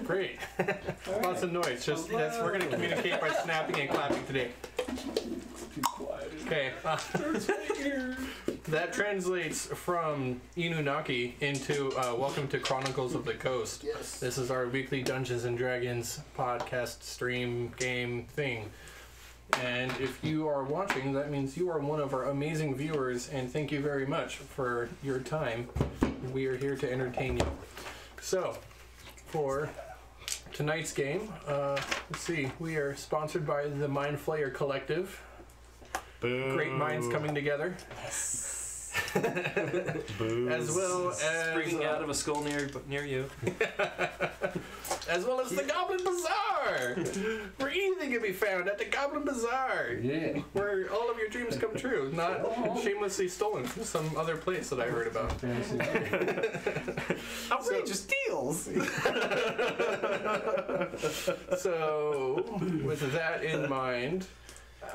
Great. Lots of noise. Just we're going to communicate by snapping and clapping today. Be quiet. Okay. That translates from Inunaki into Welcome to Chronicles of the Coast. Yes. This is our weekly Dungeons and Dragons podcast stream game thing. And if you are watching, that means you are one of our amazing viewers, and thank you very much for your time. We are here to entertain you. So, for tonight's game, let's see, we are sponsored by the Mind Flayer Collective. Boo. Great minds coming together. Yes. As well as springing out of a skull near you. As well as the Goblin Bazzarr, where anything can be found at the Goblin Bazzarr. Yeah. Where all of your dreams come true, not shamelessly stolen from some other place that I heard about. Outrageous deals. So, with that in mind,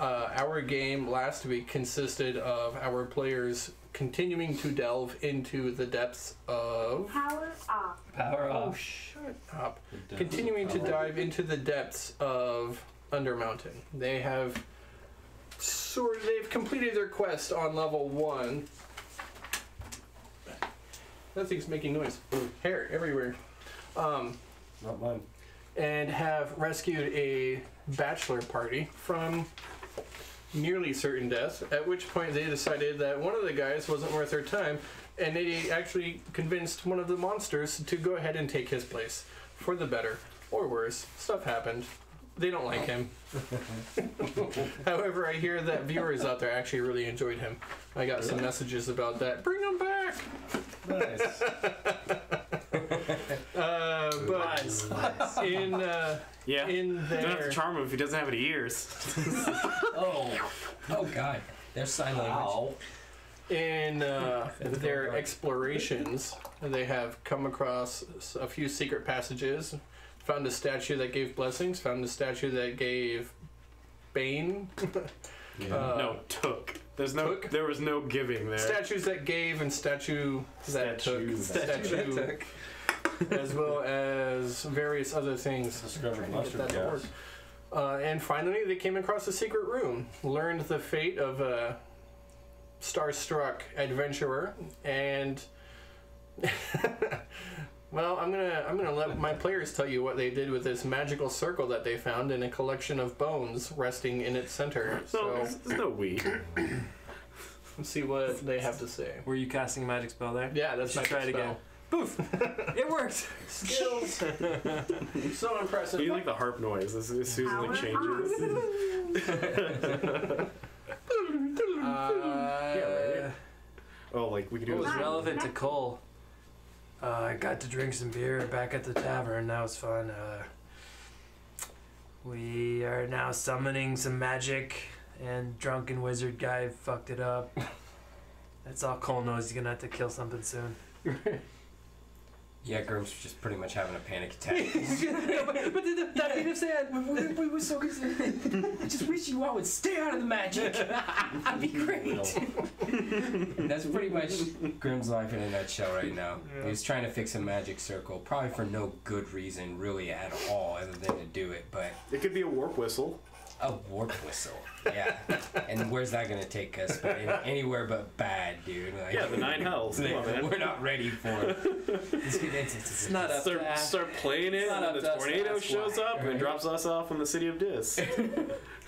our game last week consisted of our players continuing to delve into the depths of... Power off. Power Oh, off. shut up. Continuing to dive into the depths of Undermountain. They have they've completed their quest on level 1. That thing's making noise. Hair everywhere. Not mine. And have rescued a bachelor party from nearly certain death, at which point they decided that one of the guys wasn't worth their time, and they actually convinced one of the monsters to go ahead and take his place. For the better, or worse, stuff happened. They don't like him. However, I hear that viewers out there actually really enjoyed him. I got some messages about that. Bring him back! Nice. But in Yeah. in Don't have their to charm him if he doesn't have any ears. Oh God, there's sign language. in their explorations, they have come across a few secret passages, found a statue that gave blessings, found a statue that gave bane. No, took. Took? There was no giving there. Statues that gave and statue that took. Statue that took. As well as various other things. Discovered Get mustard that to gas. work. And finally, they came across a secret room, learned the fate of a star-struck adventurer, and well, I'm gonna let my players tell you what they did with this magical circle that they found in a collection of bones resting in its center. No, So there's no we. let's see what they have to say. Were you casting a magic spell there? Yeah, that's Let's my try it spell. again. Poof! It worked! Skills. So impressive. You like the harp noise as soon as it changes. Oh, like we could do What was this. relevant to Cole? I got to drink some beer back at the tavern. That was fun. We are now summoning some magic, and drunken wizard guy fucked it up. That's all Cole knows. He's gonna have to kill something soon. Yeah, Grim's just pretty much having a panic attack. but that being said, we were so good. I just wish you all would stay out of the magic. That'd be great. That's pretty much Grim's life in a nutshell right now. Yeah. He's trying to fix a magic circle, probably for no good reason really at all, other than to do it. But It could be a warp whistle. a warp whistle, yeah. And where's that gonna take us? Anywhere but bad, dude. Like, Yeah, the 9 hells. Come on, man. we're not ready for it. It's not up to ask. Start playing it, Not and up then to the us to tornado ask shows why, up and right? drops us off in the city of Dis.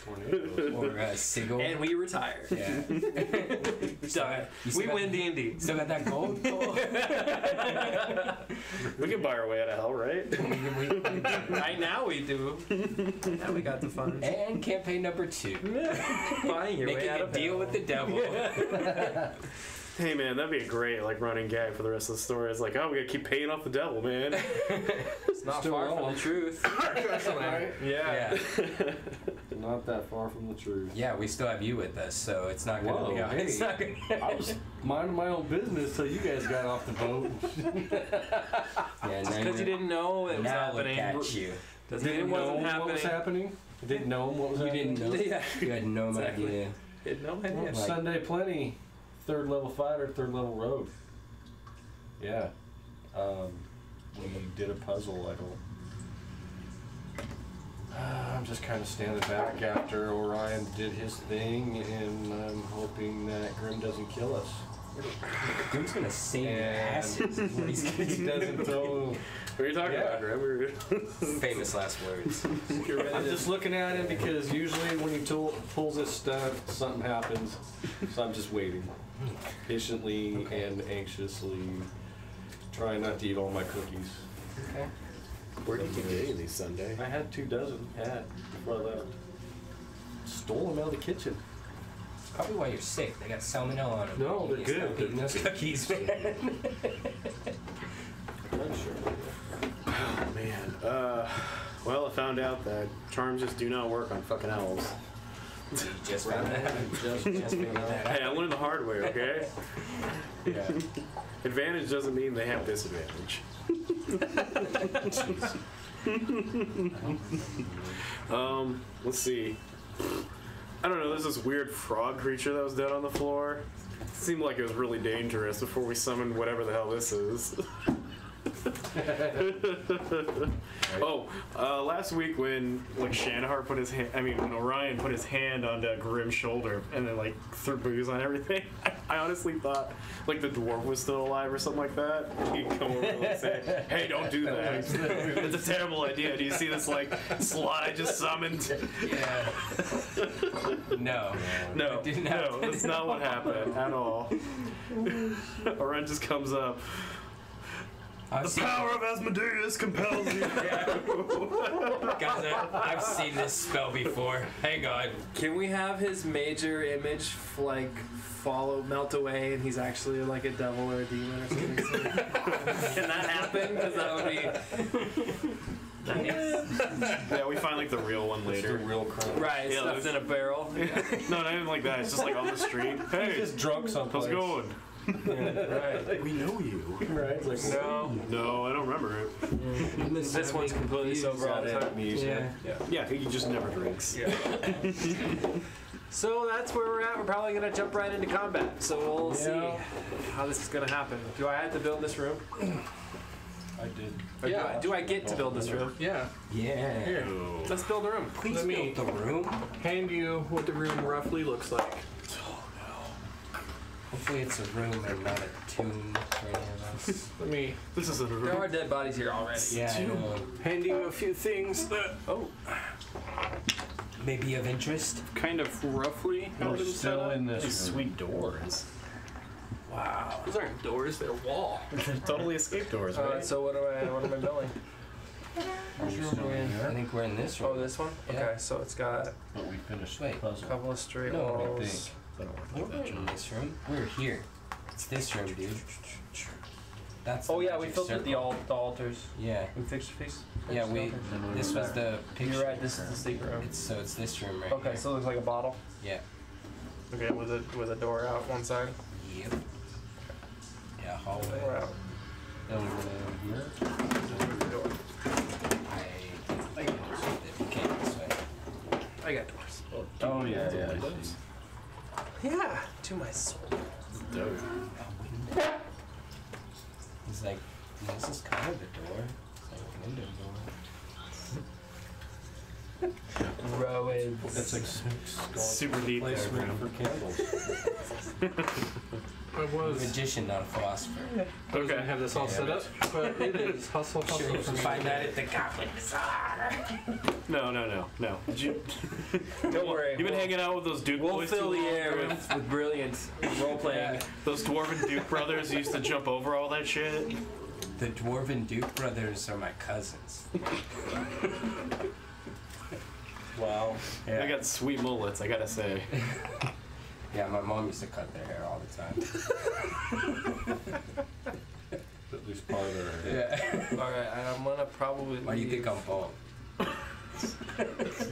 or Sigil. and we retire. Yeah. Done. We win D&D. Still got that gold? We can buy our way out of hell, right? Right now we do. Now we got the funds. And campaign number 2. Buying your way Making out a of deal hell. with the devil. Hey man, that'd be a great running gag for the rest of the story. It's like, oh, we gotta keep paying off the devil, man. It's not Still far wrong. from the truth. Right? Yeah. Yeah. Not that far from the truth. Yeah, we still have you with us, so it's not gonna Whoa, be hey. it's not gonna I was minding my own business till you guys got off the boat. Yeah, now Because you you're- didn't know it was now look happening. at you. Doesn't mean it Didn't wasn't know what was happening. happening. Didn't know what was You happening. didn't know. Yeah. You had no Exactly. idea. Had no idea. Like- Sunday Plenty, 3rd level fighter, 3rd level rogue. Yeah. We did a puzzle like I'm just kind of standing back after Orion did his thing, and I'm hoping that Grim doesn't kill us. Grim's gonna save your And asses. is what he's gonna he do. doesn't throw. What are you talking about, Grim? Famous last words. I'm just looking at him because usually when he pulls his stunt, something happens. So I'm just waiting, patiently and anxiously, trying not to eat all my cookies. Okay. Where did you get these Sunday? I had 24 before I left. Stole them out of the kitchen. It's probably why you're sick. They got salmonella on them. No, they're You good. stop eating those cookies, man. I'm sure. Oh, man. Well, I found out that charms just do not work on fucking elves. You just found that out. Just figured that out. Hey, I learned the hard way, okay? Yeah. Advantage doesn't mean they have disadvantage. Let's see. I don't know, there's this weird frog creature that was dead on the floor. It seemed like it was really dangerous before we summoned whatever the hell this is. Last week when like Shanahar put his hand, when Orion put his hand onto Grim's shoulder and then like threw booze on everything, I honestly thought like the dwarf was still alive or something like that. He'd come over and say, "Hey, don't do that. It's a terrible idea. Do you see this like slut I just summoned?" Yeah. No. No, It didn't no, happen. that's not what happened at all. Orion just comes up. The power of Asmodeus compels you. Guys, I've seen this spell before. Hang on. Can we have his major image like melt away, and he's actually like a devil or a demon or something? Can that happen? Because that would be nice. Yeah, we find like the real one It's the later. real crime. Right, Yeah, stuffed in a barrel. No, not even like that. It's just like on the street. He's Hey, just drunk someplace. how's it going? Right. We know you. Right? It's like, No, No, I don't remember it. this one's completely sober all the time. amnesia. Yeah, he just never drinks. Yeah. So that's where we're at. We're probably gonna jump right into combat. So we'll see how this is gonna happen. Do I have to build this room? I did. Or Yeah. do I get to build this room? Yeah. Yeah. Here, Let's build a room. Please Let me- build the room. hand you what the room roughly looks like. Hopefully it's a room and not a tomb for any of us. Let me This is a There are dead bodies here already. Yeah, I know. hand you a few things that Maybe of interest. kind of roughly how We're it is set still up. in this These room. sweet doors. Wow. Those aren't doors, they're wall. They're totally escape doors, right? So what am I building? I think we're in this room. Oh, this one? Yeah. Okay, so it's got But we finished Wait. the puzzle. a couple of straight No, I walls. think. We're in this room. We're here. It's this room, dude. That's the Oh yeah, we magic filtered the circle. altars. Yeah. We fixed the Yeah, we. This was the picture. You're right. This is the secret room. It's this room right Okay, here. so it looks like a bottle. Yeah. Okay, with a door out one side. Yep. Yeah, hallway. Door out. And we're here. Door. I came this way. I got doors. Oh, yeah, yeah. I see. Yeah, to my soul. He's like, this is kind of a door. It's like a window door. Roads. That's like Super deep there, placement bro. for candles. I was Magician, not a philosopher. I was gonna have this all set up, but it is hustle Sure, hustle you for can me. find that at the Goblin Bazzarr. No. Did you? Don't worry. You've been hanging out with those Duke We'll boys fill too the long, air Grim? with brilliant role playing. Those dwarven Duke brothers who used to jump over all that shit. The Dwarven Duke brothers are my cousins. Wow. They got sweet mullets, I gotta say. Yeah, my mom used to cut their hair all the time. At least part of their head. Yeah. Alright, I'm gonna probably Why do you think I'm bald?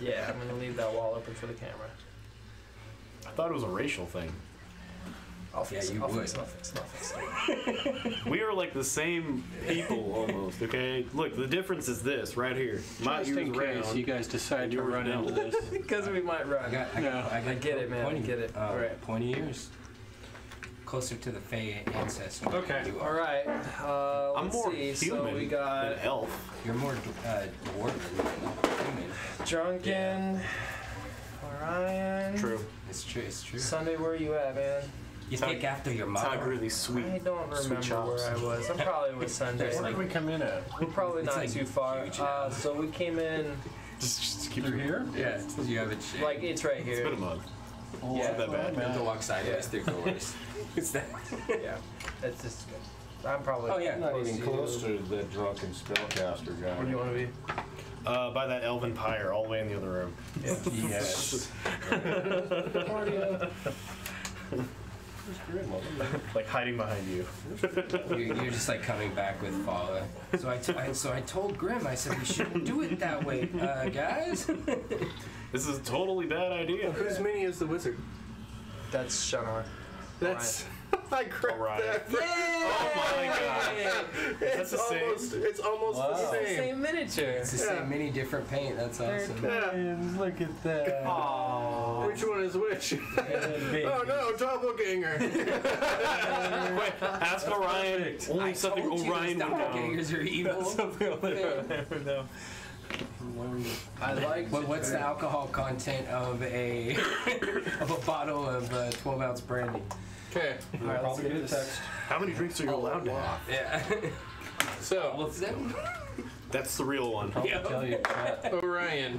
Yeah, I'm gonna leave that wall open for the camera. I thought it was a racial thing. I'll fix Yeah, it. you I'll would. fix it. We are like the same people almost, okay? Look, the difference is this right here. My Just ears in case round. you guys decide to Yours run don't. into this. Because we might run. I Yeah. get I get it, man. I Pointy, get it. Alright. Pointy ears. closer to the Fey ancestor. Okay. than you All are. right. I'm Let's more see. human So we than got elf. You're more dwarven than human. Drunken, Orion. True. It's true. It's true. Sunday, where are you at, man? You think after your It's not mother. really sweet. I don't Sweet remember chops. where I was. I'm probably with Sunday. Where did we come in at? We're probably It's not like too far. huge now. So we came in, Just keep Through here? Yeah, you have it shit. like, it's right It's here. been a month. yeah, Not that bad. you have to walk sideways through doors. It's that. Yeah. It's just, I'm probably Oh, yeah. Not close even to you. close to the drunken spellcaster guy. Where do you want to be? By that elven pyre, all the way in the other room. Yes. Like hiding behind you. You're just like coming back with Fala. So I told Grim, I said we shouldn't do it that way, guys. This is a totally bad idea. Whose mini is the wizard? That's Shanar. That's. I grabbed Orion. that. Oh my god. That's the same. It's almost the Wow. same. Same miniature. It's the same mini, different paint. That's awesome. Yeah. Look at that. Aww. Which one is which? Oh no, doppelganger. Wait, ask Orion. Only something Orion would know. Doppelgangers are evil. I like. What's the alcohol content of a bottle of 12-ounce brandy? Okay, All right, let's get this. text. How many drinks are you allowed to have? Yeah. so What's that? That's the real one. Yeah. Tell you that. Orion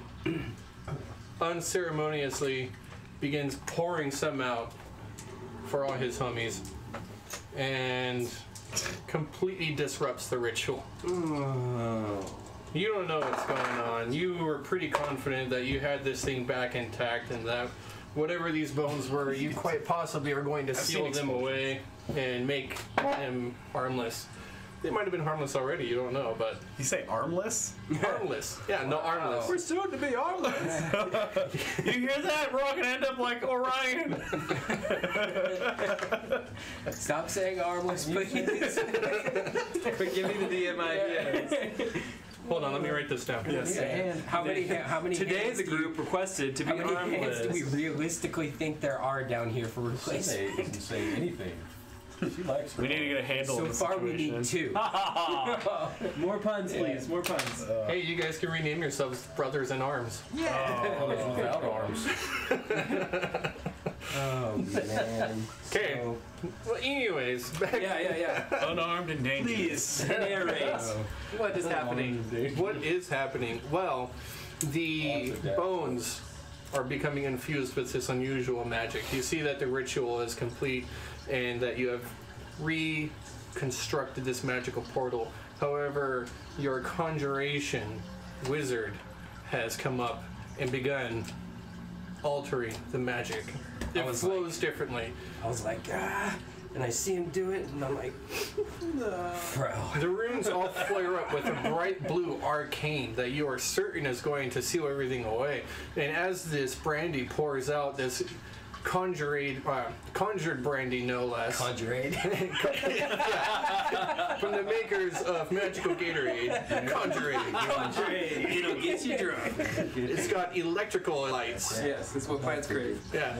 unceremoniously begins pouring some out for all his homies and completely disrupts the ritual. You don't know what's going on. You were pretty confident that you had this thing back intact and that whatever these bones were, you quite possibly are going to seal them away and make them harmless. They might have been harmless already, you don't know, but You say armless? harmless. Yeah, no, harmless. We're soon to be armless. You hear that? We're all gonna end up like Orion. Stop saying armless, please. But give me the DM ideas. Hold on, let me write this down. Yes. How many Today hands the do you- group requested to be How many hands do we armless. realistically think there are down here for replacement? Sunday doesn't say anything. She likes her. We need to get a handle So on the far we situation. need 2. More puns, please. More puns. Hey, you guys can rename yourselves Brothers in Arms. Brothers without arms. Oh man. Okay. Well, anyways, back Yeah. Unarmed and dangerous. Please narrate. What is happening? what is happening? Well, the bones are becoming infused with this unusual magic. You see that the ritual is complete and that you have reconstructed this magical portal. However, your conjuration wizard has come up and begun altering the magic. It was flows differently. I was like, and I see him do it, and I'm like, bro. The runes all flare up with a bright blue arcane that you are certain is going to seal everything away. And as this brandy pours out, this conjured brandy, no less, Conjurade. from the makers of Magical Gatorade, Conjurade. It'll get you drunk. It's got electrical lights. Yes, that's what plants crave. Yeah.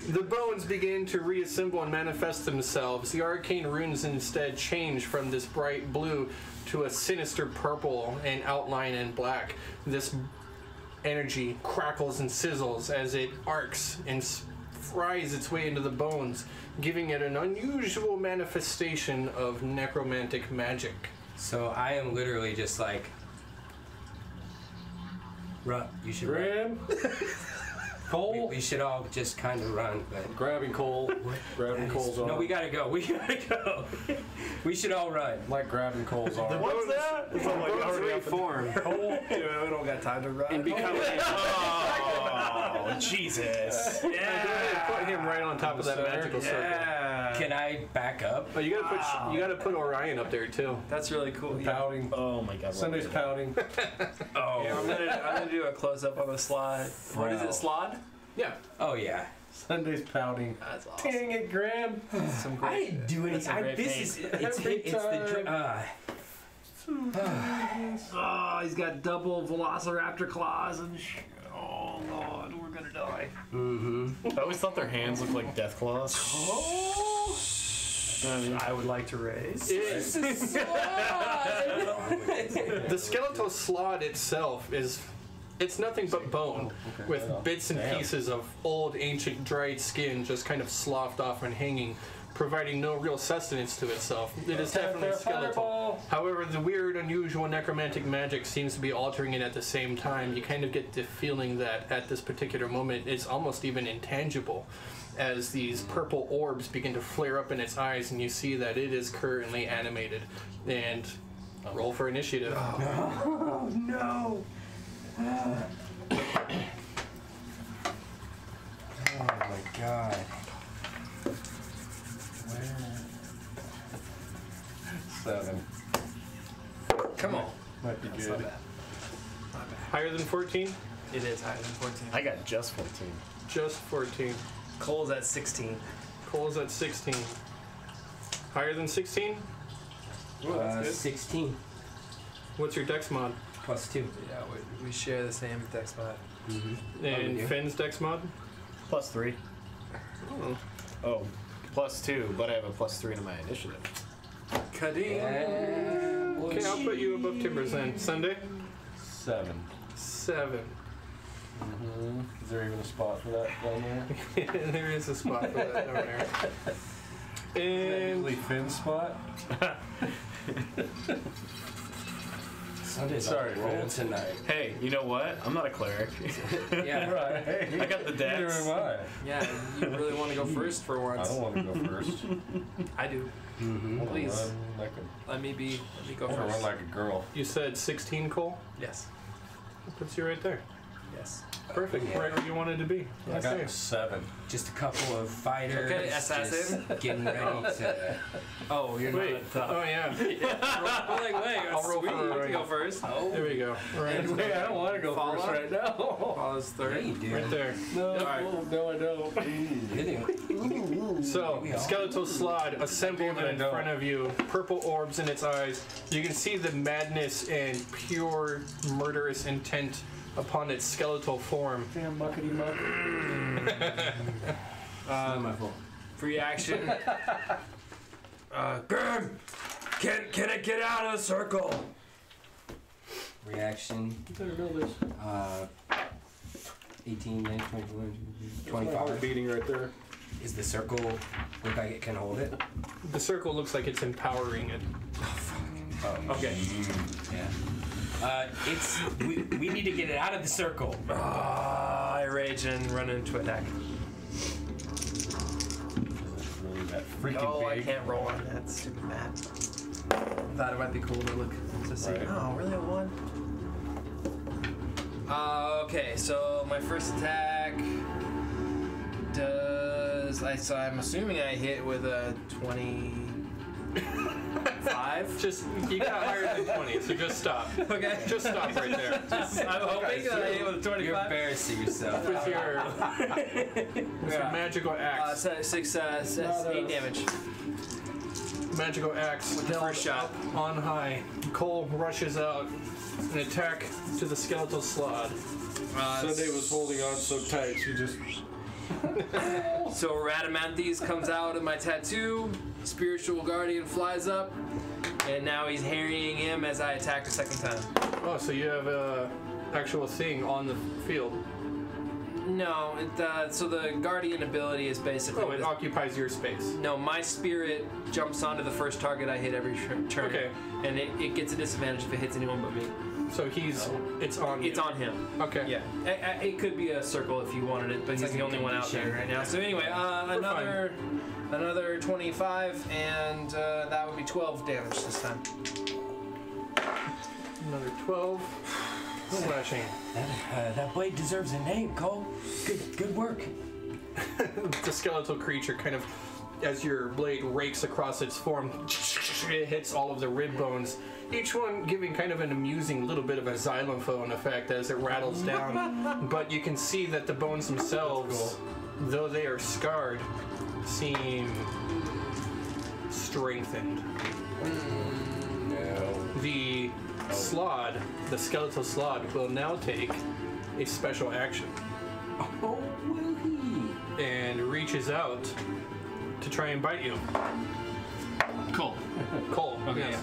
The bones begin to reassemble and manifest themselves. The arcane runes instead change from this bright blue to a sinister purple and outline in black. This energy crackles and sizzles as it arcs and fries its way into the bones, giving it an unusual manifestation of necromantic magic. So I am literally just like, run. You should run. Graham. Cole. We should all just kind of run, but Grabbing Cole. Grabbing that is- Cole's arm. no, we gotta go. We gotta go. We should all run. Like grabbing Cole's arm. What's that? It's all like Bones already up reform Cole. We don't got time to run. and become. Oh, Jesus. Put him right on top of that magical circle. Yeah. Can I back up? Oh, you gotta put Orion up there too. That's really cool. Yeah. Pouting. Oh my God. Sunday's pouting. Oh. Yeah, I'm gonna do a close up on the slide. What is it, slide? Yeah. Oh yeah. Sunday's pouting. That's awesome. Dang it, Graham. Some I great. didn't do That's anything. a great This paint. is it's Every it's the Oh, he's got double velociraptor claws and Oh Lord, we're gonna die. I always thought their hands looked like death claws. I would like to raise. The skeletal slot itself it's nothing but bone, with bits and pieces of old, ancient, dried skin just kind of sloughed off and hanging, providing no real sustenance to itself. It is definitely skeletal. However, the weird, unusual necromantic magic seems to be altering it at the same time. You kind of get the feeling that at this particular moment it's almost even intangible, as these purple orbs begin to flare up in its eyes, and you see that it is currently animated. And roll for initiative. Oh no! Oh my god. Where? 7. Come on. Might be That's good. not bad. Not bad. Higher than 14? It is higher than 14. I got just 14. Just 14. Cole's at 16. Cole's at 16. Higher than 16? That's good. 16 What's your dex mod? plus 2. Yeah, we share the same dex mod. And do. Finn's dex mod? Plus 3. Oh. Oh, plus 2, but I have a plus 3 to my initiative. Kadim. Okay, I'll put you above Timbers then. Sunday? 7. 7. Is there even a spot for that down there? There is a spot for that down there. And Usually Finn's spot? Sunday's Sorry, on the roll man. tonight. Hey, you know what? I'm not a cleric. Yeah. Right. I got the Neither dex. am I. Yeah, you really want to go first for I once. don't want to go first. I do. Please. Run like Let me go I wanna run first. like a girl. you said 16, Cole? Yes. That puts you right there. Yes. Perfect. Yeah. Right where you wanted to be. I got Okay. 7. Just a couple of fighters. Okay, assassin. Just getting ready to. Oh, you're Wait. not at the top. Oh, yeah. I'm like, wait, I'll roll sweet. for You Ryan. can go first. There we go. Right, Wait, I don't want to go Follow? first right now. Follows Yeah, third. you do. right there. No, Alright. no, I don't. So, We all- skeletal slod assembled Damn it, I in know. front of you, purple orbs in its eyes. You can see the madness and pure murderous intent upon its skeletal form. Damn muckety muck. Free action. Grim, can it get out of the circle? Reaction. You better know this. 18, 19, 21, That's my heart 25. beating right there. Is the circle look like it can hold it? The circle looks like it's empowering it. Oh, Okay. yeah. We need to get it out of the circle. I rage and run into attack. It's really that freaking Oh, I big. can't roll on that stupid map. Thought it might be cool to look to see. Right. Oh, really a 1? Okay, so my first attack does. So I'm assuming I hit with a 25. Just, you got higher than 20, so just stop. Okay. Just stop right there. I'm hoping that I hit with a 25. You're embarrassing yourself. With your magical axe. 8 damage. Magical axe. With the first shot. On high. Cole rushes out. An attack to the skeletal slod. Sunday was holding on so tight, she just. So Radamanthys comes out of my tattoo. Spiritual Guardian flies up. And now he's harrying him as I attack a second time. Oh, so you have a actual thing on the field. No, so the Guardian ability is basically... Oh, it occupies your space. No, my spirit jumps onto the first target I hit every turn. Okay. And it gets a disadvantage if it hits anyone but me. So it's on you. It's on him. Okay. Yeah. It could be a circle if you wanted it, but he's like the a only one out condition. there right now. So anyway, another 25, and that would be 12 damage this time. Another 12. Slashing. That blade deserves a name, Cole. Good work. The skeletal creature kind of, as your blade rakes across its form, it hits all of the rib bones, each one giving kind of an amusing little bit of a xylophone effect as it rattles down. But you can see that the bones themselves, though they are scarred, seem strengthened. No. The slod, the skeletal slod, will now take a special action Oh, will he? and reaches out to try and bite you. Cool. Cole, Okay, yes.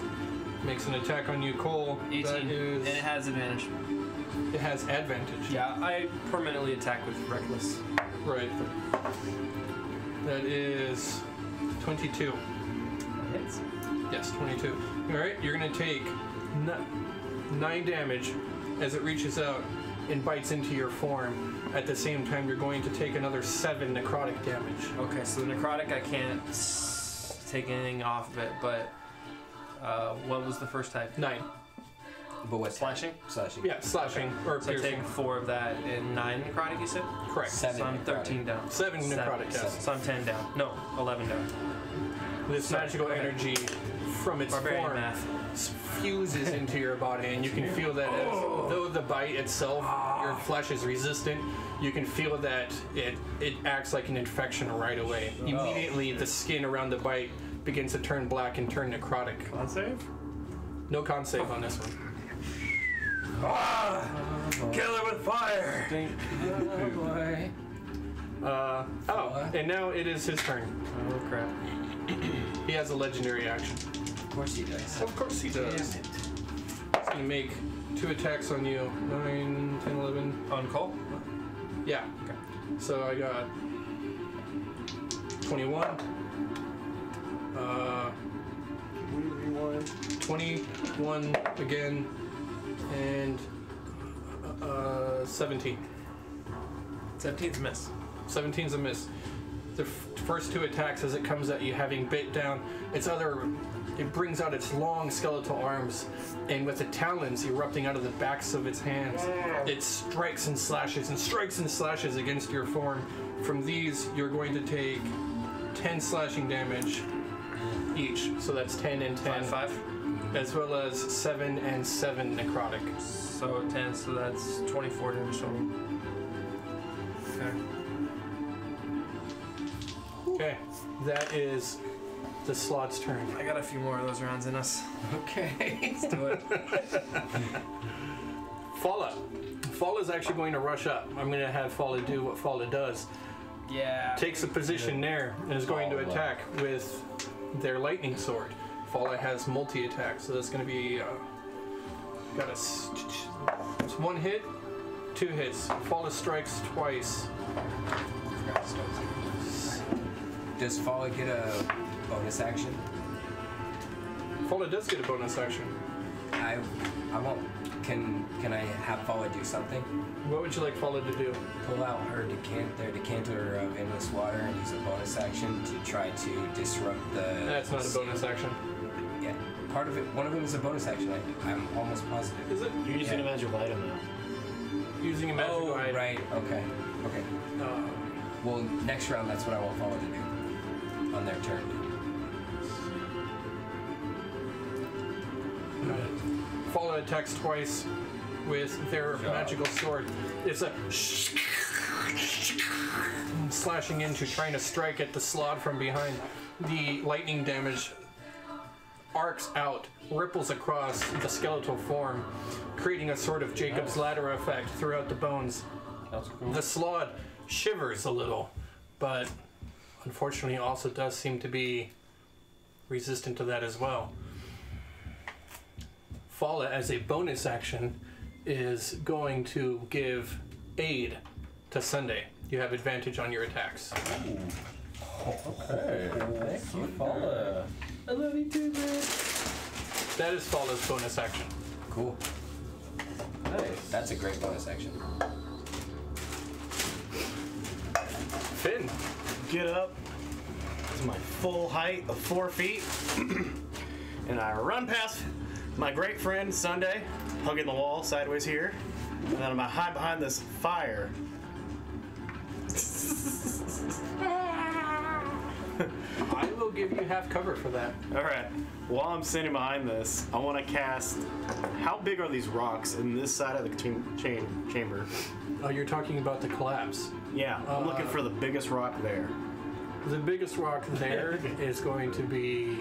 Makes an attack on you, Cole. 18. That And is, it has advantage. it has advantage. Yeah, I permanently attack with Reckless. Right. That is 22. Hits. Yes, 22. Alright, you're going to take 9 damage as it reaches out and bites into your form. At the same time, you're going to take another 7 necrotic damage. Okay, so the necrotic I can't take anything off of it, but what was the first type? 9. But what? Slashing? Slashing. Yeah, slashing or So I piercing. take 4 of that and 9 necrotic, you said? Correct. 7. So I'm 13 down. 7 necrotic, yes. So I'm 10 down. No, 11 down. This Sorry, magical okay. energy from its Barbarian form math. fuses into your body, and you can feel that as though the bite itself, your flesh is resistant, you can feel that it acts like an infection right away. Immediately, the skin around the bite begins to turn black and turn necrotic. Con save? No con save on this one. Kill her with fire! Oh, boy. And now it is his turn. Oh, crap. He has a legendary action. Of course he does. Of course he does. Damn it. He's going to make 2 attacks on you. 9, 10, 11. On Cole? Yeah. Okay. So I got 21. 21 again, and 17. 17's miss. 17's a miss. The first 2 attacks, as it comes at you, having bit down it brings out its long skeletal arms, and with the talons erupting out of the backs of its hands, it strikes and slashes against your form. From these, you're going to take 10 slashing damage each, so that's 10 and 10, 5. as well as 7 and 7 necrotic. So 10, so that's 24 damage total. Okay. Okay, that is the slot's turn. I got a few more of those rounds in us. Okay. Let's do it. Fala. Fala's actually going to rush up. I'm going to have Fala do what Fala does. Yeah. Takes a position there and is going to attack with their lightning sword. Fala has multi-attack, so that's going to be it's 1 hit, 2 hits. Fala strikes twice. Does Fala get a bonus action? Fala does get a bonus action. I won't. Can I have Fala do something? What would you like Fala to do? Pull out her decanter of endless water and use a bonus action to try to disrupt the. That's not a bonus action. Yeah, part of it. One of them is a bonus action. I'm almost positive. Is it? You're using a magical item now. Using a magical Oh, item. right. Okay. Well, next round, that's what I want Fala to do on their turn. Fala attacks twice with their magical sword. It's a slashing into, trying to strike at the slot from behind. The lightning damage arcs out, ripples across the skeletal form, creating a sort of Jacob's ladder effect throughout the bones. That's cool. The slot shivers a little, but unfortunately also does seem to be resistant to that as well. Fala, as a bonus action, is going to give aid to Sunday. You have advantage on your attacks. Okay. Thank you, Fala. I love you too, man. That is Fala's bonus action. Cool. Nice. That's a great bonus action. Finn. Get up to my full height of 4 feet, and I run past my great friend Sunday, hugging the wall sideways here, and then I'm gonna hide behind this fire. I will give you half cover for that. Alright, while I'm sitting behind this, I want to cast. How big are these rocks in this side of the chamber? Oh, you're talking about the collapse. Yeah, I'm looking for the biggest rock there. The biggest rock there is going to be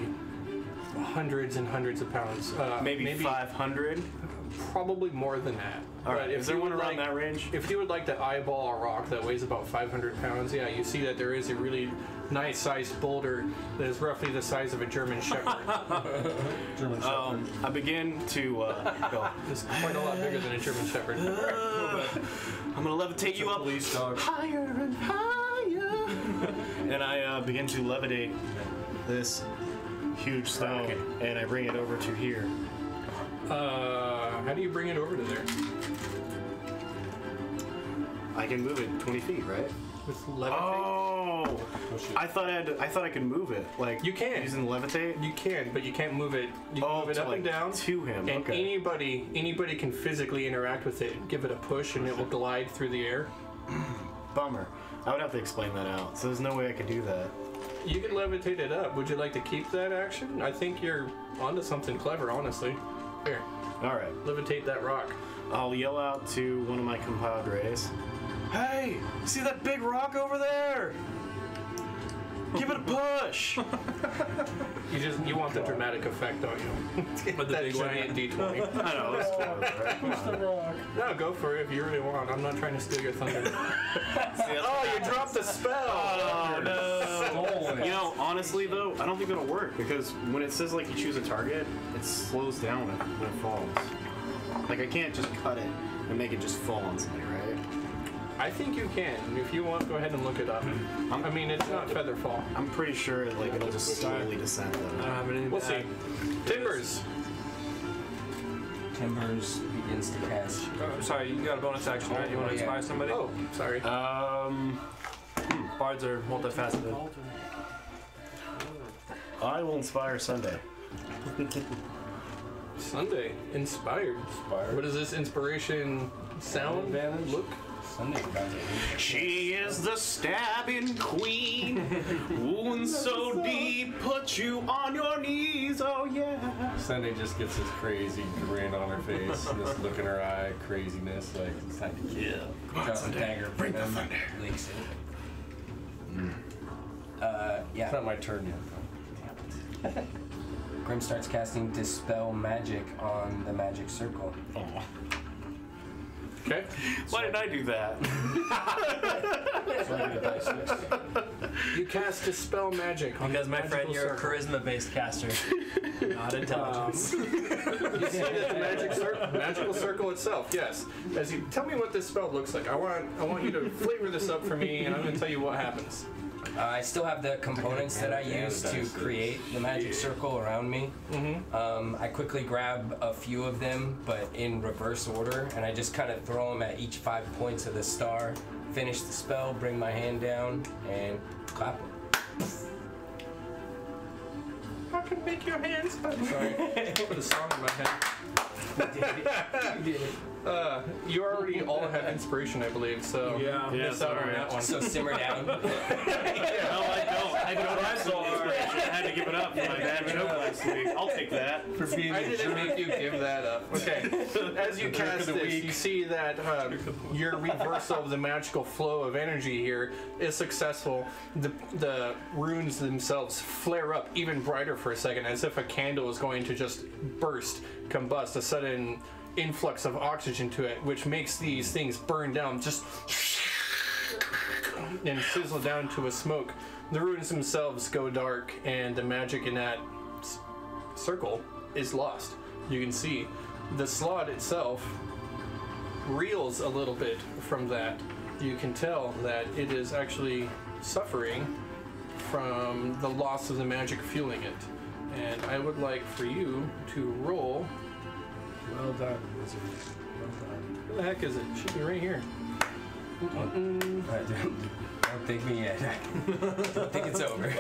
hundreds and hundreds of pounds. Maybe 500. Probably more than that. All right. But Is there one around that range? If you would like to eyeball a rock that weighs about 500 pounds, yeah, you see that there is a really nice sized boulder that is roughly the size of a German Shepherd. German Shepherd. I begin to go. It's quite a lot bigger than a German Shepherd. I'm gonna levitate you up Police dog. higher and higher. And I begin to levitate this huge stone, and I bring it over to here. How do you bring it over to there? I can move it 20 feet, right? With levitate? Oh, I thought I could move it. Like You can. using levitate. You can, but you can't move it. You can move it to, up and like, down. to him. And Okay. anybody can physically interact with it. Give it a push, and it will glide through the air. Bummer. I would have to explain that out. So there's no way I could do that. You can levitate it up. Would you like to keep that action? I think you're onto something clever, honestly. Here, All right. levitate that rock. I'll yell out to one of my compadres. Hey, see that big rock over there? Give it a push. You want the dramatic effect, don't you? But the that big giant D20. I know. That's cool, right? Push the rock. No, go for it if you really want. I'm not trying to steal your thunder. Oh, you dropped the spell. Oh no. Stole it. You know, honestly though, I don't think it'll work because when it says like you choose a target, it slows down when it falls. Like I can't just cut it and make it just fall on somebody, right? I think you can. If you want, go ahead and look it up. I mean, it's not Featherfall. I'm pretty sure like it'll just slowly descend I don't though. have any. We'll see. Timbers. Timbers begins to cast. Sorry, you got a bonus action, right? You want to inspire somebody? Oh, sorry. Bards are multifaceted. I will inspire Sunday. Sunday. Inspired. What is this? Inspiration sound? Advantage? Look? Sunday's about to She is the stabbing queen, wounds so deep, put you on your knees, oh yeah. Sunday just gets this crazy grin on her face, this look in her eye, craziness, like it's time to kill. Draws the dagger. Bring the thunder. Leaks it. Yeah. It's not my turn yet. Grim starts casting Dispel Magic on the magic circle. Okay. Why did I do that? You cast Dispel Magic on Because the my friend, magical you're a circle. charisma-based caster, not intelligence. You see that the magical circle itself, yes. As you tell me what this spell looks like. I want you to flavor this up for me, and I'm going to tell you what happens. I still have the components that I use to create the magic circle around me. I quickly grab a few of them, but in reverse order, and I just kind of throw them at each 5 points of the star, finish the spell, bring my hand down, and clap them. I can make your hands. I'm sorry. I put a song in my head. You did it. You already all have inspiration, I believe, so Yeah. miss out on that one. So simmer down. No, I don't. I don't have so inspiration. I had to give it up for my bad joke last week. I'll take that. For being I didn't make you give that up. Okay. As you cast of the this, week. you see that your reversal of the magical flow of energy here is successful. The runes themselves flare up even brighter for a second, as if a candle is going to just burst, combust, a sudden influx of oxygen to it, which makes these things burn down, just and sizzle down to a smoke. The runes themselves go dark, and the magic in that circle is lost. You can see the slot itself reels a little bit from that. You can tell that it is actually suffering from the loss of the magic fueling it. And I would like for you to roll. Well done, wizard. Well done. Where the heck is it? It should be right here. Don't think me yet. Don't think it's over.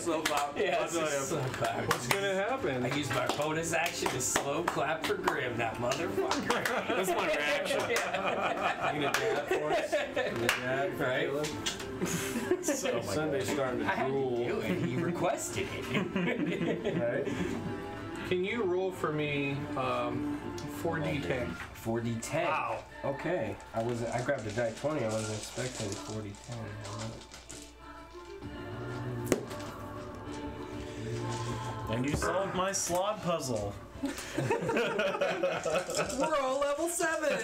Slow clap. Yeah, it's just slow clap. What's gonna happen? I used my bonus action to slow clap for Grim, that motherfucker. That's my reaction. You gonna dab for us? You gonna dab for Right? Caleb? So Sunday's starting to I had to drool. do it. He requested it. Right? Can you roll for me 4d10? 4d10. Wow. Okay. I grabbed a die 20. I wasn't expecting 4d10. And you solved my slot puzzle. We're all level 7!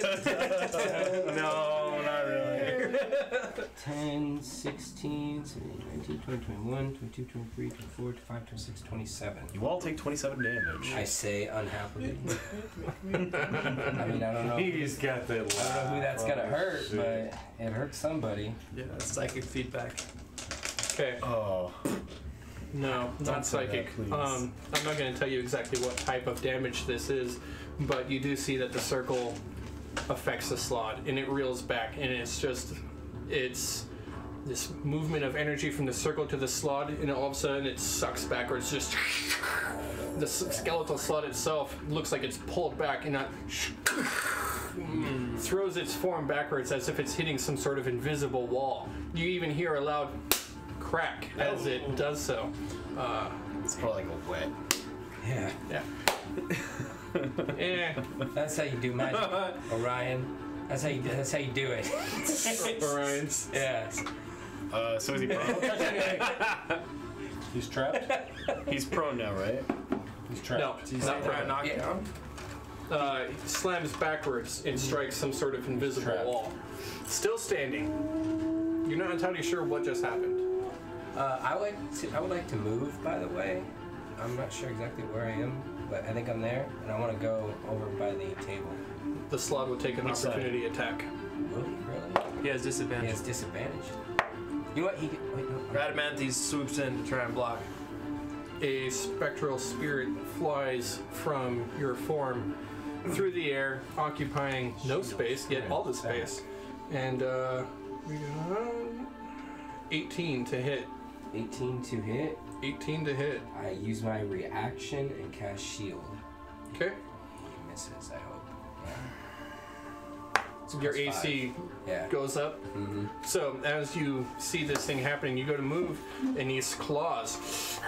No, not really. 10, 16, 17, 19, 20, 21, 22, 23, 24, 25, 26, 27. You all take 27 damage. I say unhappily. I mean, I don't know. He's got that I don't know who that's gonna hurt, shit. but it hurts somebody. Yeah, psychic feedback. Okay. Oh. No, not say that, psychic. please. I'm not going to tell you exactly what type of damage this is, but you do see that the circle affects the slot, and it reels back, and it's this movement of energy from the circle to the slot, and all of a sudden it sucks backwards. Just the skeletal slot itself looks like it's pulled back, and throws its form backwards as if it's hitting some sort of invisible wall. You even hear a loud crack as it does so. It's probably like a wet. Yeah. Yeah. Eh. That's how you do magic, Orion. That's how you do it. Orion's. Yeah. So is he prone? He's trapped? He's prone now, right? He's trapped. No, not prone. Knock down? He slams backwards and strikes some sort of invisible Trapped. wall. Still standing. You're not entirely sure what just happened. I would like to move, by the way. I'm not sure exactly where I am, but I think I'm there, and I want to go over by the table. The slot will take an Which side? opportunity attack. Will he really? He has He disadvantage. has disadvantage. You know what? Wait, no. Radamanthus swoops in to try and block. A spectral spirit flies from your form through the air, occupying no space, yet all the space. And we got 18 to hit. 18 to hit. 18 to hit. I use my reaction and cast shield. Okay. He misses, I hope. It's Your plus AC 5. Yeah. goes up. Mm-hmm. So as you see this thing happening, you go to move, and these claws,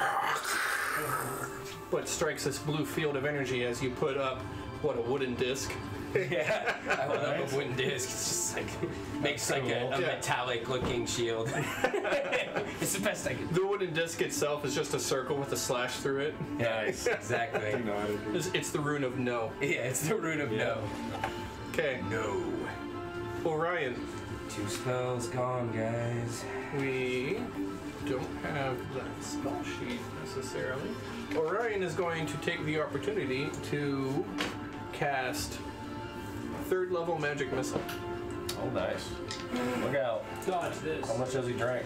but strikes this blue field of energy as you put up a wooden disc. Yeah. I hold up a wooden disc. It's just like makes like a Yeah. metallic looking shield. It's the best I can do. The wooden disc itself is just a circle with a slash through it. Nice. Exactly. It's the rune of no. Yeah, it's the root of no. Okay, No. Orion, 2 spells gone, guys. we don't have that spell sheet necessarily. Orion is going to take the opportunity to cast 3rd level magic missile. Oh, nice. Look out. Dodge this. How much has he drank?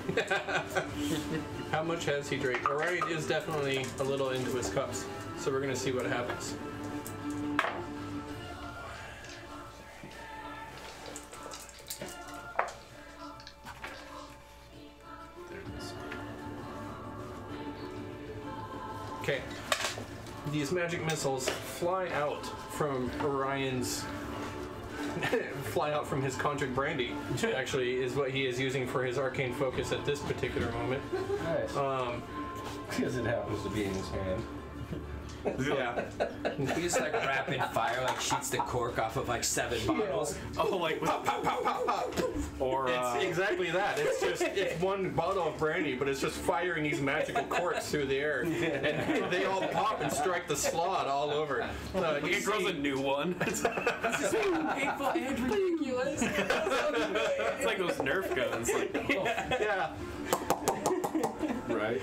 How much has he drank? Orion is definitely a little into his cups, so we're going to see what happens. Okay. These magic missiles fly out from Orion's fly out from his conjured brandy, which actually is what he is using for his arcane focus at this particular moment. Nice. Because it happens to be in his hand. Yeah. He just like rapid fire, like shoots the cork off of like 7 bottles. Oh, like with or It's exactly that. It's one bottle of brandy, but it's just firing these magical corks through the air, and they all pop and strike the slot all over. he grows a new one. This is painful and ridiculous. It's like those Nerf guns. Like, yeah, Right?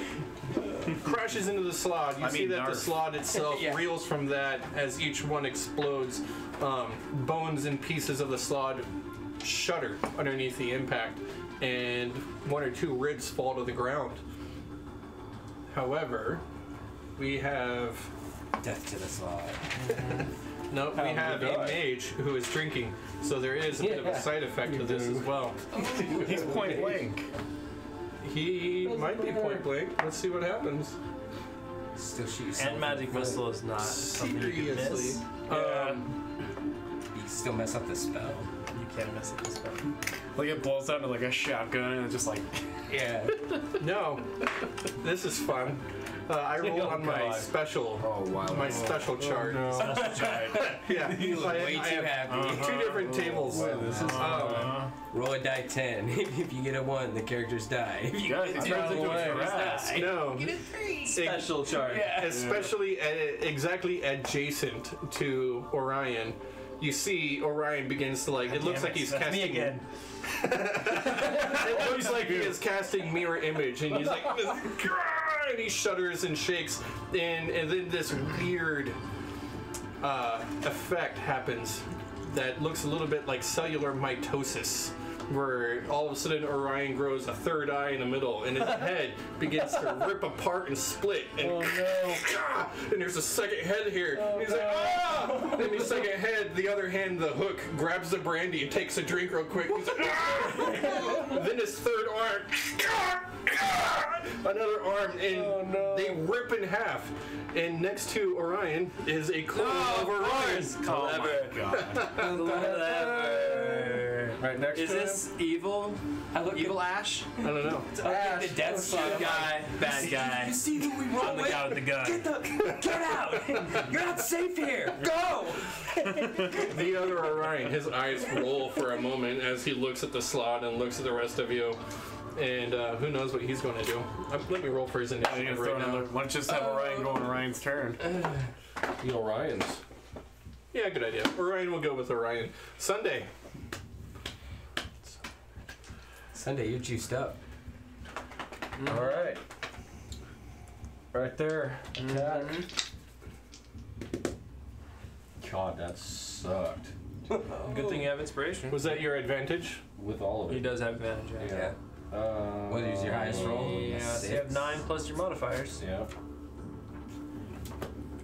crashes into the slot. You see that the Narf. slot itself Yeah. reels from that as each one explodes. Bones and pieces of the slot shudder underneath the impact, and 1 or 2 ribs fall to the ground. However, we have Death to the slide. no, we How have did a he die? mage who is drinking, so there is a bit of a side effect to this as well. he's point blank. He might be point blank. Let's see what happens. Still shoot yourself And in magic the foot. missile is not something you can Seriously. miss. can still mess up the spell. You can't mess up the spell. Like it blows out into like a shotgun and it's just like. Yeah. No, this is fun. I roll Oh, on my God. special, Oh wow. my special chart. Yeah, You look way I too have happy. two different tables. This is Roll a die 10. If you get a 1, the characters die. If you Guys, get it a 2, turns the into a characters harass. die. No, Get a 3. Special chart. Yeah. especially exactly adjacent to Orion. You see Orion begins to like. It looks like he's That's casting. me again. It looks like he is casting mirror image, and he's like, and he shudders and shakes, and then this weird effect happens that looks a little bit like cellular mitosis, where all of a sudden Orion grows a third eye in the middle, and his head begins to rip apart and split. And, and there's a second head here. He's like, ah! And the second head, the other hand, the hook, grabs the brandy and takes a drink real quick. He's like, ah! Then his third arm, another arm, and they rip in half. And next to Orion is a clone of Orion. Oh my god. Clever. right next Is to this evil? I look Evil Ash? I don't know. at the death slot. Good guy, bad guy. You see who we roll I'm the with? guy with the gun. Get out! You're not safe here. Go! The other Orion, his eyes roll for a moment as he looks at the slot and looks at the rest of you. And who knows what he's going to do. Let me roll for his initiative right now. Why don't you just have Orion go on Orion's turn? the Orions? Yeah, good idea. Orion will go with Orion. Sunday. Sunday, you're juiced up. All right. Right there. Attack. God, that sucked. Good thing you have inspiration. Was that your advantage? With all of He it. does have advantage. Yeah. What is your highest roll? Yeah, so you have 9 plus your modifiers. Yeah.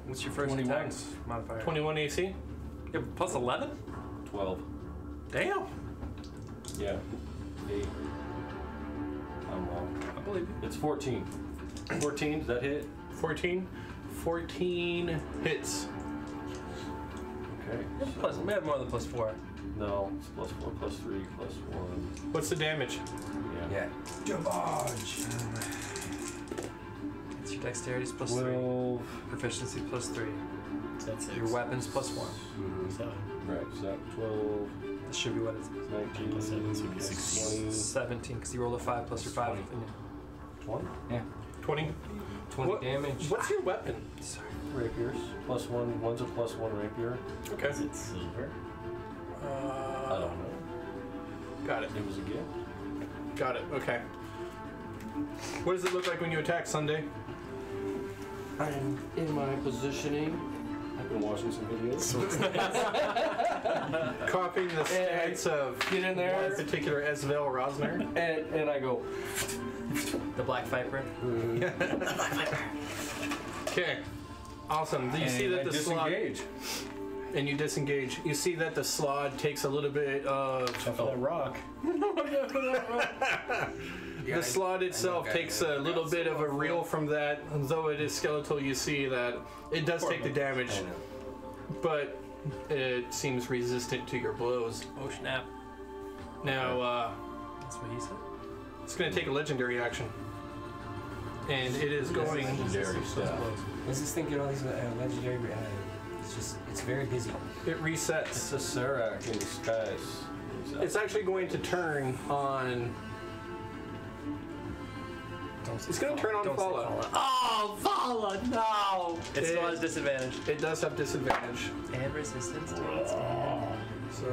What's your first 21. attack modifier? 21 AC? Yeah, plus 11? 12. Damn. Yeah. 8. I'm wrong. I believe you. It's 14. 14, does that hit? 14? 14 hits. Okay. Plus, we have more than plus 4. No, it's plus 4, plus 3, plus 1. What's the damage? Yeah. Yeah. Javage. It's your dexterity's plus 3. 12. Proficiency plus 3. That's 6. Your weapons plus 1. Right, so that 12, This should be what it's 19, Plus 7, so it'd be 16. 20. 17, because you rolled a 5 plus your 5. 20? 20? 20 What- damage. What's your weapon? Sorry. Rapiers. Plus 1. One's a plus 1 rapier. Okay. Is it silver? I don't know. Got it. It was a gift. Got it. Okay. What does it look like when you attack, Sunday? I'm in my positioning. I've been watching some videos. Copying the stance of Get in there. one particular Esvel Rosner. And I go, The Black Viper. Okay. Awesome. You see and that I the slot disengage. and you disengage. You see that the slot takes a little bit of That rock. the slot itself takes a little bit of a reel from that. Though it is skeletal, you see that it does take the damage, I know. but it seems resistant to your blows. Oh, snap. Now, That's what he said. it's going to take a legendary action. And it is going. Legendary stuff. What's this thing get all these legendary? It's very busy. It resets. It's a Serac in disguise. It's actually going to turn on. It's going to turn on Fala. Oh, Vala, no! It still It- has disadvantage. It does have disadvantage. And resistance to its damage. So.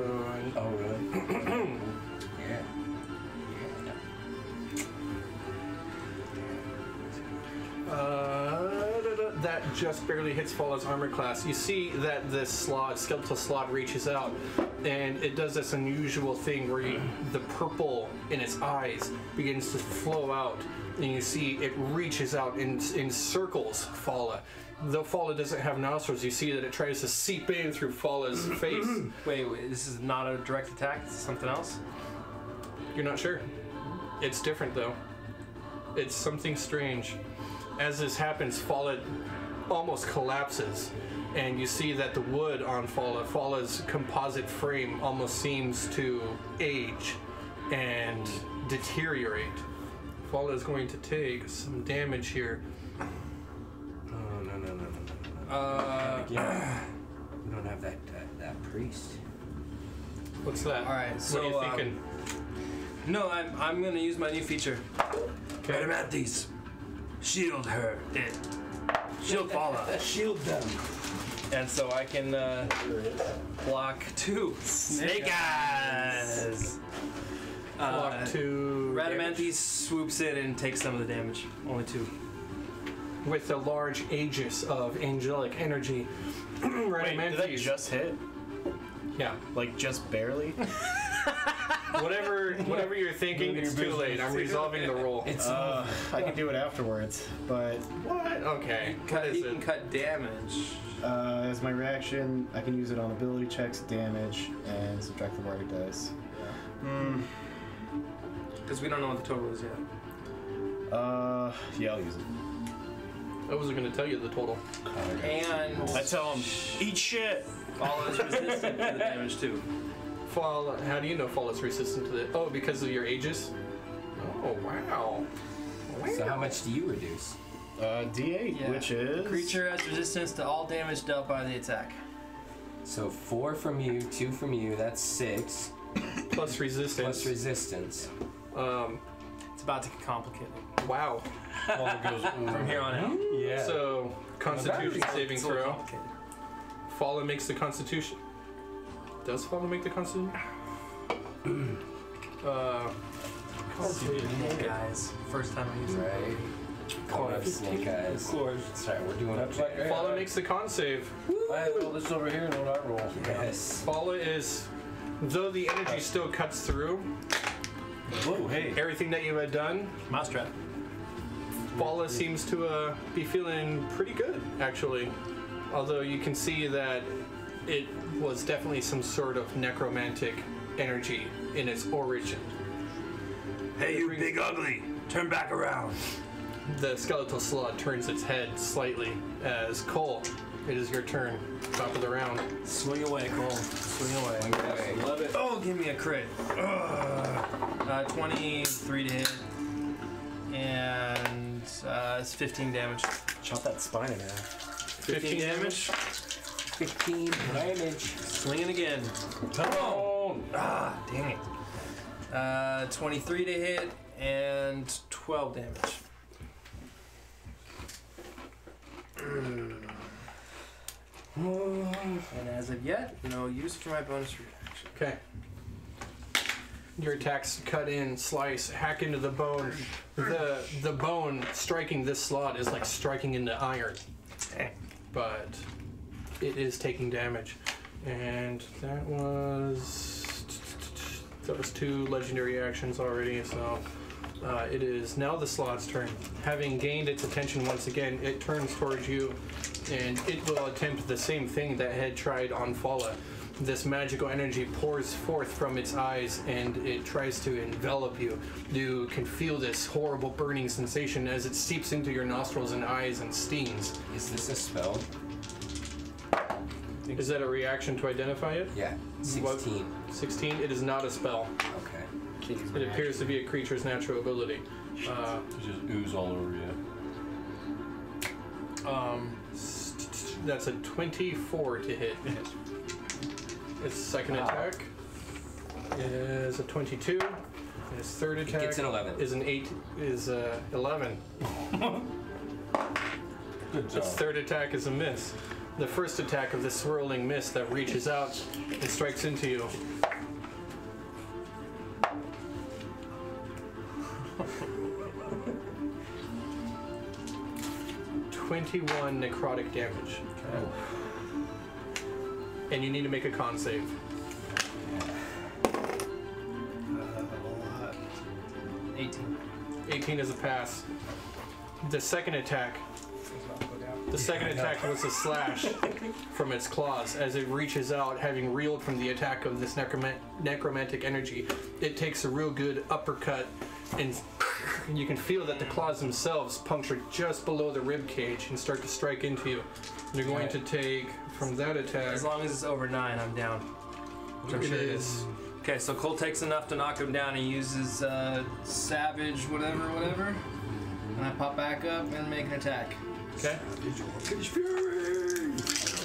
Oh, really? Yeah. That just barely hits Fala's armor class. You see that this skeletal slot reaches out, and it does this unusual thing where the purple in its eyes begins to flow out, and you see it reaches out and encircles Fala. Though Fala doesn't have nostrils, you see that it tries to seep in through Fala's face. Wait, this is not a direct attack? This is something else? You're not sure. It's different though. It's something strange. As this happens, Fala almost collapses, and you see that the wood on Fala's composite frame almost seems to age and deteriorate. Fala is going to take some damage here. Oh, no. We don't have that priest. What's that? All right, What are you thinking? No, I'm gonna use my new feature. Adamanthes, shield her. Shield Fala. Shield them. And so I can block 2 snake eyes. Block 2. Radamanthes swoops in and takes some of the damage. Only 2. With a large aegis of angelic energy. Wait, did that Radamanthes. just hit? Yeah. Like, just barely? Whatever you're thinking, it's too late. I'm resolving the roll. It's I can do it afterwards, but What? Okay. What He is can it? cut damage. as my reaction, I can use it on ability checks, damage, and subtract the bardic dice. Because we don't know what the total is yet. Yeah, I'll use it. I wasn't going to tell you the total. And I tell him, eat shit! Fala is resistant to the damage too. Fall. How do you know Fall is resistant to the? Oh, because of your aegis. Oh wow. So how much do you reduce? D8, Yeah. which is... Creature has resistance to all damage dealt by the attack. So 4 from you, 2 from you. That's 6 Plus resistance. plus resistance. It's about to get complicated. Wow. From here on out. Yeah. So Constitution saving It's a little throw. complicated. Falla makes the Constitution. Does Falla make the Constitution? Snake eyes. First time I use it. Right. Calling up snake eyes. Of course. Sorry, we're doing it. Falla makes the con save. I roll this over here and what I roll. Yes. Falla is, though the energy still cuts through Whoa, hey. everything that you had done, Mousetrap. Falla seems to be feeling pretty good, actually. Although you can see that it was definitely some sort of necromantic energy in its origin. Hey, you big ugly! Turn back around! The skeletal slot turns its head slightly as Cole, it is your turn. Top of the round. Swing away, Cole. Swing away. Love it. Oh, give me a crit. 23 to hit. And it's 15 damage. Chop that spine in half. 15 damage. 15 damage. Swinging again. Come on! Ah, dang it. 23 to hit and 12 damage. And as of yet, no use for my bonus reaction. Okay. Your attacks cut in, slice, hack into the bone. The bone striking this slot is like striking into iron. But it is taking damage. And that was 2 legendary actions already, so it is now the slot's turn. Having gained its attention once again, it turns towards you and it will attempt the same thing that had tried on Falla. This magical energy pours forth from its eyes and it tries to envelop you. You can feel this horrible burning sensation as it seeps into your nostrils and eyes and stings. Is this a spell? Is that a reaction to identify it? Yeah. 16. 16? It is not a spell. Okay. It appears to be a creature's natural ability. It's just ooze all over you. That's a 24 to hit. Its second attack is a 22. And its third attack gets an 11. is 11. Good job. Its third attack is a miss. The first attack of the swirling mist that reaches out and strikes into you. (21) necrotic damage. And you need to make a con save. 18. 18 is a pass. The second attack was a slash from its claws as it reaches out, having reeled from the attack of this necromantic energy. It takes a real good uppercut and and you can feel that the claws themselves puncture just below the rib cage and start to strike into you. You're going to take from that attack. As long as it's over 9, I'm down. Which I'm sure it is. Okay, so Cole takes enough to knock him down. He uses Savage, whatever. And I pop back up and make an attack. Okay.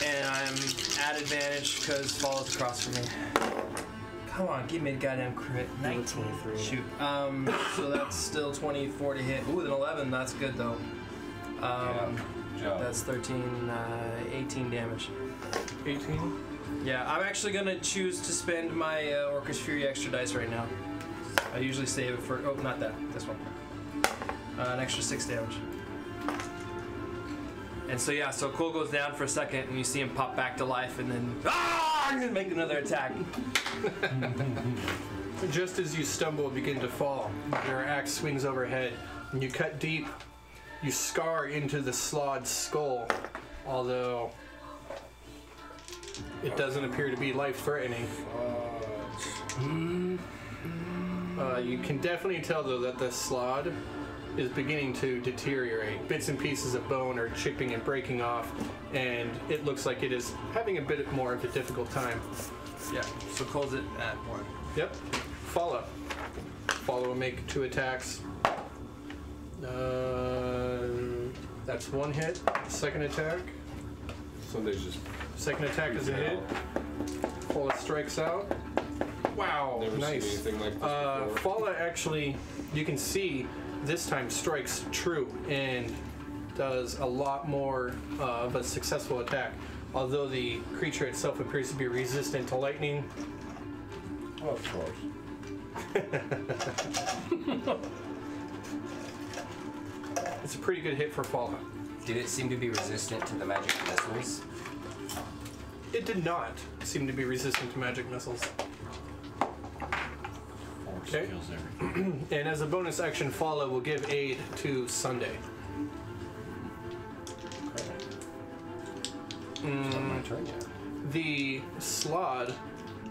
And I'm at advantage because Fallow's across from me. Come on, give me a goddamn crit. 19. 23. Shoot. So that's still 24 to hit. Ooh, an 11. That's good though. That's 13, 18 damage. 18. Yeah, I'm actually gonna choose to spend my Orcus Fury extra dice right now. I usually save it for. Oh, not that. This one. An extra 6 damage. And so yeah, so Cole goes down for a second, and you see him pop back to life, and then I'm gonna make another attack. Just as you stumble and begin to fall, your axe swings overhead, and you cut deep. You scar into the Slod's skull, although it doesn't appear to be life-threatening. You can definitely tell, though, that the Slod is beginning to deteriorate. Bits and pieces of bone are chipping and breaking off, and it looks like it is having a bit more of a difficult time. Yeah, so Cole's it at 1. Yep. Follow. Follow will make 2 attacks. That's 1 hit. Second attack. Sunday's just Second attack is a hit. Falla strikes out. Wow, never nice. seen anything like this before. Falla actually, you can see, this time strikes true and does a lot more of a successful attack. Although the creature itself appears to be resistant to lightning. Well, of course. It's a pretty good hit for Falla. Did it seem to be resistant to the magic missiles? It did not seem to be resistant to magic missiles. Force Okay. kills everything. And as a bonus action, Falla will give aid to Sunday. It's not my turn yet. The Slod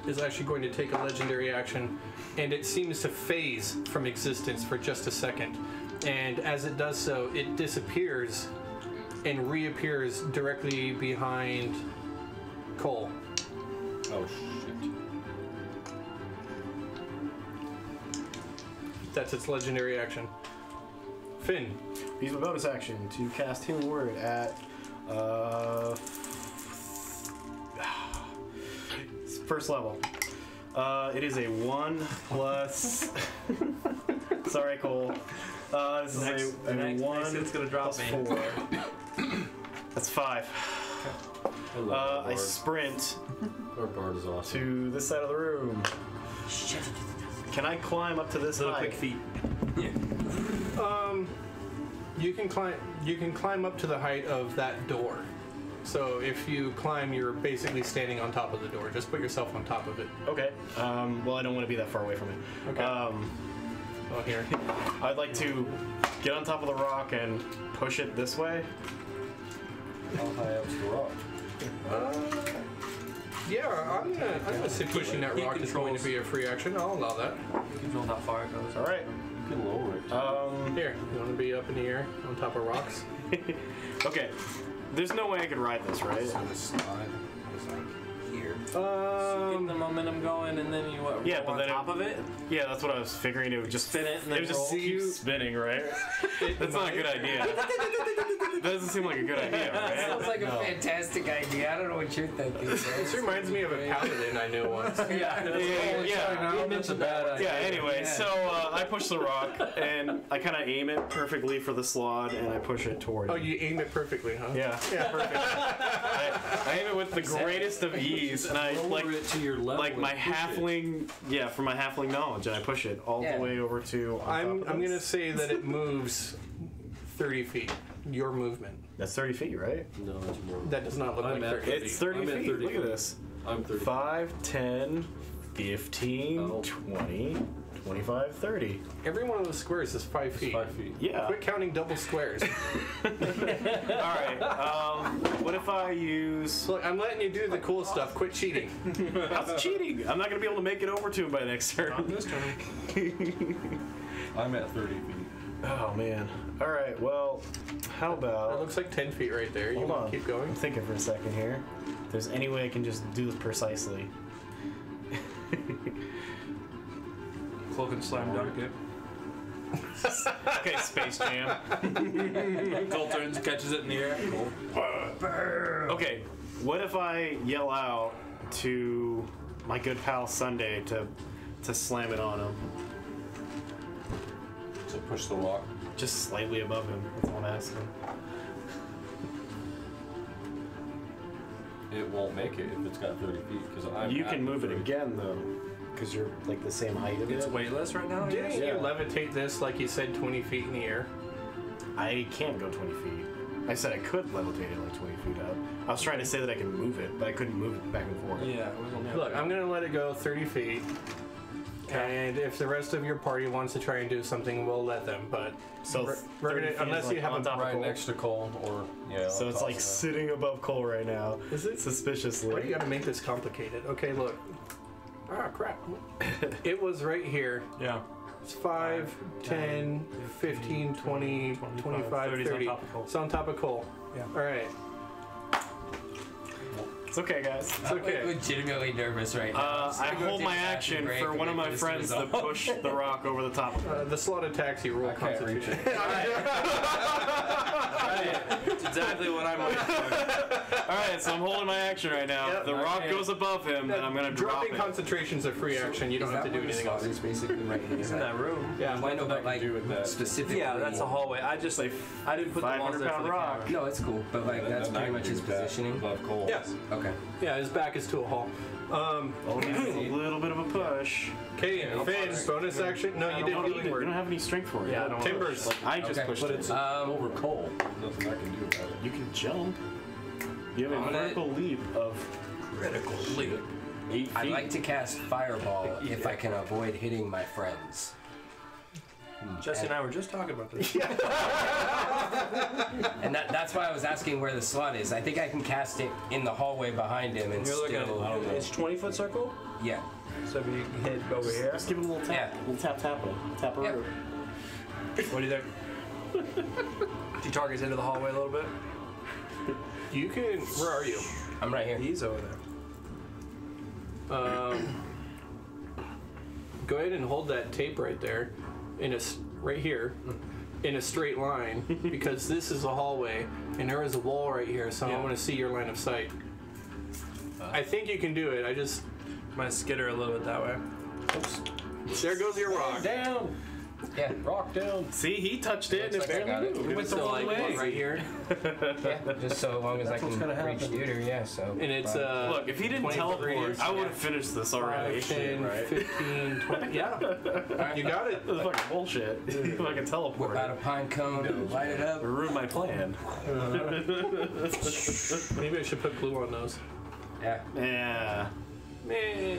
is actually going to take a legendary action, and it seems to phase from existence for just a second. And as it does so, it disappears and reappears directly behind Cole. Oh, shit. That's its legendary action. Finn. Use my bonus action to cast Healing Word at first level. It is a 1 plus. Sorry, Cole. This is a next 1 hit's gonna drop plus me. 4. That's 5. I sprint Our bard is awesome. to this side of the room. Can I climb up to this Little height? quick feet. You can climb up to the height of that door. So if you climb, you're basically standing on top of the door. Just put yourself on top of it. Okay. Well, I don't want to be that far away from it. Okay. Oh, here. I'd like to get on top of the rock and push it this way. How high up's the rock? Yeah, I'm gonna say pushing that He rock is going to controls- be a free action. I'll allow that. You control how far it goes. All right. You can lower it. Here, you want to be up in the air on top of rocks? Okay. There's no way I could ride this, right? So the slide is like here. Get the momentum going, and then you what? Yeah, roll but on then top of it. Yeah, that's what I was figuring. It would just Spin it and It then would just roll. keep spinning, right? That's not a good idea. That doesn't seem like a good idea, Sounds right? like a fantastic idea. I don't know what you're thinking. This reminds me of a paladin I knew once. Yeah. That's a bad idea. Yeah, anyway, so I push the rock, and I kind of aim it perfectly for the slot, and I push it towards Oh, it. you aim it perfectly, huh? Yeah, perfect. I aim it with the greatest of ease, and I Lower it to your level. like my and push it. halfling, for my halfling knowledge, and I push it all Yeah. the way over to. I'm gonna say that it moves 30 feet. Your movement. That's 30 feet, right? No, it's more. That does not look I'm like at 30 It's feet. 30 I'm at feet. 30 Look at feet. this. I'm 30. 5, 10, 15, Oh. 20, 25, 30. Every one of those squares is 5 feet. 5 feet. Yeah. Quit counting double squares. Alright, what if I use... Look, I'm letting you do the cool stuff. Quit cheating. How's cheating? I'm not going to be able to make it over to him by next turn. This turn. I'm at 30 feet. Oh man. All right. Well, how That about? looks like 10 feet right there. You Hold want on. to keep going? I'm thinking for a second here. If there's any way I can just do this precisely. Cloak and slam dunk it. Okay, Space Jam. Cole turns, catches it in the air. Okay, what if I yell out to my good pal Sunday to slam it on him? So push the rock. Just slightly above him. That's all I'm asking. It won't make it if it's got 30 feet because I'm. You at can move it 30. again though, because you're like the same height of It's it. weightless right now. Didn't Yeah. you levitate this like you said 20 feet in the air? I can't go 20 feet. I said I could levitate it like 20 feet up. I was trying to say that I can move it, but I couldn't move it back and forth. Yeah, it was only Look, I'm going to let it go 30 feet. And if the rest of your party wants to try and do something, we'll let them. But So we're 30 gonna, feet is, unless like, you have on a top of Right Cole. next to Cole, or yeah. So on it's top like of sitting above Cole right now. Is it? Suspiciously. Why do you got to make this complicated? Okay, look. Ah, crap. It was right here. Yeah. It's 5, 10, 15, 20, 25, 30's 30. on top of Cole. It's on top of Cole. Yeah. All right. It's okay, guys. It's okay. I'm legitimately nervous right now. I hold my action for one of my friends to push the rock over the top of it. The slot attacks you. Roll I can't reach Constitution. That's exactly what I'm looking for. Alright, so I'm holding my action right now. Yep. The rock goes above him, and I'm gonna drop Dropping it. concentration's a free action. You don't have to do anything else. It's basically right here. It's in that room. Yeah. I know, but I like can do with that. specifically. Yeah, that's a hallway. I just like I didn't put the walls there for 500-pound the rock. camera. No, it's cool, but like that's Then I pretty can much do his that positioning. above Cole. Yes. Okay. Yeah, his back is to a hall. Oh, he's a little bit of a push. Okay, Finn, bonus action. No, you didn't healing You word. don't have any strength for it. Yeah, I don't Timbers. I just Okay. pushed But it. it's over Cole. Nothing I can do about it. You can jump. You have a On it. vertical leap of Critical leap. 8 feet. I'd like to cast Fireball if I can avoid hitting my friends. Jesse and I were just talking about this. And that's why I was asking where the slot is. I think I can cast it in the hallway behind him and You're looking still. at it's 20-foot circle. Yeah. So if you hit over here, Just give him a little tap. Yeah. A little tap. Yeah. what do you think? He targets into the hallway a little bit. You can. Where are you? I'm right here. He's over there. Go ahead and hold that tape right there, right here, in a straight line, because this is a hallway and there is a wall right here. So I want to see your line of sight. I think you can do it. I just. Might skitter a little bit that way. Oops. There goes your rock. Down. Yeah. Rock down. See, he touched it and it Looks like I got barely it. moved. It went the So wrong like way. right here, Yeah. Just so long as I what's can gonna reach happen. Deuter, yeah. So. and it's Look, if he didn't 20 foot teleport, radius. I would have finished this already. 5, 10, right? 15, 20. Yeah, you got it. This is fucking bullshit. If I can teleport, Whip out a pine cone, light it up. ruin my plan. Maybe I should put glue on those. Yeah. Yeah. Man.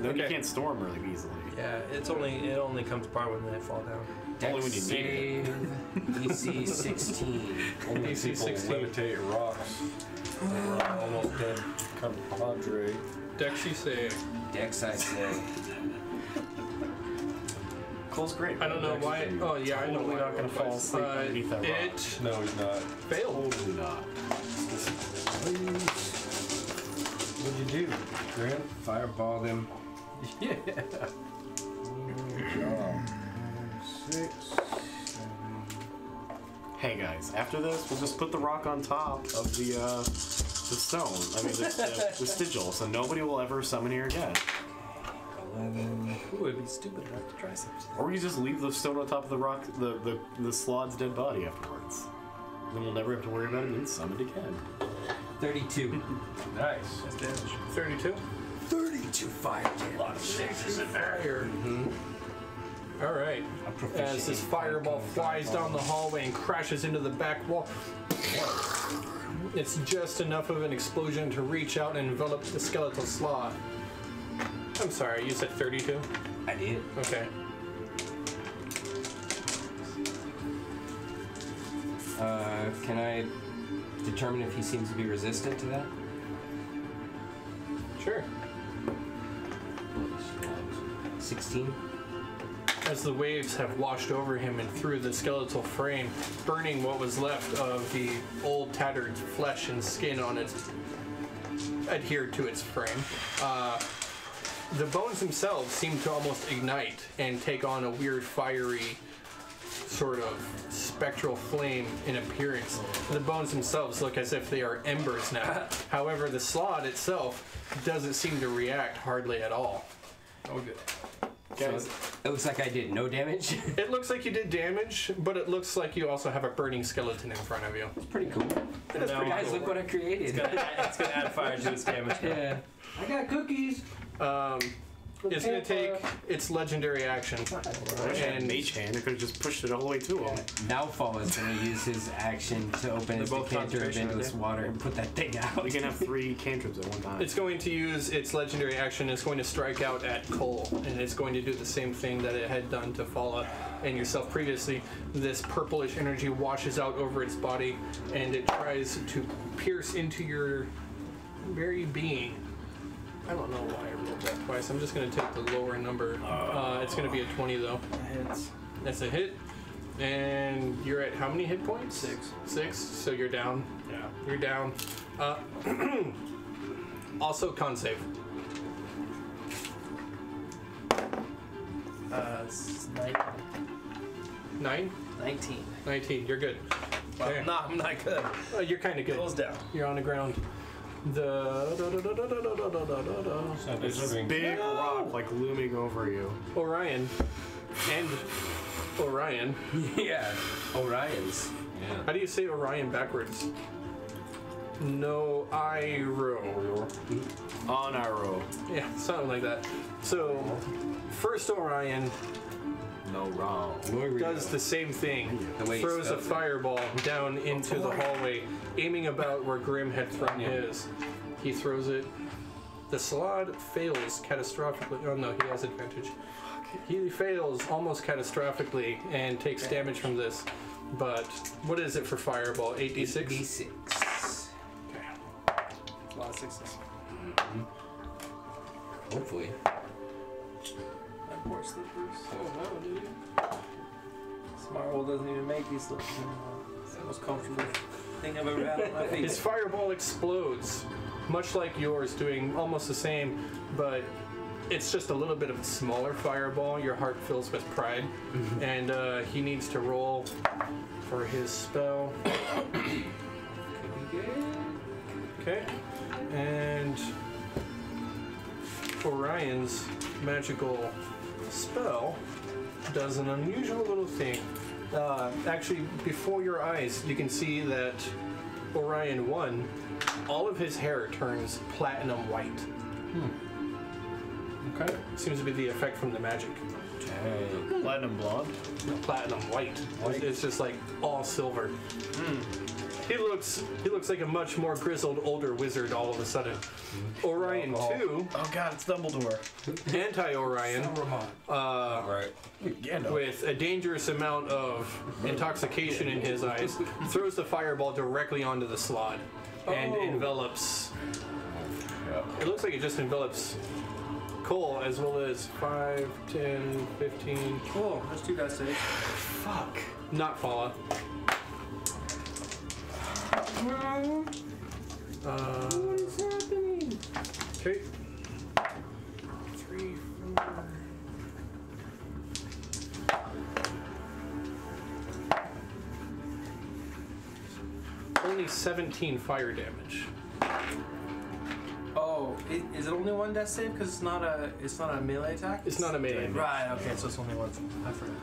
Then you can't storm really easily. Yeah, it only comes apart when they fall down. Only Dex when you need save. DC 16. Only DC people 16. levitate rocks. Almost dead compadre. Dexy save. Dex I say. Cole's great. I don't know why. Oh yeah, I know Totally why. not gonna fall asleep underneath that rock. It No, he's not. failed. Totally not. What'd you do, Grant? Fireball them. Yeah. 6. Hey guys, after this, we'll just put the rock on top of the stone. I mean, the sigil, so nobody will ever summon here again. 11. Ooh, it'd be stupid enough to try something. Or you just leave the stone on top of the rock, the slod's dead body afterwards. Then we'll never have to worry about it being summoned again. 32. Nice. That's damage. 32. 32 fire damage. Fire. All right. I'm proficient As this in fireball fire flies down the hallway and crashes into the back wall, it's just enough of an explosion to reach out and envelop the skeletal sloth. I'm sorry, you said 32? I did. Okay. Can I determine if he seems to be resistant to that? Sure. 16. as the waves have washed over him and through the skeletal frame, burning what was left of the old tattered flesh and skin on it adhered to its frame. The bones themselves seem to almost ignite and take on a weird fiery sort of spectral flame in appearance. The bones themselves look as if they are embers now. However, the slot itself doesn't seem to react hardly at all. Oh, good. So it looks like I did no damage. It looks like you did damage, but it looks like you also have a burning skeleton in front of you. It's pretty cool. It is pretty Guys, cool. look what I created. It's gonna add fire to this damage. Yeah. I got cookies. It's going to take its legendary action. And Mage Hand, it could have just pushed it all the way to him. Now Fall is going to use his action to open his both decanter of concentration, endless right? water and put that thing out. You can have 3 cantrips at one time. It's going to use its legendary action. It's going to strike out at Cole, and it's going to do the same thing that it had done to Fala and yourself previously. This purplish energy washes out over its body, and it tries to pierce into your very being. I don't know why I rolled that twice. I'm just going to take the lower number. It's going to be a 20, though. Hits. That's a hit. And you're at how many hit points? 6. 6, so you're down. Yeah. You're down. Also, con save. It's 9? 19. 19, you're good. Well, Okay. no, I'm not good. You're kind of good. Goes down. You're on the ground. There's this big rock like looming over you. Orion and Orion. Yeah. Orion's. How do you say Orion backwards? No, Iro. On arrow. Yeah, something like that. So, first Orion No wrong. does the same thing. The way he Throws a spells it. fireball down into the hallway, aiming about where Grim had thrown his. He throws it. The slot fails catastrophically. Oh no, he has advantage. He fails almost catastrophically and takes damage from this. But what is it for fireball? 8d6? D6. Okay. A lot of 6s. Hopefully. My poor slippers. Oh no, dude. Smartwell doesn't even make these slippers anymore. It's the most comfortable thing I've ever had on my feet. His fireball explodes, much like yours, doing almost the same, but it's just a little bit of a smaller fireball. Your heart fills with pride, and he needs to roll for his spell. Okay, and Orion's magical spell does an unusual little thing. Actually, before your eyes, you can see that Orion 1, all of his hair turns platinum white. Okay. Seems to be the effect from the magic. Platinum blonde. Platinum white. It's just like all silver. He looks like a much more grizzled, older wizard all of a sudden. Orion 2, Oh god, it's Dumbledore. anti-Orion, Right. with a dangerous amount of intoxication in his eyes, throws the fireball directly onto the slot and envelops. It looks like it just envelops Cole as well as 5, 10, 15. Cool. There's 2 guys safe. Fuck. Not Fala. What is happening? Okay. 3, 4. Only 17 fire damage. Oh, is it only 1 death save? Because it's not a melee attack. It's not a melee. Right. Okay. So it's only 1. I forgot.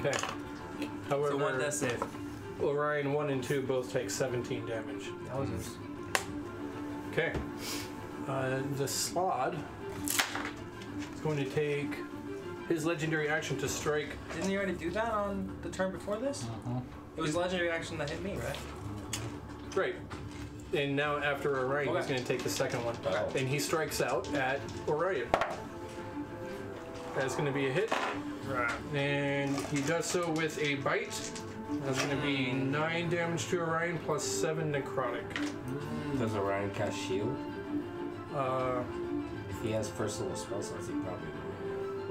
Okay. However, So 1 death save. Orion 1 and 2 both take 17 damage. Thousands. Okay. The Slod is going to take his legendary action to strike. Didn't you already do that on the turn before this? It was legendary action that hit me, right? Right. And now after Orion, he's Okay. going to take the second one. Okay. And he strikes out at Orion. That's going to be a hit. Right. And he does so with a bite. That's going to be 9 damage to Orion plus 7 necrotic. Does Orion cast shield? Uh, If he has first level spell slots, he probably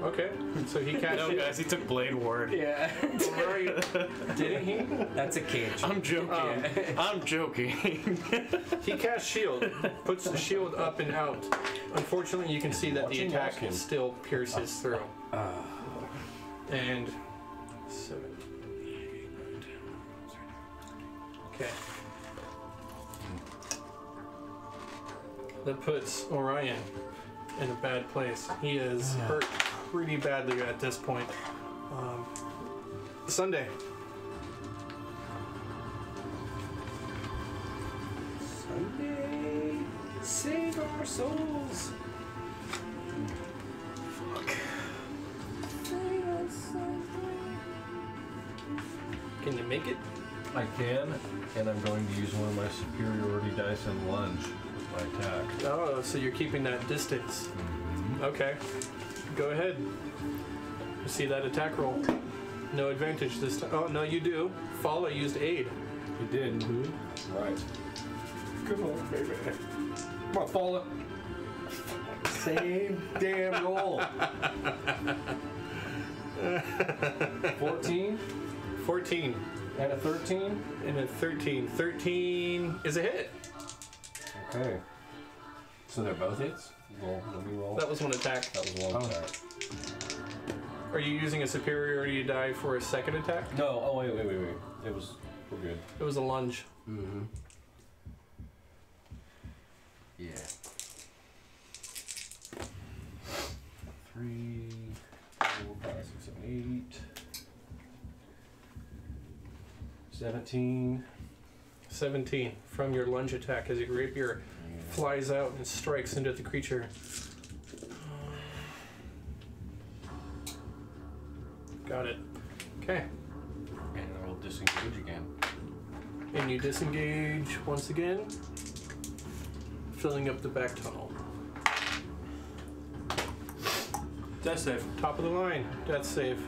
will. Okay. So he cast No, shield. guys, he took Blade Ward. Yeah. Right. Didn't he? That's a cage. I'm joking. I'm joking. He cast shield, puts the shield up and out. Unfortunately, you can see that the Watching attack Malkin. still pierces through. And 7, 8, 9, 10. Okay. That puts Orion in a bad place. He is hurt pretty badly at this point. Sunday. Sunday, save our souls. Can you make it? I can, and I'm going to use one of my superiority dice and lunge with my attack. Oh, so you're keeping that distance. Okay. Go ahead. You see that attack roll. No advantage this time. Oh, no, you do. Fala used aid. He did. Right. Come on, baby. Come on, Fala. Same damn roll. 14 14 and a 13. and a 13. 13 is a hit. Okay. So they're both hits? Roll, let me roll. That was one attack. That was one attack. Are you using a superiority die for a second attack? No, oh, wait. It was, we're good. It was a lunge. Mm-hmm. Yeah. 3, 4, 5, 6, 7, 8. 17. 17 from your lunge attack as your rapier flies out and strikes into the creature. Got it. Okay. And I will disengage again. And you disengage once again, filling up the back tunnel. Death save. Top of the line. Death save.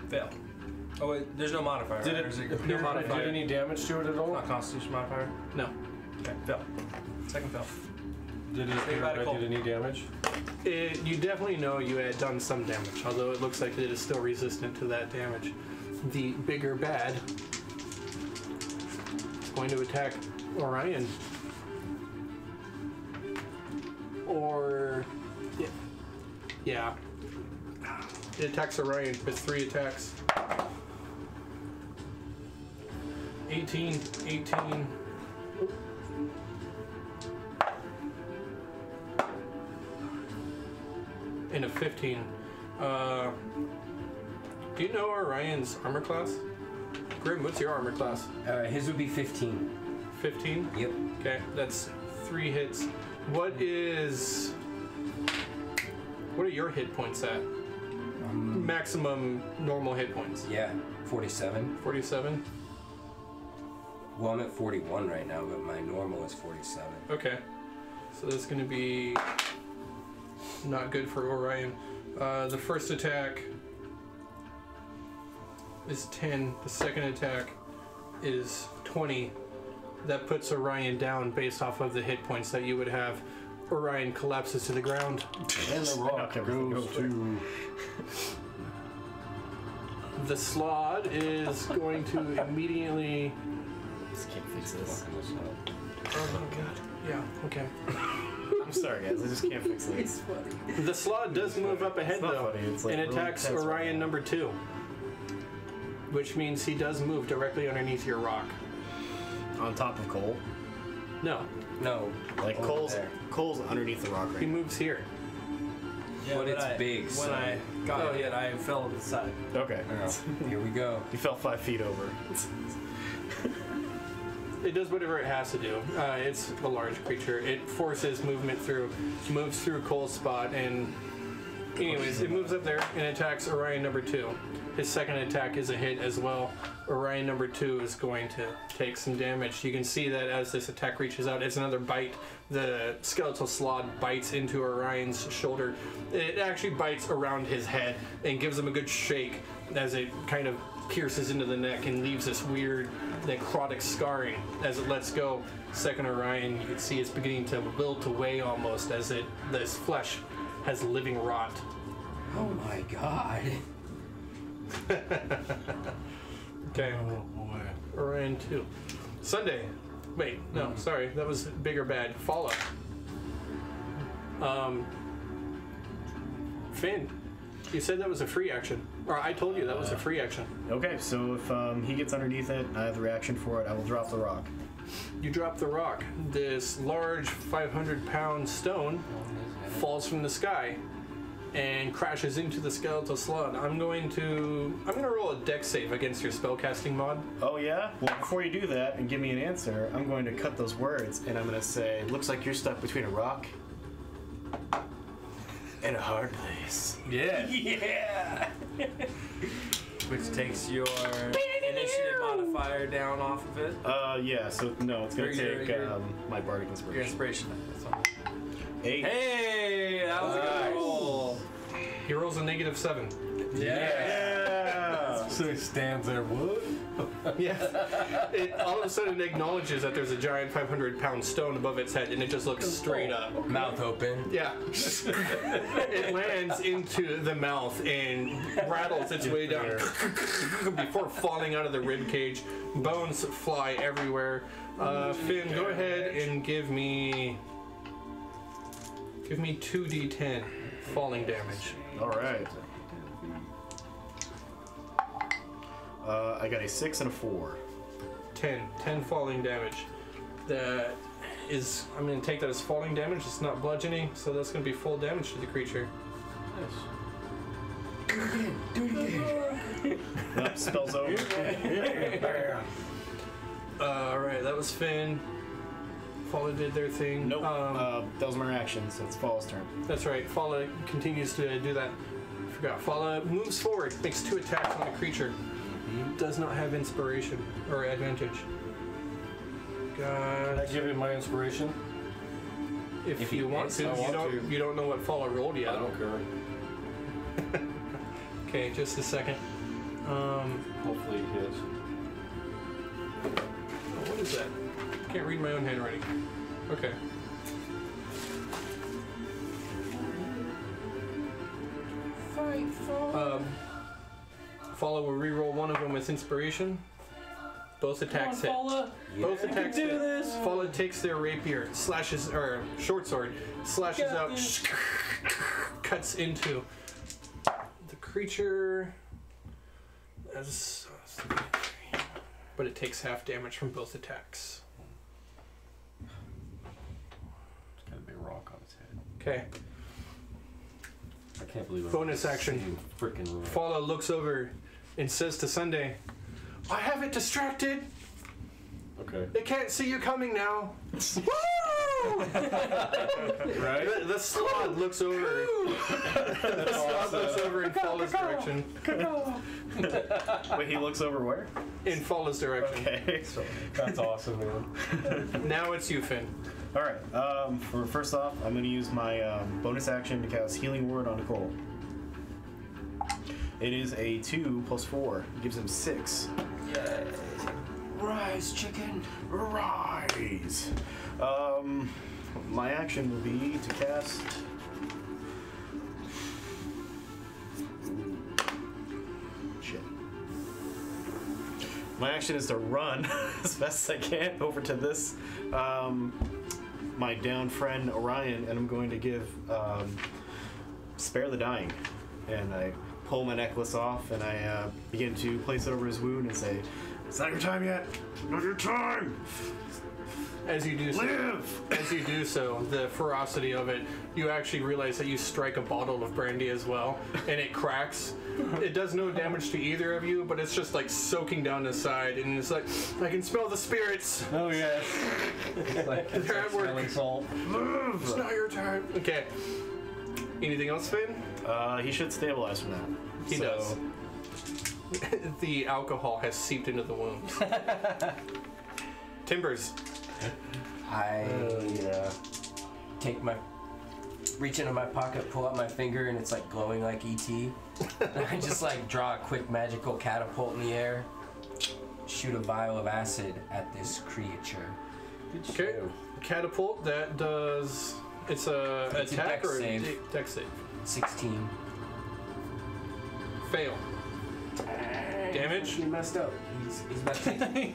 Fail. Oh wait, there's no modifier. Did right? it- Or is No Did modifier. any damage to it at all? not Constitution modifier? No. Okay, fail. Second fail. Did it Think appear about it, I Cole. did any damage? You definitely know you had done some damage, although it looks like it is still resistant to that damage. The bigger bad is going to attack Orion. Or... Yeah. It attacks Orion with 3 attacks. 18, 18... and a 15. Do you know Orion's armor class? Grim, what's your armor class? His would be 15. 15? Yep. Okay, that's 3 hits. What are your hit points at? Maximum normal hit points. Yeah, 47. 47? Well, I'm at 41 right now, but my normal is 47. Okay. So that's going to be not good for Orion. The first attack is 10. The second attack is 20. That puts Orion down based off of the hit points that you would have. Orion collapses to the ground. And the rock goes to... The Slod is going to immediately... Just can't fix this. Oh god. Yeah, okay. I'm sorry, guys. I just can't fix this. The Slod does move up ahead It's not though funny, it's like and really attacks intense right Orion now. number 2. Which means he does move directly underneath your rock. On top of Cole. No, No. Like over there. Cole's underneath the rock he right now. moves here. Yeah, But it's big, When so- I got hit, I fell to the side. Okay. Oh, here we go. You fell 5 feet over. It does whatever it has to do. It's a large creature. It forces movement through, moves through Cole's spot, and anyways, it moves up there and attacks Orion number 2. His second attack is a hit as well. Orion number 2 is going to take some damage. You can see that as this attack reaches out, it's another bite. The skeletal Slod bites into Orion's shoulder. It actually bites around his head and gives him a good shake as it kind of pierces into the neck and leaves this weird necrotic scarring as it lets go. Second Orion, you can see it's beginning to wilt away almost as this flesh has living rot. Oh my god. Okay. Oh boy. Orion 2. Sunday. Wait, no, sorry. That was big or bad. Follow. Finn, you said that was a free action. Or I told you that was a free action. Okay, so if he gets underneath it, I have the reaction for it. I will drop the rock. You drop the rock. This large 500-pound stone falls from the sky and crashes into the skeletal slug. I'm gonna roll a dex save against your spellcasting mod. Oh yeah? Well, before you do that and give me an answer, I'm going to cut those words and I'm going to say, looks like you're stuck between a rock and a hard place. Yeah. Yeah. Which takes your initiative modifier down off of it. Yeah, so no, it's going to Your- take your- my bardic Your inspiration. inspiration. That's all. 8. Hey, that was a good roll. He rolls a -7. Yeah! So he stands there. What? Yeah. It all of a sudden acknowledges that there's a giant 500-pound stone above its head, and it just looks straight up. Mouth open. Yeah. It lands into the mouth and rattles its way down before falling out of the rib cage. Bones fly everywhere. Finn, go ahead and give me 2d10 falling damage. Alright. I got a 6 and a 4. 10 falling damage. That is, I'm going to take that as falling damage. It's not bludgeoning, so that's going to be full damage to the creature. Nope, spell's over. Alright, that was Finn. Fala did their thing. Nope. That was my reaction, so it's Fall's turn. That's right. Fala continues to do that. I forgot. Fala moves forward, makes 2 attacks on the creature. Does not have inspiration or advantage. Can I give him my inspiration? If you want to. I want to. You don't know what Fala rolled yet. I don't care. Okay, just a second. Hopefully he hits. Oh, what is that? Can't read my own handwriting. Okay. Fala will reroll one of them with inspiration. Both attacks hit. Both attacks hit. Fala takes their rapier, slashes, or short sword, slashes out, cuts into the creature. But it takes half damage from both attacks. It's got a big rock on its head. Okay. I can't believe it. Bonus action. Freaking rock. Fala looks over and says to Sunday, I have it distracted. Okay. They can't see you coming now. Woo! Right? The slug looks over. The slug looks over in Fala's direction. Wait, he looks over where? In Fala's direction. Okay. That's awesome, man. Now it's you, Finn. Alright, for first off, I'm going to use my bonus action to cast Healing Word on Nicole. It is a 2 plus 4. It gives him 6. Yay. Rise, chicken. Rise! My action will be to cast... Shit. My action is to run as fast as I can over to this, my down friend Orion, and I'm going to give Spare the Dying. And I pull my necklace off and I begin to place it over his wound and say, it's not your time yet. Not your time. As you do so, the ferocity of it, you actually realize that you strike a bottle of brandy as well, and it cracks. It does no damage to either of you, but it's just like soaking down the side, and it's like, I can smell the spirits. Oh, yeah. It's like They're at work. smelling salt. Move! It's not your time. Okay. Anything else, Finn? He should stabilize from that. He does. The alcohol has seeped into the wounds. Timbers. I reach into my pocket, pull out my finger, and it's like glowing like E.T. And I just like draw a quick magical catapult in the air, shoot a vial of acid at this creature. Okay. Catapult, that does It's a It's a attack dex or save. a dex save? 16. Fail. Damage? He messed up. He's about to take.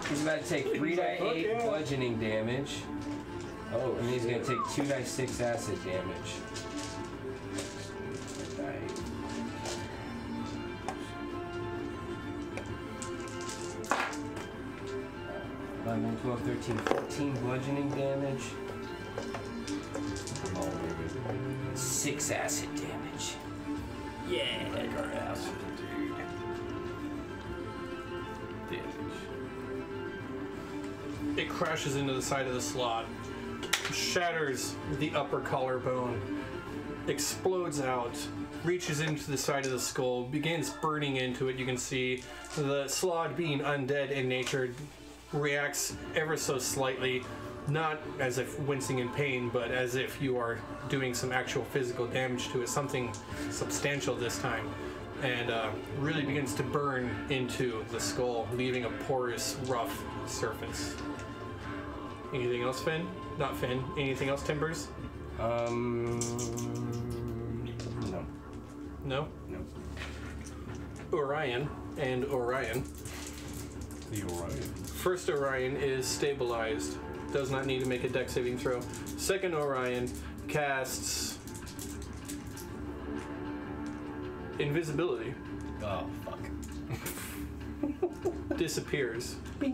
He's about to take 3d8 bludgeoning damage. Oh, and he's gonna take 2d6 acid damage. 11, 12, 13, 14 bludgeoning damage. 6 acid damage. Yeah. Like our acid, dude. It crashes into the side of the slot, shatters the upper collarbone, explodes out, reaches into the side of the skull, begins burning into it. You can see the slot, being undead in nature, reacts ever so slightly, not as if wincing in pain, but as if you are doing some actual physical damage to it, something substantial this time, and really begins to burn into the skull, leaving a porous, rough surface. Anything else, Finn? Not Finn. Anything else, Timbers? No. No? No. Orion and Orion. The Orion. First Orion is stabilized. Does not need to make a dex saving throw. Second Orion casts invisibility. Oh, fuck. Disappears. You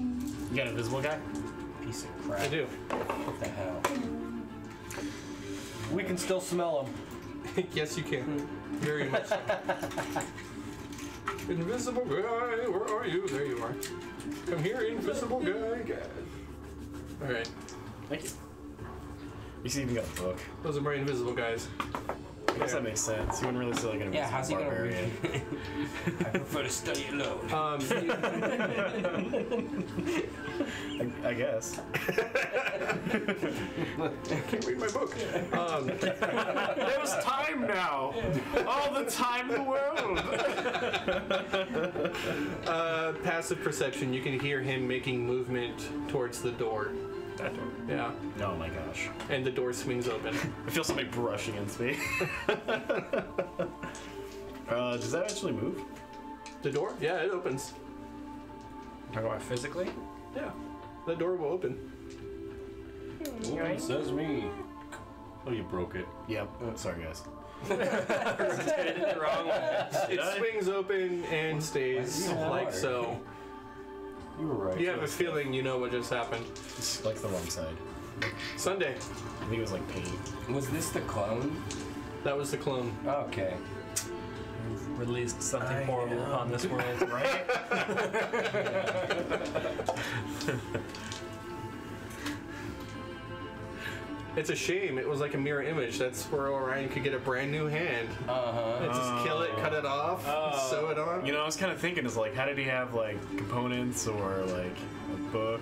got an invisible guy? Piece of crap. I do. What the hell? We can still smell them. Yes, you can. Very much so. Invisible guy, where are you? There you are. Come here, invisible guy. Alright. Thank you. You see, you got a book. Those are my invisible guys. I guess that makes sense. You wouldn't really say like an Yeah, how's he invisible gonna barbarian. read? I prefer to study alone. I guess. Can't read my book. There's time now. All the time in the world. Passive perception. You can hear him making movement towards the door. That door. Yeah. Oh my gosh. And the door swings open. I feel something brush against me. Does that actually move? The door? Yeah, it opens. Talk about physically? Yeah. The door will open. It says me. Oh, you broke it. Yep. Sorry, guys. the wrong way. It swings open and stays so like hard? so. You were right. You have a feeling you know what just happened. It's like the wrong side. Sunday. I think it was like paint. Was this the clone? That was the clone. Okay. You've released something horrible upon this world. Right? It's a shame. It was like a mirror image. That's where Orion could get a brand new hand. And just kill it, cut it off, sew it on. You know, I was kind of thinking, is like, how did he have like components or like a book?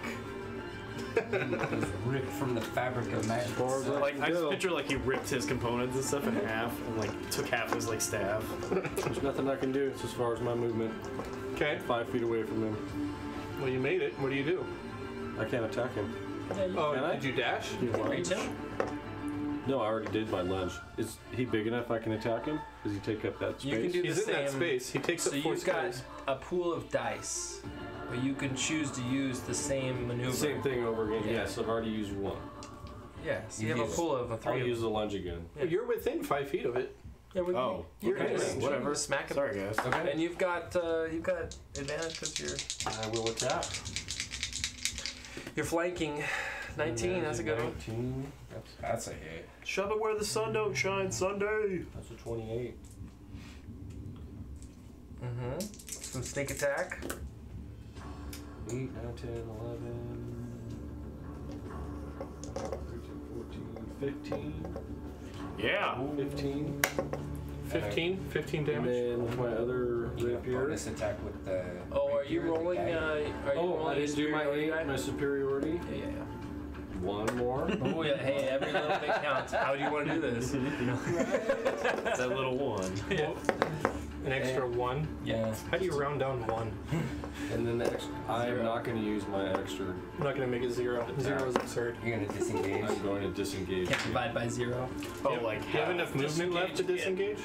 It was ripped from the fabric of magic. Like, I just picture like he ripped his components and stuff in half and like took half his like staff. There's nothing I can do. It's as far as my movement. Okay. 5 feet away from him. Well, you made it. What do you do? I can't attack him. Oh, Can I? did you dash? Reach him? No, I already did my lunge. Is he big enough I can attack him? Does he take up that space? You can do He's the in that same. space. He takes So up 4 you've got space. a pool of dice, but you can choose to use the same maneuver. Same thing over again. Yeah. Yes, I've already used one. Yeah, so you have a pool of I'll 3. use the lunge again. Well, you're within 5 feet of it. Yeah, we, Oh, you're okay, in range. whatever. Smack him. Sorry, guys. Okay. And you've got advantage because I will attack. you're flanking. 19. That's a good one. 19. That's a hit. Shove it where the sun don't shine, Sunday. That's a 28. Mm-hmm. Some sneak attack. 8, 9, 10, 11, 13, 14, 15. Yeah. 15. 15 And damage. then with my other You got rapier. bonus attack with the. Oh, are you rapier, the rolling? guy? Are you Oh, rolling I didn't do my superiority 8, die? my superiority. Yeah. One more. Oh yeah. Hey, every little bit counts. How do you want to do this? That little one. Yeah. An extra 1? Yeah. How do you round down 1? And then the extra, I am not going to use my extra. I'm not going to make it 0. 0 is absurd. You're gonna disengage. I'm going to disengage. Can't divide by 0. Oh, like Do you have enough movement left to disengage?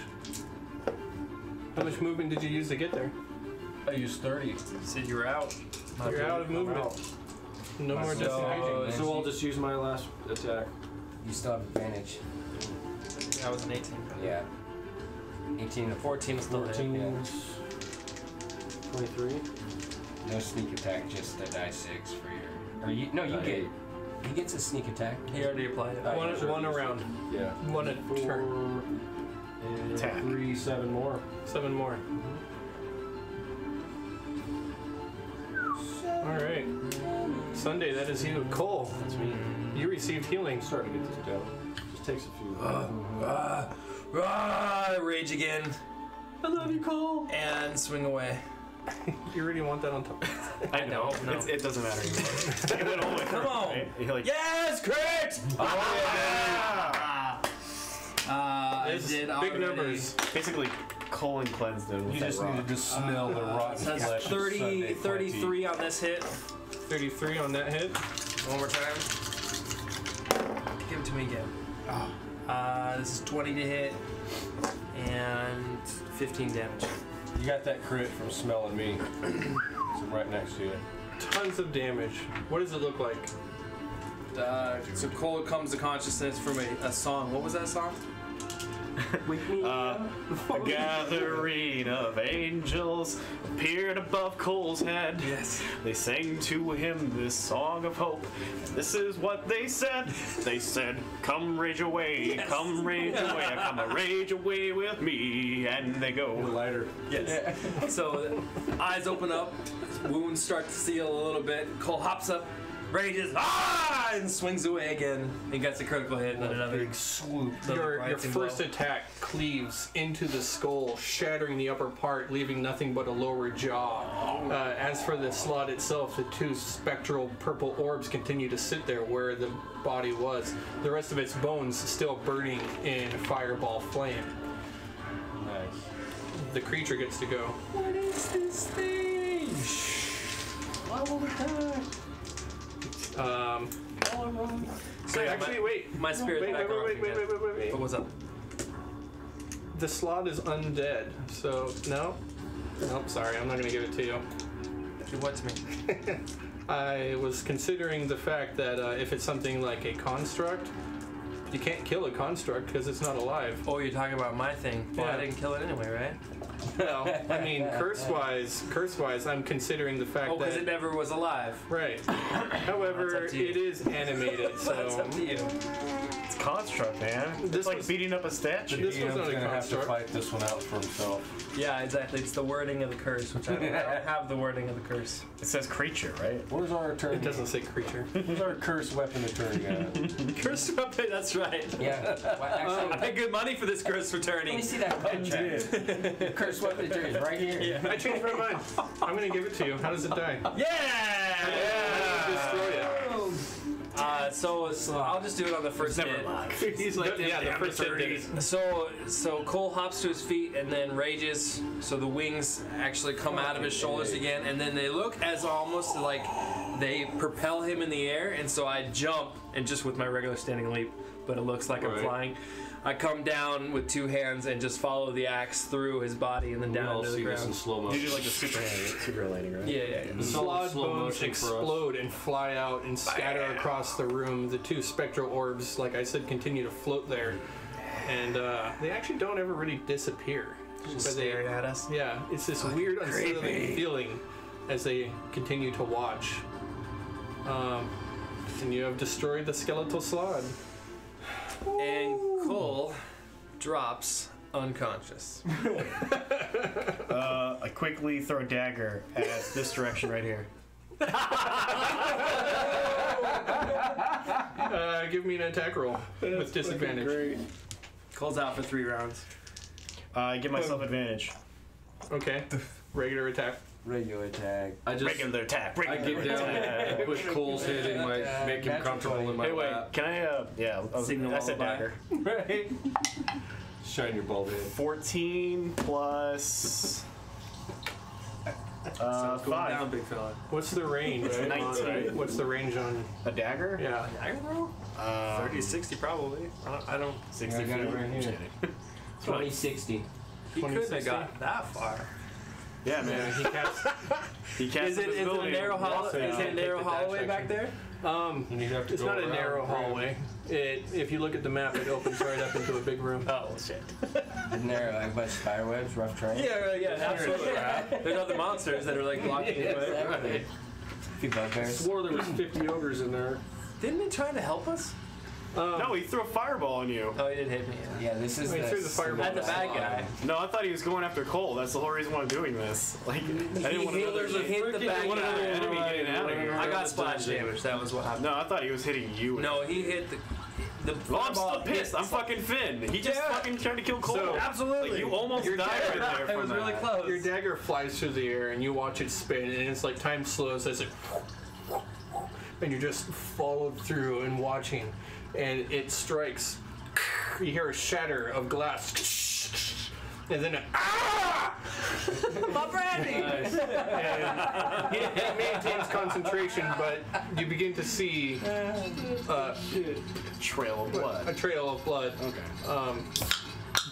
How much movement did you use to get there? I used 30. So you're out. You're out of movement. No more disengaging. So I'll just use my last attack. You still have advantage. That was an 18. Yeah. 18 to 14 is still hit, 14, yeah. 23. No sneak attack, just a die 6 for your. Or you, no, you Die get. 8. He gets a sneak attack. He already applied it. One around. Yeah. 1 a turn. And Attack. 3, 7 more. 7 more. Alright. Sunday, that is you. Cole, That's me. you received healing. I'm starting to get this down. Just takes a few. Rage again. I love you, Cole. And swing away. You really want that on top? I know. No. It doesn't matter anymore. It went all the way through, Come on. right? You're like, Yes, crit! I It's did big already. numbers. basically colon cleansed him with You that just rock. needed to smell the rotten That's flesh. of 30, Sunday 33 on this hit. 33 on that hit. One more time. Give it to me again. This is 20 to hit and 15 damage. You got that crit from smelling me. So I'm right next to you. Tons of damage. What does it look like? So Cole comes to consciousness from a song. What was that song? Wake me A gathering of angels appeared above Cole's head. Yes. They sang to him this song of hope. And this is what they said. They said, "Come rage away, come rage away, come rage away with me." And they go. Lighter. Yes. So eyes open up, wounds start to seal a little bit. Cole hops up, rages, and swings away again. He gets a critical hit and then another Big swoop. Your rising first blow. attack cleaves into the skull, shattering the upper part, leaving nothing but a lower jaw. As for the slot itself, the 2 spectral purple orbs continue to sit there where the body was. The rest of its bones still burning in fireball flame. Nice. The creature gets to go. What is this thing? Why will we die? So actually, wait. My spirit's Wait, back wait, on wait, wait, again. wait. But what's up? The slot is undead, so no. Nope, sorry, I'm not gonna give it to you. Give what to me? I was considering the fact that if it's something like a construct, you can't kill a construct because it's not alive. Oh, you're talking about my thing. Well, I Yeah. didn't kill it anyway, right? Well, I mean, curse-wise, I'm considering the fact Oh, because that it never was alive. right. However, That's up to you. it is animated, That's so up to you. It's construct, man. This It's like was- beating up a statue. This was Ian's not a gonna have to construct. fight this one out for himself. Yeah, exactly. It's the wording of the curse, which I don't have the wording of the curse. It says creature, right? Where's our it attorney? doesn't say creature. Where's our curse weapon attorney at? Curse weapon, that's right. Yeah. Well, actually, I paid good money for this curse let me returning. see that contract. Curse weapon attorney is right here. I changed my mind. I'm gonna give it to you. How does it die? How do you destroy it? So I'll just do it on the first hit. He's like, Yeah, the first hit did it. So Cole hops to his feet and then rages. So the wings actually come out of his shoulders again, and then they look as almost like they propel him in the air. And so I jump, and just with my regular standing leap, but it looks like I'm Right. flying. I come down with 2 hands and just follow the axe through his body and then We down all to the see this in ground. slow You motion. do like a super landing, right? Yeah. It's all in Slod slow bones motion for us. explode and fly out and scatter across the room. The 2 spectral orbs, like I said, continue to float there, and they actually don't ever really disappear. Just But they- staring at us. Yeah, it's this weird, unsettling feeling as they continue to watch. And you have destroyed the skeletal slod. And Cole drops unconscious. I quickly throw a dagger at this direction right here. Give me an attack roll with disadvantage. Cole's out for 3 rounds. I give myself advantage. Okay, regular attack. Regular attack. I just Regular attack. I Regular get down attack. and push Cole's head in my, make him comfortable in my Hey, wait. lap. Can I? Yeah. Sing the I said lullaby. dagger. Shine your bald head. 14 plus Going 5. down, big fella. What's the range? 19. What's the range on? A dagger? Yeah. Dagger throw? 30, 60 probably. I don't. 60 I got it feet. right here. 2060. He couldn't have 2060? got that far. Yeah, man. He casts. He cast Is it a narrow hallway? Is it a narrow hallway back there? And you'd have to It's go not a around narrow the room. hallway. If you look at the map, it opens right up into a big room. Oh, shit. Isn't there like a bunch of spiderwebs, rough terrain? Yeah, absolutely. There's other monsters that are like blocking the way. Exactly. A few bugbears. Swore there was 50 ogres in there. Didn't he try to help us? No, he threw a fireball on you. Oh, he did hit me. Yeah, this is Wait, the through the fireball. Not the bad guy. No, I thought he was going after Cole. That's the whole reason why I'm doing this. Like, I didn't want another, He hit the bad want another guy. enemy getting out of here. I got splash damage. That was what happened. No, I thought he was hitting you. No, he hit the. Well, I'm still fireball pissed. hit- I'm fucking Finn. He just Yeah. fucking tried to kill Cole. So- Absolutely. Like, you almost died right there It from was that. really close. Your dagger flies through the air, and you watch it spin, and it's like time slows as it. And you're just followed through and watching, and it strikes. You hear a shatter of glass, and then a My brandy. and it maintains concentration, but you begin to see Trail of a blood. trail of blood. Okay.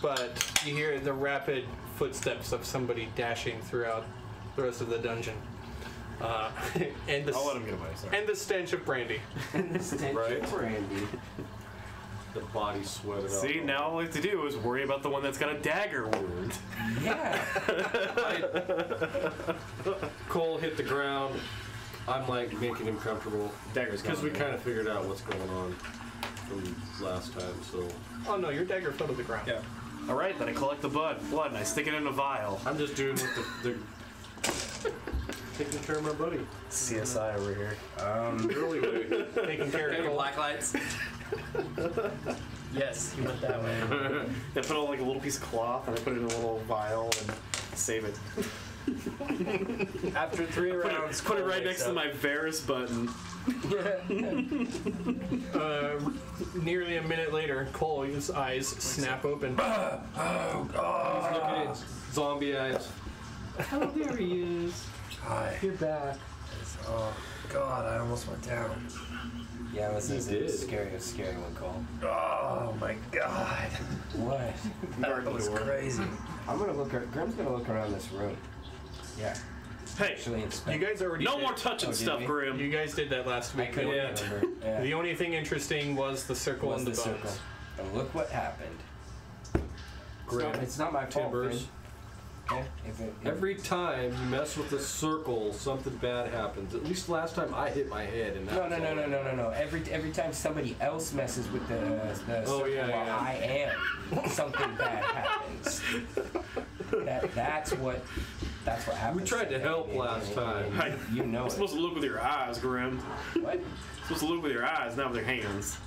But you hear the rapid footsteps of somebody dashing throughout the rest of the dungeon. And I'll let him get away. Sorry. and the stench of brandy. Right? Brandy. The body sweated out. See, now all I have to do is worry about the one that's got a dagger wound. Yeah. Cole hit the ground. I'm like making him comfortable. Dagger's Because we gone. kind of figured out what's going on from last time, so. Oh no, your dagger fell to the ground. Yeah. All right, then I collect the blood and I stick it in a vial. I'm just doing what the taking care of my buddy. CSI over here. Really taking care Any of it. black lights? Yes, you went that way. I put on like a little piece of cloth and I put it in a little vial and save it. After 3 rounds, Put it Cole right wakes next to up. my Varus button. Nearly a minute later, Cole's eyes snap open. He's looking at zombie eyes. Oh, there he is. Hi. You're back. Oh, God, I almost went down. Yeah, it was You did. scary one, Cole. Oh my god. What? Guard the door. Crazy. I'm gonna look. Grim's gonna look around this room. Yeah. Hey, Actually, You inspect. guys already no did. more touching Oh, did stuff, we? Grim. You guys did that last I week. couldn't Yeah. remember. Yeah. The only thing interesting was the circle Was and the, the bones. circle. And look what happened. Grim. It's not my fault. Timbers. Finn. Okay? If Every time you mess with the circle, something bad happens. At least last time I hit my head and that No. Every time somebody else messes with the circle Oh, yeah, while yeah. I am, something bad happens. That's what happens. We tried to help last time. You know You're it. supposed to look with your eyes, Grim. What? You're supposed to look with your eyes, not with your hands.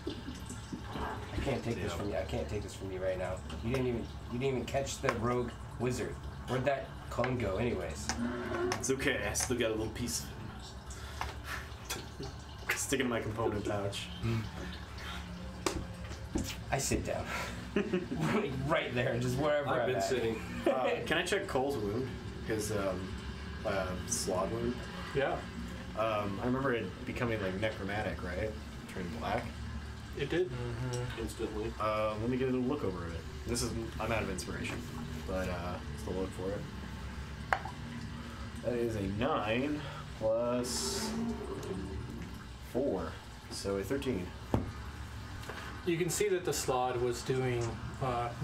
I can't take this from you. I can't take this from you right now. You didn't even catch the rogue wizard. Where'd that clone go, anyways? It's okay, I still got a little piece of it. Stick it in my component pouch. I sit down. Right there, just wherever I've I'm been at. sitting. Can I check Cole's wound? His slot wound? Yeah, I remember it becoming like necromantic, right? Turning black. it did. Instantly. Let me get a look over it. I'm out of inspiration, but still look for it. That is a 9 plus 4, so a 13. You can see that the slod was doing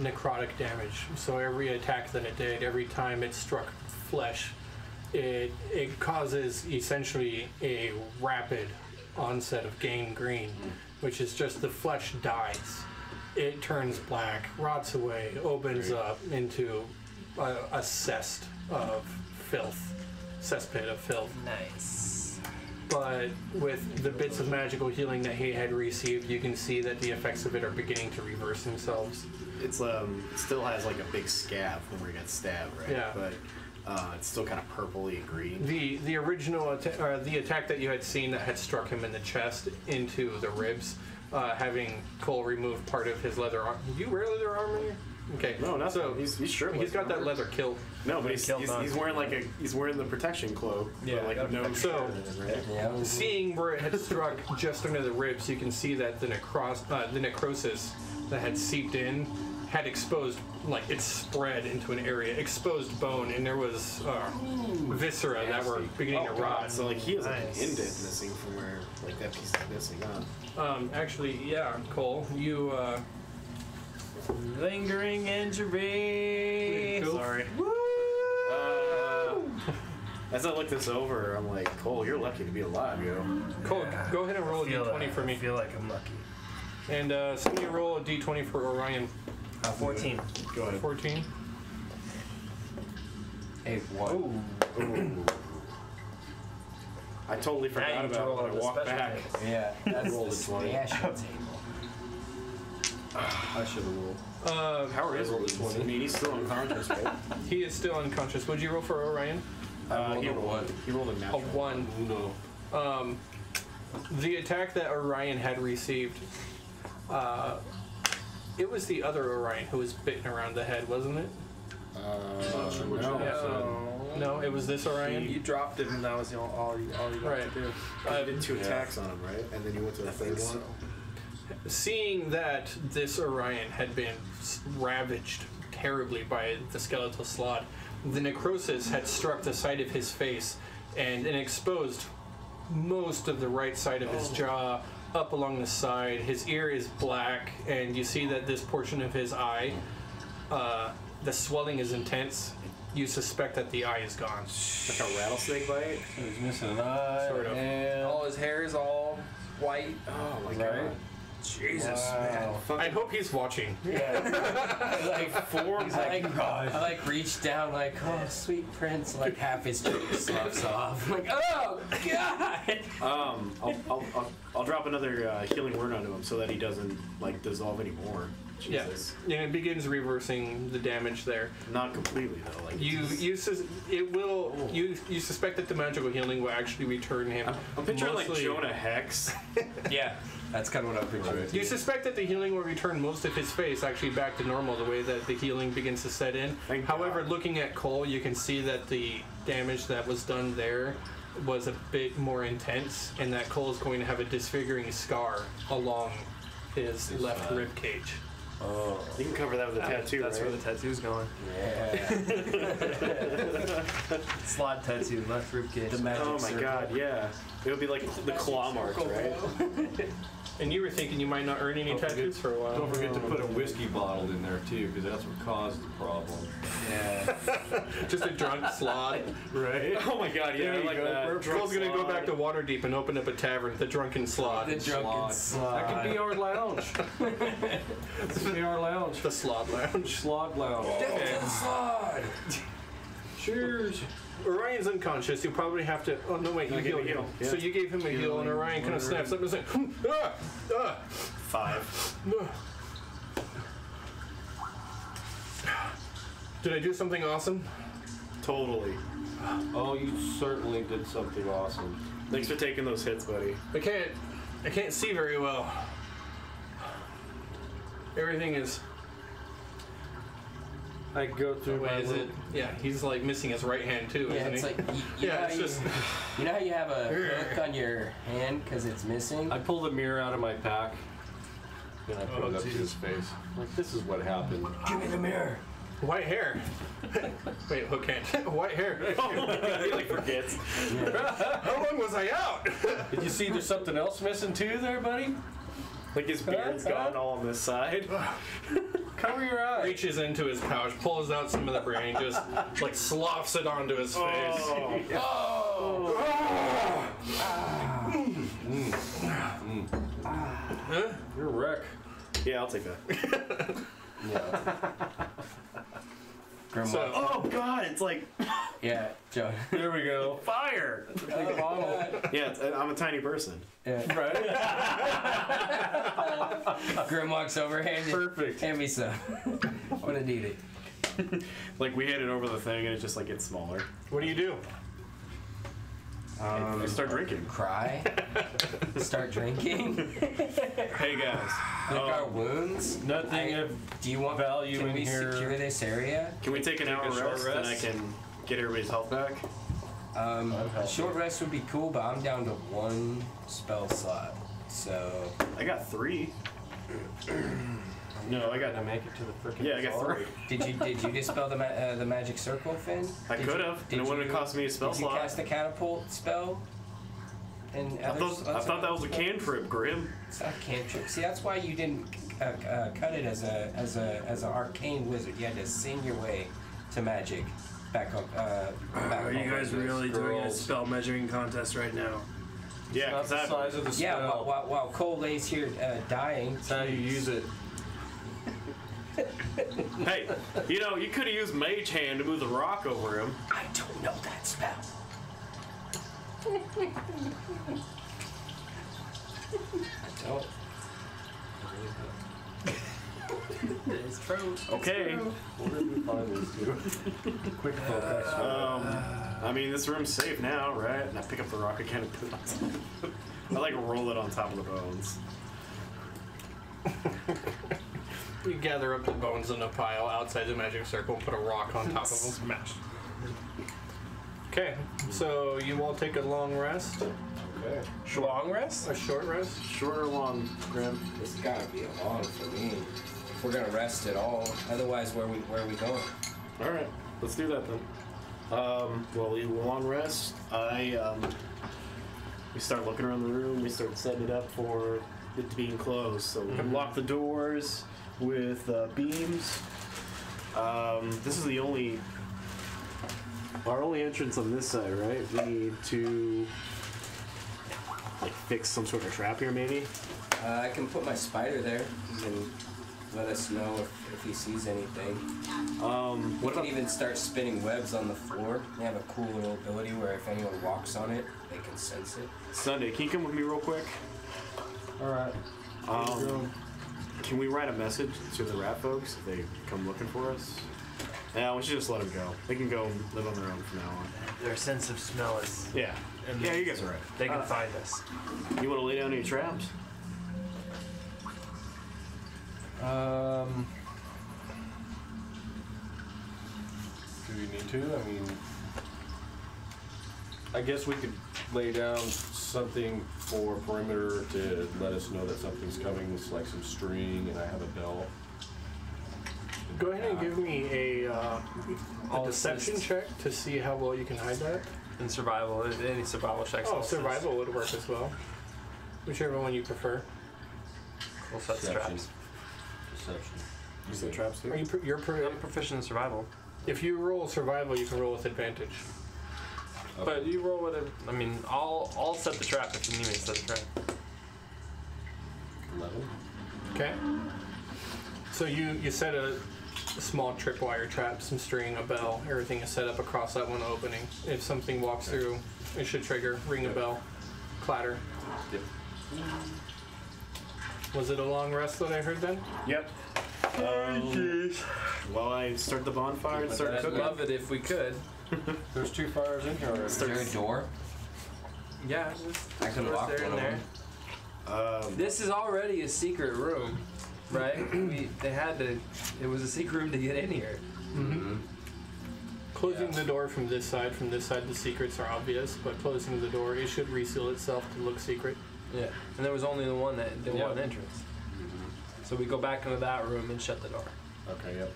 necrotic damage. So every attack that it did, every time it struck flesh, it causes essentially a rapid onset of gangrene, which is just the flesh dies. It turns black, rots away, opens up into a cesspit of filth. Nice. But with the bits of magical healing that he had received, you can see that the effects of it are beginning to reverse themselves. It's it still has like a big scab from where he got stabbed, right? Yeah. But it's still kind of purpley and green. The original the attack that you had seen that had struck him in the chest into the ribs having Cole remove part of his leather armor. Do you wear leather armor? Okay. No, not so. He's shirtless. He's got that leather kilt. No, but he's wearing like he's wearing the protection cloak. Yeah, like no. So, right? Yeah. seeing where it had struck just under the ribs, you can see that the necrosis that had seeped in had exposed, like it spread into an area, exposed bone, and there was viscera that were beginning to rot. So like he has like an indent missing from where like that piece is missing. Actually, yeah, Cole, you Lingering injury. Cool. Sorry. As I look this over, I'm like, Cole, you're lucky to be alive, yo. Cole, go ahead and roll a d20 for me. I feel like I'm lucky. And somebody roll a d20 for Orion. 14. Go ahead. 14. Hey, what? Ooh. I totally Now forgot you about roll it when I the walked special back. dice. Yeah, that's Roll the the 20. special table. I should have rolled. How is rolled a it? 20. I mean, he's still unconscious, right? He is still unconscious. What'd you roll for Orion? He rolled a A natural. 1. No. The attack that Orion had received, it was the other Orion who was bitten around the head, wasn't it? Not sure which no. one I said. No, it was this Orion. You dropped him, and that was all you Right. had to do. You did 2 attacks on him, right? And then you went to the third one. Seeing that this Orion had been ravaged terribly by the skeletal slot, the necrosis had struck the side of his face and exposed most of the right side of his jaw up along the side. His ear is black, and you see that this portion of his eye, the swelling is intense. You suspect that the eye is gone. Like a rattlesnake bite? He's missing an eye. Sort of. And All his hair is all white. Oh my Right. god. Jesus, I hope he's watching. Like Four. He's like, I like reach down, like, oh, sweet prince, like half his cheek sloughs off. I'm like, oh god! I'll drop another healing word onto him so that he doesn't like dissolve anymore. Jesus. Yeah, and it begins reversing the damage there. Not completely though. Like You suspect that the magical healing will actually return him. I'm picturing like mostly- Jonah Hex. Yeah, that's kind of what I'm picturing. You suspect that the healing will return most of his face actually back to normal the way that the healing begins to set in. Thank However, God. looking at Cole, you can see that the damage that was done there was a bit more intense, and that Cole is going to have a disfiguring scar along his left rib cage. Oh, You can cover that with a tattoo, That's right? where the tattoo's going. yeah. Slot tattoo, left rib cage. The magic Oh my circle. god, yeah. It would be like the claw marks, right? And you were thinking you might not earn any tattoos for a while. don't forget to put a whiskey bottle in there too, because that's what caused the problem. Yeah. Just a drunk slod. Right? Oh my god, yeah, I like that. Cole's gonna go back to Waterdeep and open up a tavern, the Drunken Slod. The drunken That could be our lounge. That could be our lounge. The Slod Lounge. Slog lounge. Slide. Cheers. Orion's unconscious. You probably have to. Oh no, wait! You I gave healed a him. heal, yeah. So you gave him a heal, and Orion kind of snaps up and says, "Ah, ah, 5. ah." Did I do something awesome? Totally. Oh, you certainly did something awesome. Thanks for taking those hits, buddy. I can't see very well. Everything is. I go through my Wait, is little- it? Yeah, he's like missing his right hand too, Yeah, isn't it's he? like you Yeah, know it's how just- you know how you have a hook on your hand because it's missing. I pulled a mirror out of my pack and I put Oh, it up to his face. Like, this is what happened. Give me the mirror. White hair. Wait, hook hand. White hair. He like forgets. How long was I out? Did you see there's something else missing too there, buddy? Like his beard's gone all on this side. Cover your eyes. Reaches into his pouch, pulls out some of the brain, just like sloughs it onto his face. Oh. Huh? You're a wreck. Yeah, I'll take that. Grandma. So, Oh god, it's like Yeah, Joe. There we go. fire. Big bottle. Yeah, I'm a tiny person. Yeah. Right? Grim walks over, Perfect. hand me some. I want to need it. Like we hit it over the thing and it just like gets smaller. what do you do? I start drinking. Cry. Start drinking. Hey, Hey guys. Like our wounds. Nothing of Do you want value Can in we here. secure this area? Can we take an hour a short rest and I rest? can get everybody's health back? A short rest would be cool, but I'm down to 1 spell slot. So I got 3. No, I got. to make it to the freaking. Yeah, I got 3. did you dispel the magic circle, Finn? I could have. And it wouldn't have cost me a spell Did you slot. cast the catapult spell? And I thought that was a cantrip, Grim. It's not a cantrip. See, that's why you didn't cut it as an arcane wizard. You had to sing your way to magic. Back up. Are you guys really doing a Girls. spell measuring contest right now? Yeah, Not the because size of the spell. Yeah, while Cole lays here dying. It's how you use it. hey, you could have used Mage Hand to move the rock over him. I don't know that spell. I don't. It's true. Okay. Where did we find these two? Quick focus. I mean, this room's safe now, right? And I pick up the rock again and put it on top. I like roll it on top of the bones. You gather up the bones in a pile outside the magic circle and put a rock on top of them. Smash. Okay, so you all take a long rest, Okay. Long rest? a short rest. Short or long, Grim? This gotta be a long for me. If we're gonna rest at all, otherwise, where we going? All right, let's do that then. Well, we long rest. We start looking around the room. We start setting it up for it to be enclosed. So we can lock the doors with beams. This is our only entrance on this side, right? We need to fix some sort of trap here, maybe. I can put my spider there. He can let us know if he sees anything. We What can about even start spinning webs on the floor. They have a cool little ability where if anyone walks on it, they can sense it. Sunday? Can you come with me real quick? All right. Can we write a message to the rat folks if they come looking for us? Yeah, we should just let them go. They can go live on their own from now on. Their sense of smell is. Yeah. Yeah, you guys are right. They can find us. You want to lay down any traps? Do we need to? I mean, I guess we could lay down something for perimeter to let us know that something's coming. It's like some string, and I have a bell. Go ahead and give me a deception assist. check to see how well you can hide that. In survival, any survival checks. Oh, I'll assist. survival would work as well. Whichever one you prefer. We'll set Deception. traps. Deception. You said traps too? Are you I'm proficient in survival. if you roll survival, you can roll with advantage. But you roll with it. I mean, I'll set the trap if you need me to set the trap. 11. Okay. So you set a small tripwire trap, some string, a bell. Everything is set up across that one opening. If something walks through, it should trigger, ring a bell, clatter. Yep. Was it a long rest that I heard then? Yep. While I start the bonfire and start I'd cooking. love it if we could. There's 2 fires in here already. Is there a door? Yeah, I can lock there one in of there. them. This is already a secret room, right? They had to. It was a secret room to get in here. Closing the door from this side the secrets are obvious, but closing the door, it should reseal itself to look secret. Yeah, and there was only the one entrance. So we go back into that room and shut the door. Okay, yep.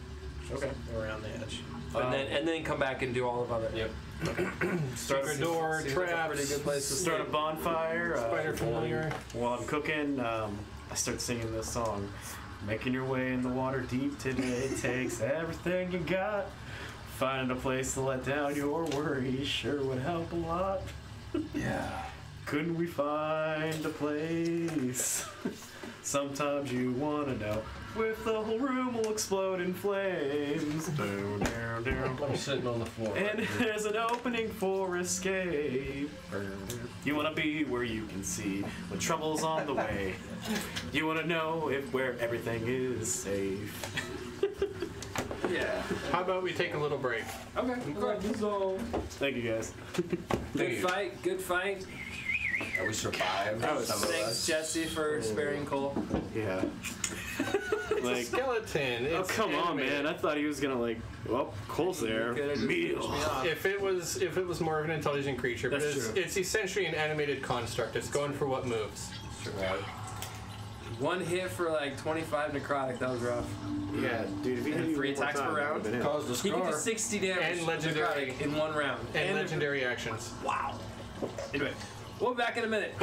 Okay. Around the edge. And then come back and do all of other. Yep. Secret door, Seems like a traps, pretty good place to Start a bonfire. spider familiar. While I'm cooking, I start singing this song. Making your way in the water deep today takes everything you got. Finding a place to let down your worries sure would help a lot. Yeah. Couldn't we find a place? Sometimes you want to know if the whole room will explode in flames. Boom, down, down. I'm sitting on the floor. And there's an opening for escape. You want to be where you can see when trouble's on the way. You want to know where everything is safe. Yeah. How about we take a little break? Okay. Thank you guys. Good fight. Good fight. We survived. That was- Some of Thanks, us. Jesse, for sparing Cole. Yeah. Like, Skeleton. oh It's come on, animated. man! I thought he was gonna like. Well, Cole's there. Could've just Meal. pushed me off. If it was more of an intelligent creature, but That's true. it's essentially an animated construct. It's going for what moves. Right. One hit for like 25 necrotic. That was rough. Yeah, dude. If you And hit 3 me one more attacks per time, round? I would've been hit. Caused a He can do scar. 60 damage And with legendary. necrotic in 1 round. And legendary actions. Wow. Anyway, we'll be back in a minute.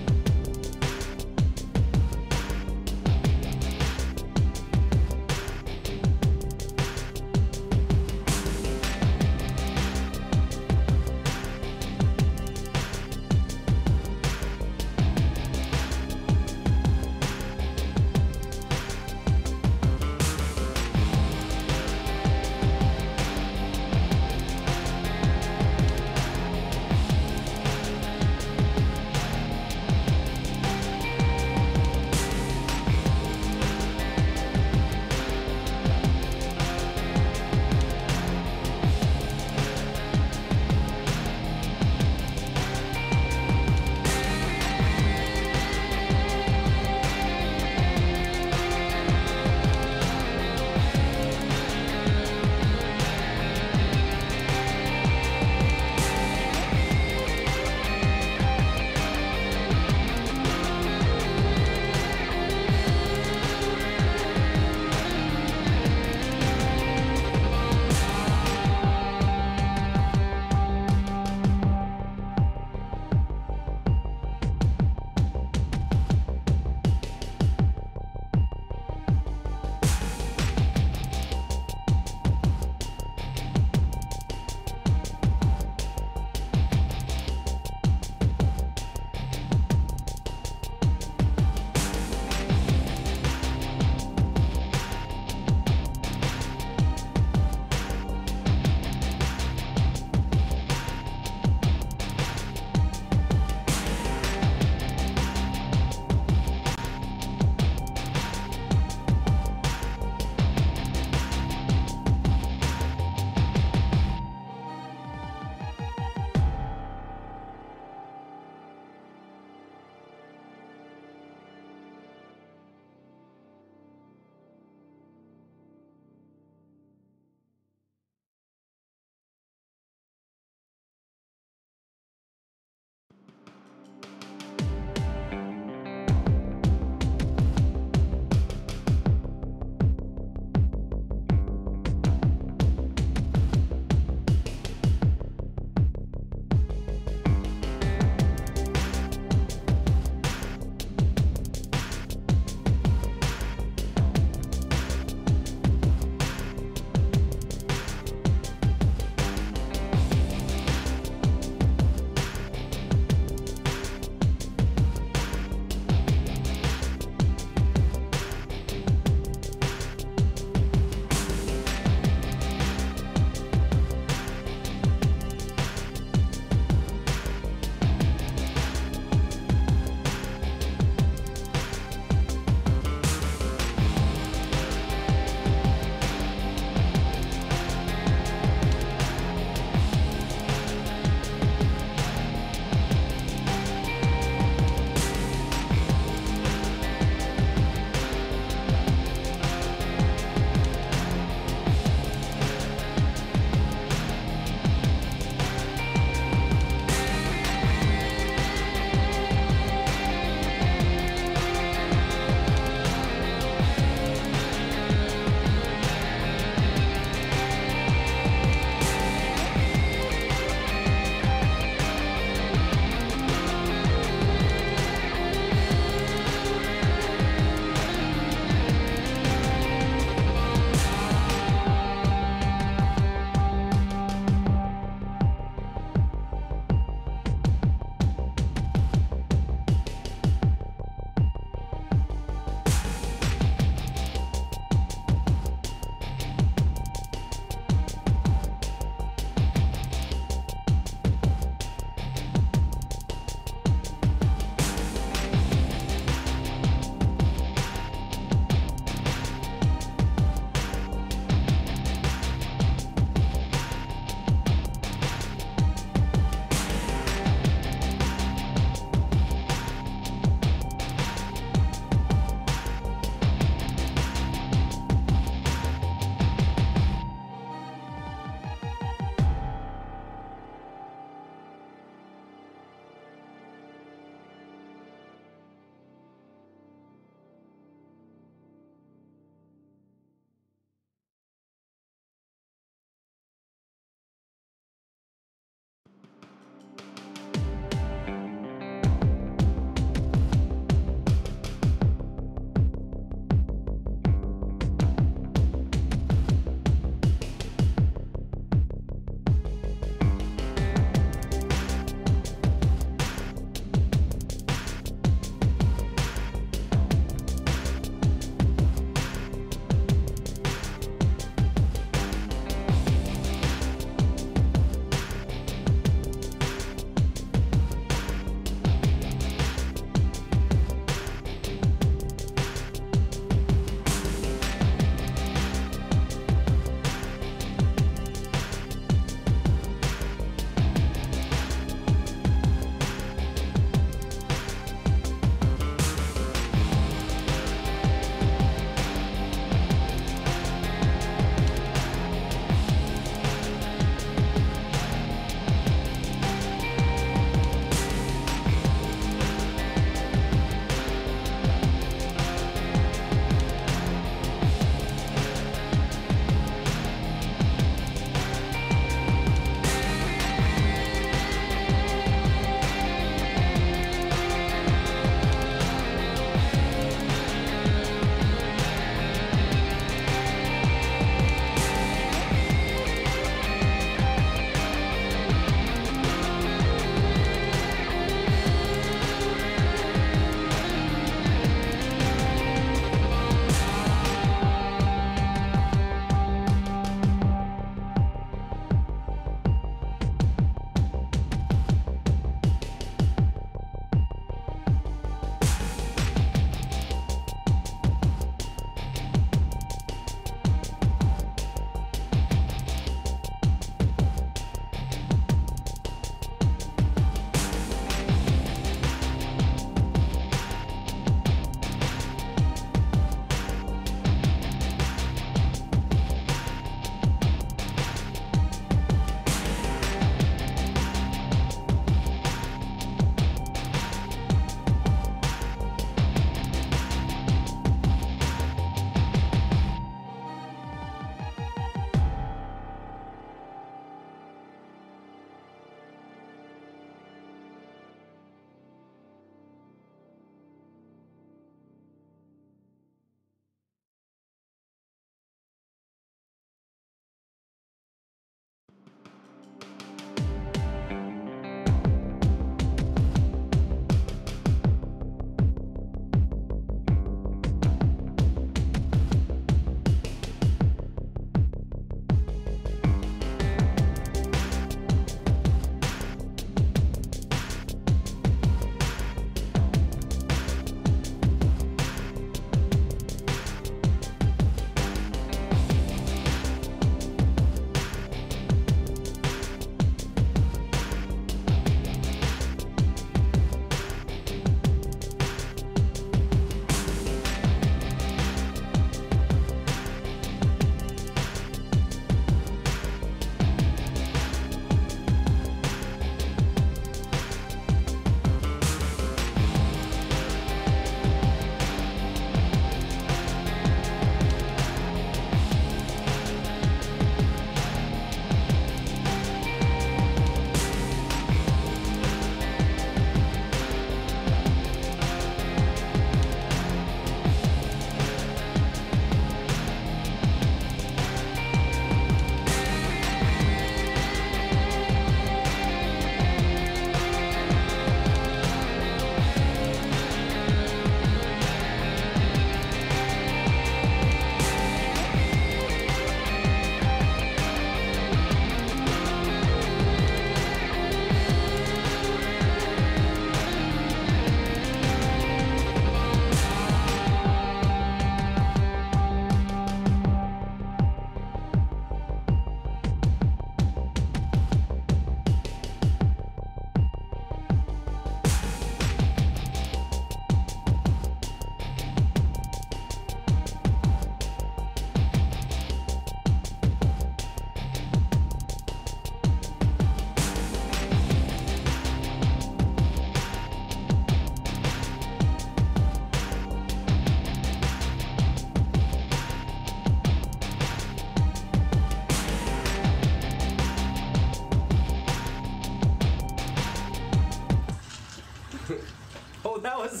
that was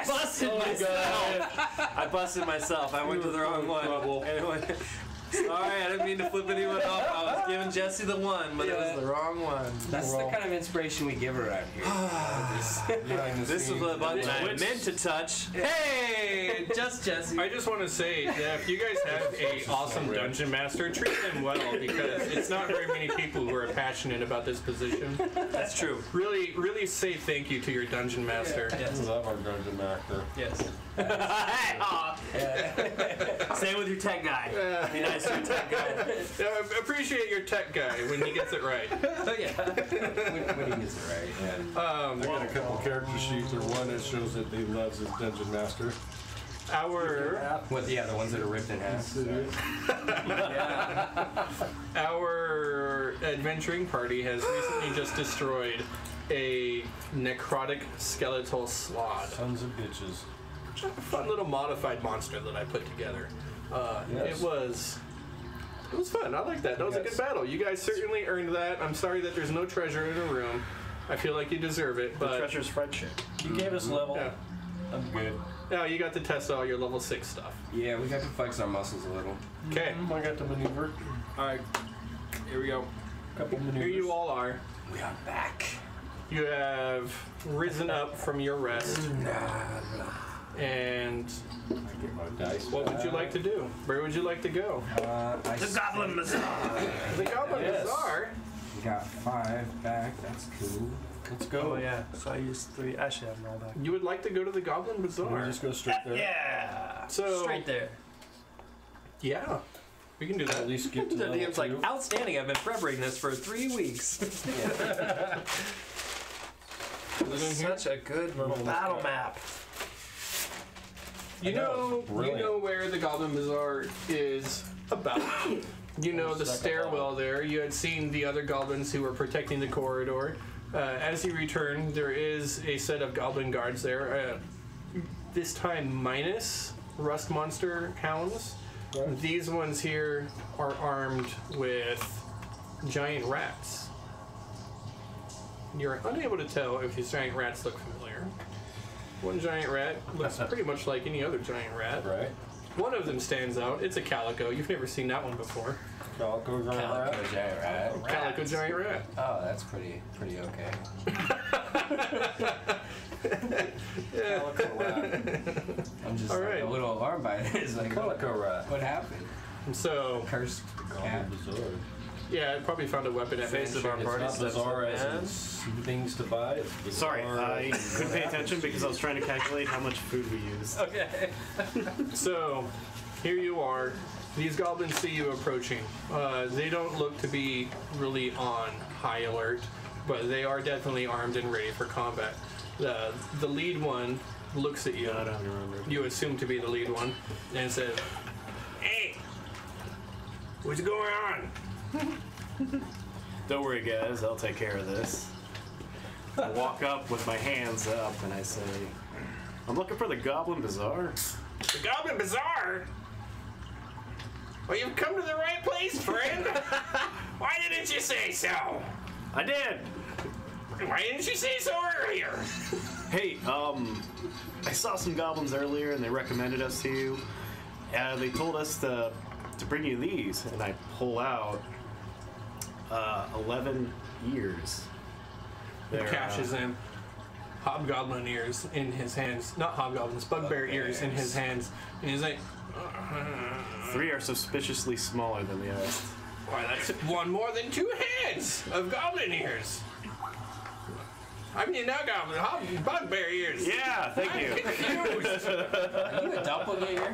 busted myself. I busted myself. I went to the wrong one. Anyway, sorry, I didn't mean to flip anyone off. I was giving Jesse the one, but it was the wrong one. That's the kind of inspiration we give around here. This is the button I meant to touch. Hey, just Jesse. I just want to say that if you guys have a awesome dungeon master, treat them well because it's not very many people who are passionate about this position. That's true. Really, really say thank you to your dungeon master. I love our dungeon master. Yes. Same with your tech guy. Be nice to your tech guy. Appreciate your tech guy when he gets it right. Oh yeah. When he gets it right. I got a couple character sheets, or one that shows that he loves his dungeon master. The ones that are ripped in half. Our adventuring party has recently just destroyed a necrotic skeletal sloth. Tons of bitches. A fun little modified monster that I put together. Yes. It was fun. I like that. That was a good battle. You guys certainly earned that. I'm sorry that there's no treasure in the room. I feel like you deserve it, The but treasure's friendship. You gave us level. yeah. I'm good. Now you got to test all your level 6 stuff. Yeah, we got to flex our muscles a little. Okay, I got the maneuver. all right. Here we go. Couple maneuvers. Here you all are. We are back. You have risen up from your rest, and Get my dice. what would you like to do? Where would you like to go? The Goblin Bazzarr. The Goblin Yes. Bazzarr. We got 5 back. That's cool. Let's go. Oh yeah, so I used 3. Actually, I have them all back. You would like to go to the Goblin We Bazzarr. just go straight there. Yeah. So Straight there. yeah, we can do At that. least get to The level DM's like, 2. outstanding. I've been prepping this for 3 weeks. Such a good little battle map. You know Brilliant. where the Goblin Bazzarr is about. You know the stairwell there. You had seen the other goblins who were protecting the corridor. As you return, there is a set of goblin guards there. This time minus rust monster hounds. These ones here are armed with giant rats. You're unable to tell if these giant rats look familiar. One giant rat looks pretty much like any other giant rat. Right. One of them stands out. It's a calico. You've never seen that one before. Calico Calico giant rat. Calico giant rat. Oh, that's pretty okay. Calico rat. I'm just All like, right. a little alarmed by it. It's like, Calico rat. what happened? So, Cursed cat. Bazzarr. yeah, I probably found a weapon at Face of our Mansion. party. It's not Bazzarr as in things to buy. It's Bazzarr Sorry, I as in- couldn't pay attention because I was trying to calculate how much food we used. Okay. So, here you are. These goblins see you approaching. They don't look to be really on high alert, but they are definitely armed and ready for combat. The lead one looks at you. I don't remember. You assume to be the lead one, and says, "Hey, what's going on?" Don't worry, guys. I'll take care of this. I walk up with my hands up and I say, "I'm looking for the Goblin Bazzarr." The Goblin Bazzarr? Well, you've come to the right place, friend. Why didn't you say so? I did. Why didn't you say so earlier? Hey, I saw some goblins earlier and they recommended us to you. They told us to bring you these, and I pull out 11 ears. He They're, cashes in hobgoblin ears in his hands. Not hobgoblins, bugbear ears in his hands. And he's like, 3 are suspiciously smaller than the rest. why, that's one more than 2 heads of goblin ears. I mean, not goblin, bugbear ears. Yeah, thank I'm you. confused. Are you a doppelganger?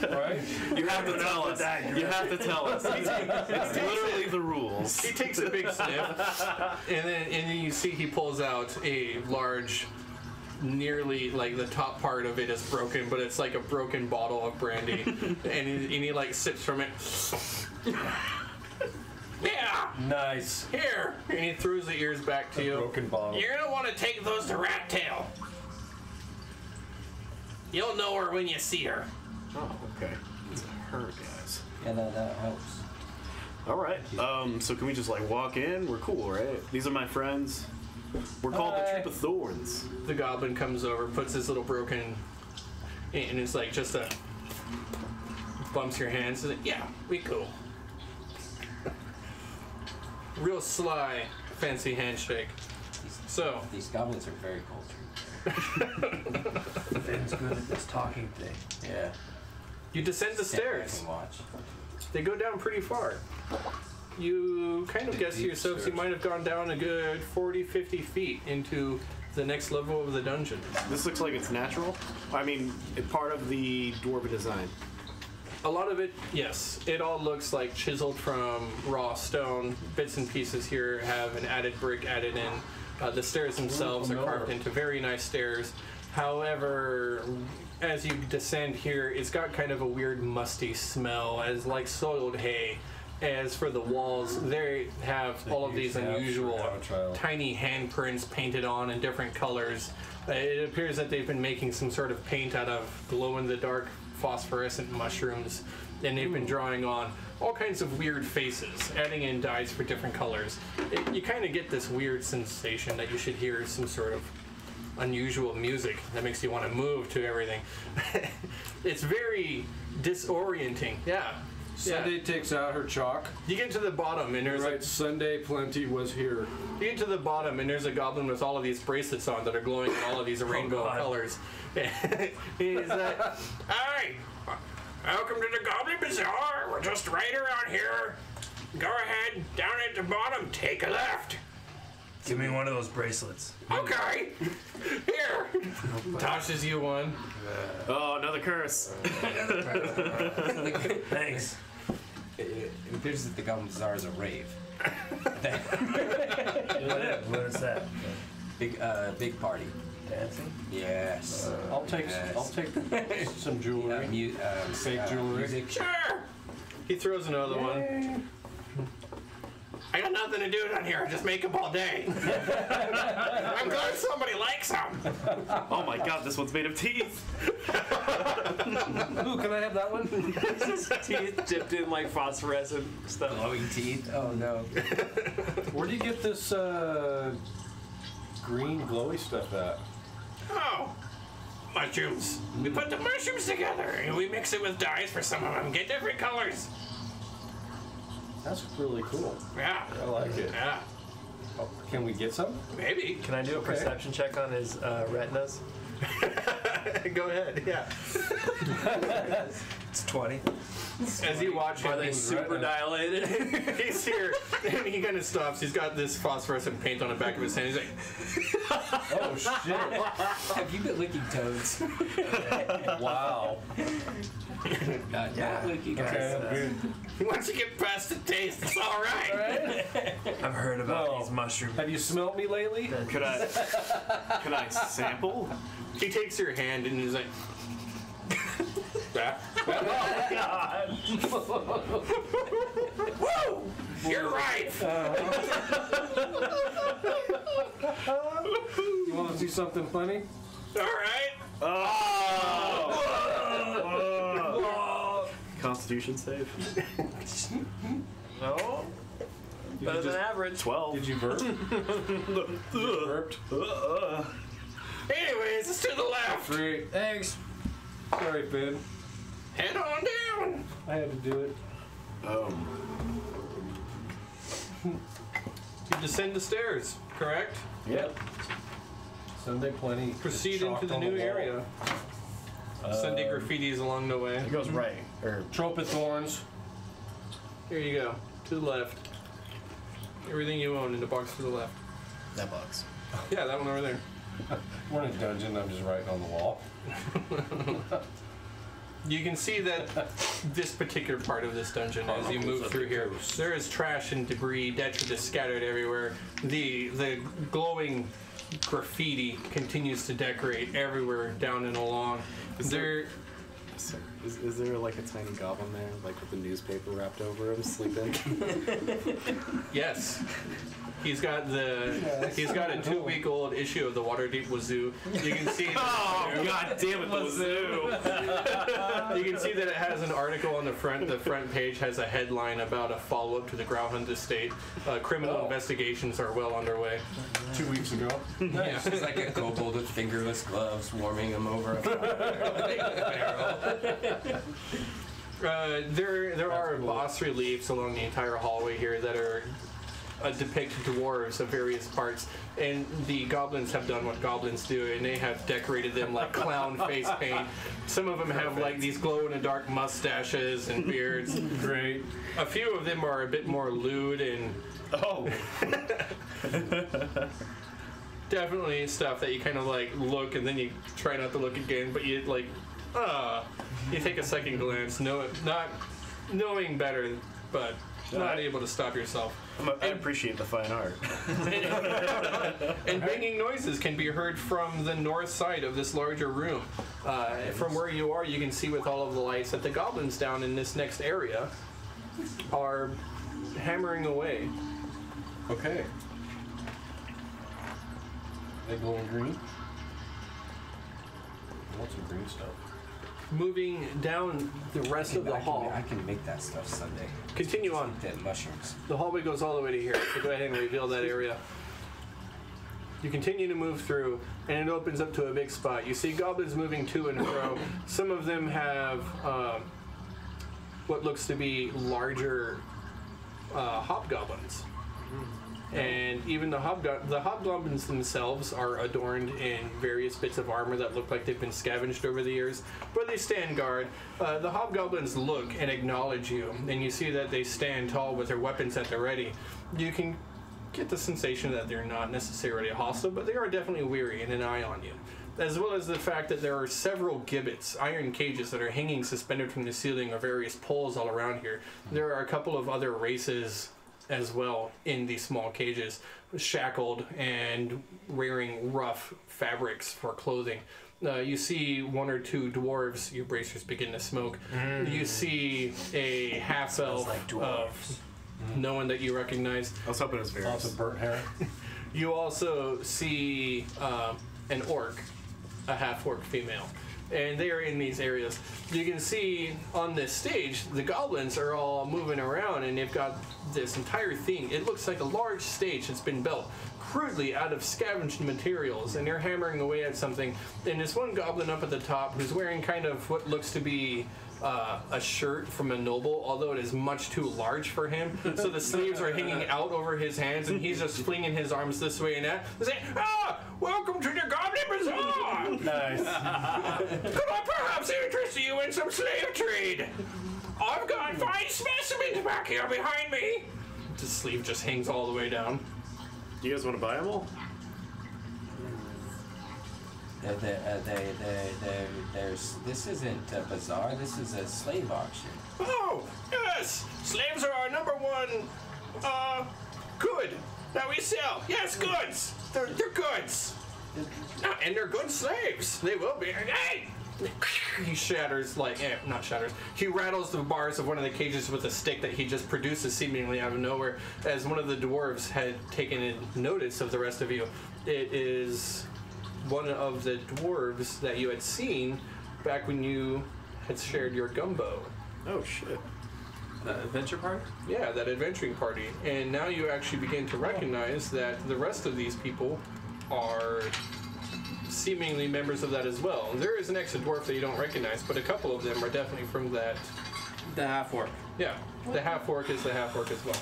Right? You have to tell us. You have to tell us. It's literally the rules. He takes a big sniff, and then you see he pulls out a large, nearly like the top part of it is broken, but it's like a broken bottle of brandy, and he like sips from it. Yeah, Nice. here, and he throws the ears back to you. Broken bottle. You're gonna want to take those to Rat Tail. You'll know her when you see her. Oh, okay. It's her, guys. Yeah, that helps. All right. So can we just like walk in? We're cool, right? These are my friends. We're called the Troop of Thorns. The goblin comes over, puts his little broken, and it's like just a bumps your hands. He's like, yeah, we cool. Real sly, fancy handshake. So These goblins are very cultured. Finn's good at this talking thing. Yeah. you descend the Sit back stairs. and watch. They go down pretty far. You kind of guess to yourselves you might have gone down a good 40, 50 feet into the next level of the dungeon. This looks like it's natural. I mean, it's part of the dwarven design. A lot of it, yes. It all looks like chiseled from raw stone. Bits and pieces here have an added brick added in. The stairs themselves are carved into very nice stairs. However, as you descend here, it's got kind of a weird musty smell, as like soiled hay. As for the walls, they have all of these unusual tiny handprints painted on in different colors. It appears that they've been making some sort of paint out of glow-in-the-dark phosphorescent mushrooms, and they've been drawing on all kinds of weird faces, adding in dyes for different colors. You kind of get this weird sensation that you should hear some sort of unusual music that makes you want to move to everything. It's very disorienting. Yeah. Sunday takes out her chalk. You get to the bottom and there's Right, Sunday plenty was here. you get to the bottom and there's a goblin with all of these bracelets on that are glowing in all of these rainbow colors. He's like, "Hi, welcome to the Goblin Bazzarr. We're just right around here. Go ahead, down at the bottom, take a left." Give me one of those bracelets. Okay, here. Tosses you one. Oh, another curse. Thanks. It appears that the Goblin Bazzarr is a rave. What is that? Big party. Dancing? Yes. I'll take some jewelry. Fake jewelry. Music. Sure. He throws another one. I got nothing to do down here. I just make them all day. I'm glad somebody likes them. Oh my god, this one's made of teeth. Ooh, can I have that one? His teeth dipped in like phosphorescent stuff. Glowing teeth. Oh no. Where do you get this green glowy stuff at? Oh, mushrooms. We put the mushrooms together and we mix it with dyes for some of them. Get different colors. That's really cool. Yeah. I like it. Yeah. Oh, can we get some? Maybe. Can I do a perception check on his retinas? Go ahead. Yeah. It's 20. As you watch Are him, they super dilated? he's here and he kind of stops. He's got this phosphorescent paint on the back of his hand. He's like, Oh shit! Have you been licking toads? Wow. Not licking Okay, I'm good. once you get past the taste, it's all right. I've heard about Well, these mushrooms. Have you smelt me lately? Could I sample? He takes your hand and he's like, "Woo! You're right." You want to see something funny? All right. Constitution save. No. Better than average. 12. Did you burp? Burped. Anyways, it's to the left. 3. Thanks. Sorry, Ben. Head on down. I had to do it. You descend the stairs, correct? Yep. Sunday plenty. Proceed Chalked into the on new wall. area. Sunday graffitis along the way. It goes right. Or Trumpet thorns. Here you go. To the left. Everything you own in the box to the left. that box. Yeah, that one over there. We're in a dungeon. I'm just writing on the wall. You can see that this particular part of this dungeon, as you move through here, there is trash and debris, detritus scattered everywhere. The glowing graffiti continues to decorate everywhere down and along. There, Is there like a tiny goblin there, like with the newspaper wrapped over him, sleeping? Yes. He's got a 2-week-old issue of the Waterdeep Wazoo. You can see. Oh God damn it, the Wazoo! You can see that it has an article on the front. The front page has a headline about a follow-up to the Growlhund estate. Criminal investigations are well underway. 2 weeks ago. Yeah, it's like a kobold with fingerless gloves warming him over a barrel. There are boss reliefs along the entire hallway here that are depict dwarves of various parts, and the goblins have done what goblins do, and they have decorated them like clown face paint. Some of them have like these glow-in-the-dark mustaches and beards. Great. A few of them are a bit more lewd and definitely stuff that you kind of like look and then you try not to look again, but you like you take a second glance, not knowing better, but not able to stop yourself. I appreciate the fine art. And banging noises can be heard from the north side of this larger room. From where you are, you can see with all of the lights that the goblins down in this next area are hammering away. Okay. They glowing green? I want some green stuff. Moving down the rest of the hall. I can make that stuff Sunday. Continue on. The mushrooms. The hallway goes all the way to here, so go ahead and reveal that area. You continue to move through, and it opens up to a big spot. You see goblins moving to and fro. Some of them have what looks to be larger hobgoblins. And even the hobgoblins themselves are adorned in various bits of armor that look like they've been scavenged over the years, but they stand guard. The hobgoblins look and acknowledge you, and you see that they stand tall with their weapons at the ready. You can get the sensation that they're not necessarily hostile, but they are definitely weary and an eye on you. As well as the fact that there are several gibbets, iron cages that are hanging suspended from the ceiling or various poles all around here. There are a couple of other races as well in these small cages, shackled and wearing rough fabrics for clothing. You see one or two dwarves. Your bracers begin to smoke. You see a half-elf of no one that you recognize. I was hoping it was Varys. Lots of burnt hair. You also see an orc, a half-orc female. And they are in these areas. You can see on this stage, the goblins are all moving around, and they've got this entire thing. It looks like a large stage that's been built crudely out of scavenged materials, and they're hammering away at something. And there's one goblin up at the top who's wearing kind of what looks to be a shirt from a noble, although it is much too large for him. So the sleeves are hanging out over his hands, and he's just flinging his arms this way and that. Saying, welcome to the Goblin Bazzarr! Nice. Could I perhaps interest you in some slave trade? I've got fine specimens back here behind me. The sleeve just hangs all the way down. Do you guys want to buy them all? This isn't a bazaar, this is a slave auction. Oh, yes! Slaves are our number one, good that we sell. Yes, goods! They're goods! And they're good slaves. They will be. Hey! He shatters, not shatters. He rattles the bars of one of the cages with a stick that he just produces seemingly out of nowhere, as one of the dwarves had taken notice of the rest of you. It is one of the dwarves that you had seen back when you had shared your gumbo. Oh, shit. Adventure party? Yeah, that adventuring party. And now you actually begin to recognize that the rest of these people are seemingly members of that as well. There is an extra dwarf that you don't recognize, but a couple of them are definitely from that. The half-orc. Yeah, the half-orc is the half-orc as well.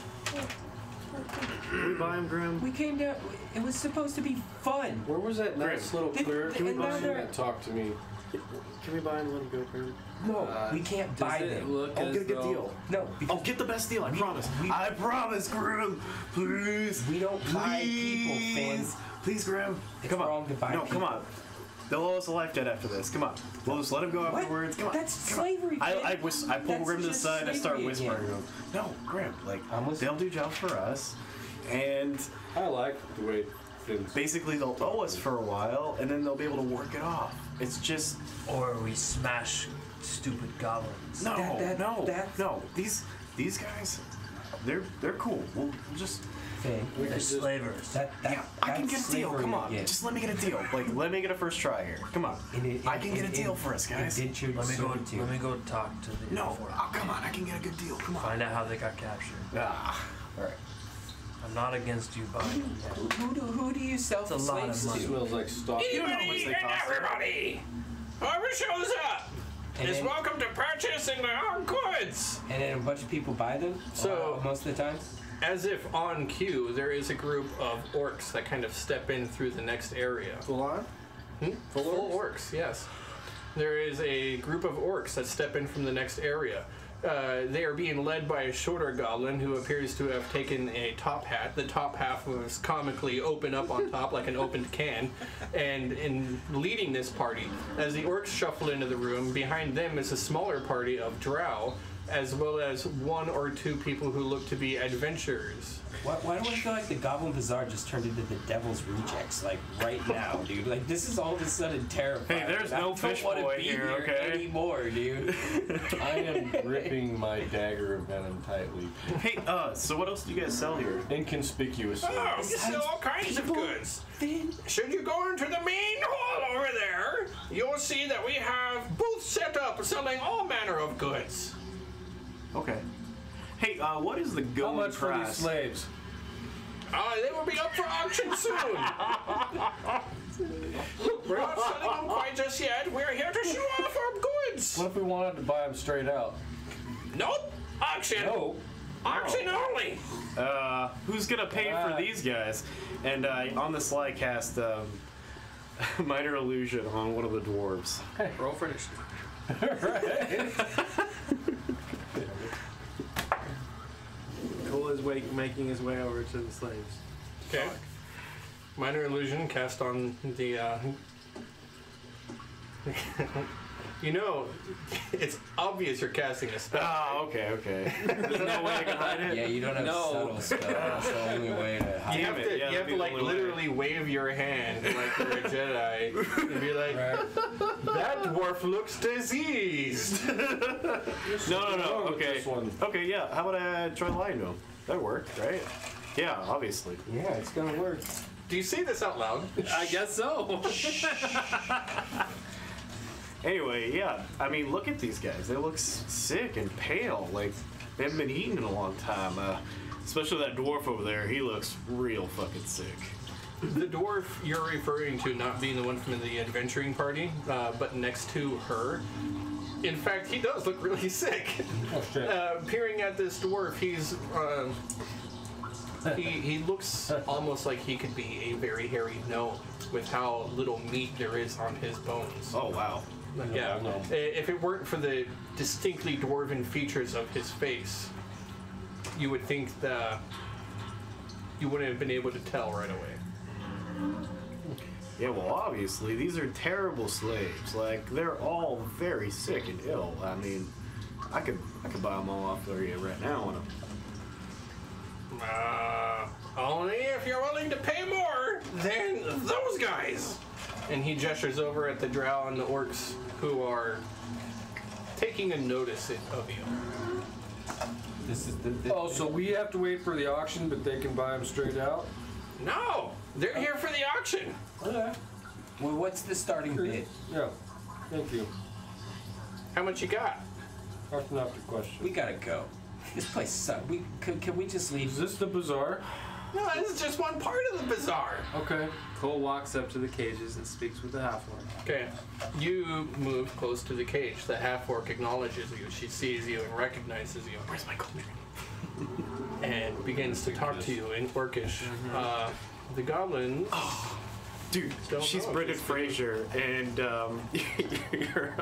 Can we buy them, Grim? We came down. It was supposed to be fun. Where was that nice little cleric Can we buy them? that talked to me? Can we buy them and let them go, Grim? No, we can't buy them. I'll get a good deal. No, because I'll get the best deal, I promise. I promise, Grim. Please. we don't buy people, fans. Please, Grim. It's wrong to buy No, people. come on. They'll owe us a life debt after this. Come on. We'll just let him go What? afterwards. Come on. That's slavery. I pull That's Grim to the just side and I start slavery whispering again. to him. No, Grim. I'm listening. They'll do jobs for us. And I like the way basically they'll owe us for a while, and then they'll be able to work it off. It's just Or we smash stupid goblins. no. These guys, they're cool. We'll just. They're slavers. I can get a deal. Come on, just let me get a deal. Like, let me get a first try here. Come on, I can get a deal for us, guys. Let me go talk to the. No, come on, I can get a good deal. Come on. Find out how they got captured. All right. I'm not against you buying them yet. Who do you sell It's a lot of money. Smells like stock. Anybody and everybody, whoever shows up is welcome to purchase in our goods. And then a bunch of people buy them. So most of the time. as if on cue, there is a group of orcs that kind of step in through the next area. Full on? Full orcs, yes. There is a group of orcs that step in from the next area. They are being led by a shorter goblin who appears to have taken a top hat. The top half was comically open up on top like an opened can. And in leading this party, as the orcs shuffle into the room, behind them is a smaller party of drow, as well as one or two people who look to be adventurers. Why do I feel like the Goblin Bazzarr just turned into the Devil's Rejects, like, right now, dude? Like, this is all of a sudden terrifying. Hey, there's no fish boy boy here, okay? Anymore, dude. I am gripping my dagger of venom tightly. Hey, so what else do you guys sell here? Inconspicuously. Oh, we sell all kinds of goods. Should you go into the main hall over there, you'll see that we have booths set up selling all manner of goods. Okay. Hey, what is the going How much for these price? slaves? They will be up for auction soon. We're not selling them quite just yet. We're here to show off our goods. What if we wanted to buy them straight out? Nope. Auction. No. Auction only. Who's gonna pay for these guys? And on the sly cast, minor illusion on one of the dwarves. Roll for initiative. Cole is making his way over to the slaves. Okay. Minor illusion cast on the. You know, it's obvious you're casting a spell. Oh, okay. There's no way I can hide it? Yeah, you don't have subtle spell. That's the only way to hide You have Damn it. to, Yeah, you have that'd to be like the only way. literally wave your hand like you're a Jedi and be like, that dwarf looks diseased. No. Okay. This one. Okay, yeah. How about I try lying to him? That worked, right? Yeah, obviously. Yeah, it's gonna work. Do you say this out loud? I guess so. Anyway, yeah. I mean, look at these guys. They look sick and pale. Like, they haven't been eating in a long time. Especially that dwarf over there. He looks real fucking sick. The dwarf you're referring to not being the one from the adventuring party, but next to her. In fact, he does look really sick. Oh, shit. Peering at this dwarf, he looks almost like he could be a very hairy gnome with how little meat there is on his bones. Oh, wow. Yeah. If it weren't for the distinctly dwarven features of his face, you would think that you wouldn't have been able to tell right away. Yeah, well, obviously, these are terrible slaves. Like, they're all very sick and ill. I mean, I could buy them all off for you right now on them. Only if you're willing to pay more than those guys. And he gestures over at the drow and the orcs who are taking a notice of you. This is Oh, so we have to wait for the auction, but they can buy them straight out? No, they're here for the auction. Okay. Well, what's the starting bid? Yeah. Thank you. How much you got? That's not the question. We gotta go. This place sucks. Can we just leave? Is this the bazaar? No, this is just one part of the bazaar. Okay. Cole walks up to the cages and speaks with the half-orc. Okay, you move close to the cage. The half-orc acknowledges you. She sees you and recognizes you. Where's my gold? And begins to talk to you in Orcish. The goblins. Dude, Don't she's know. Brendan Fraser, and you're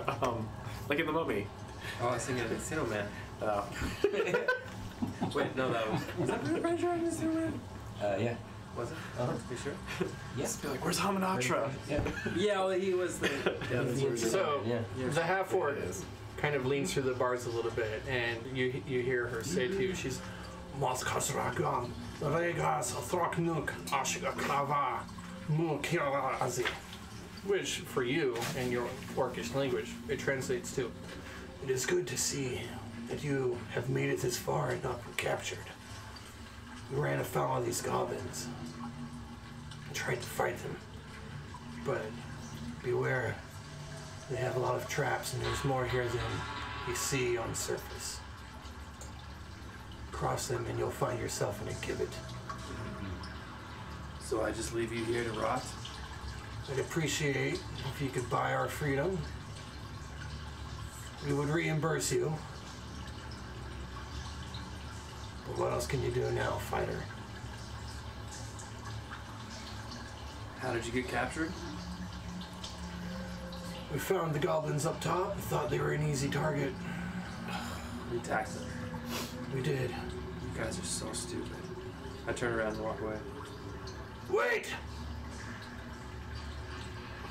like in the Mummy. Oh, I was thinking of Encino Man. Wait, no, that was that Brendan Fraser in Encino Man? Yeah. Was it? You sure? Yes. Be like, where's Hamanatra? Yeah. Yeah, well, he was the. Yeah, that's what So Yeah. the half-orc kind of leans through the bars a little bit, and you hear her say to you, she's, Moskasragam, Regas Thraknuk Ashiga Klava, Mukirazi. Which, for you, in your Orcish language, it translates to, "It is good to see that you have made it this far and not been captured. We ran afoul of these goblins and tried to fight them. But beware, they have a lot of traps and there's more here than you see on the surface. Cross them and you'll find yourself in a gibbet. So I just leave you here to rot? I'd appreciate if you could buy our freedom. We would reimburse you. But what else can you do now, fighter? How did you get captured? We found the goblins up top and thought they were an easy target. We attacked them. We did. You guys are so stupid. I turn around and walk away. Wait!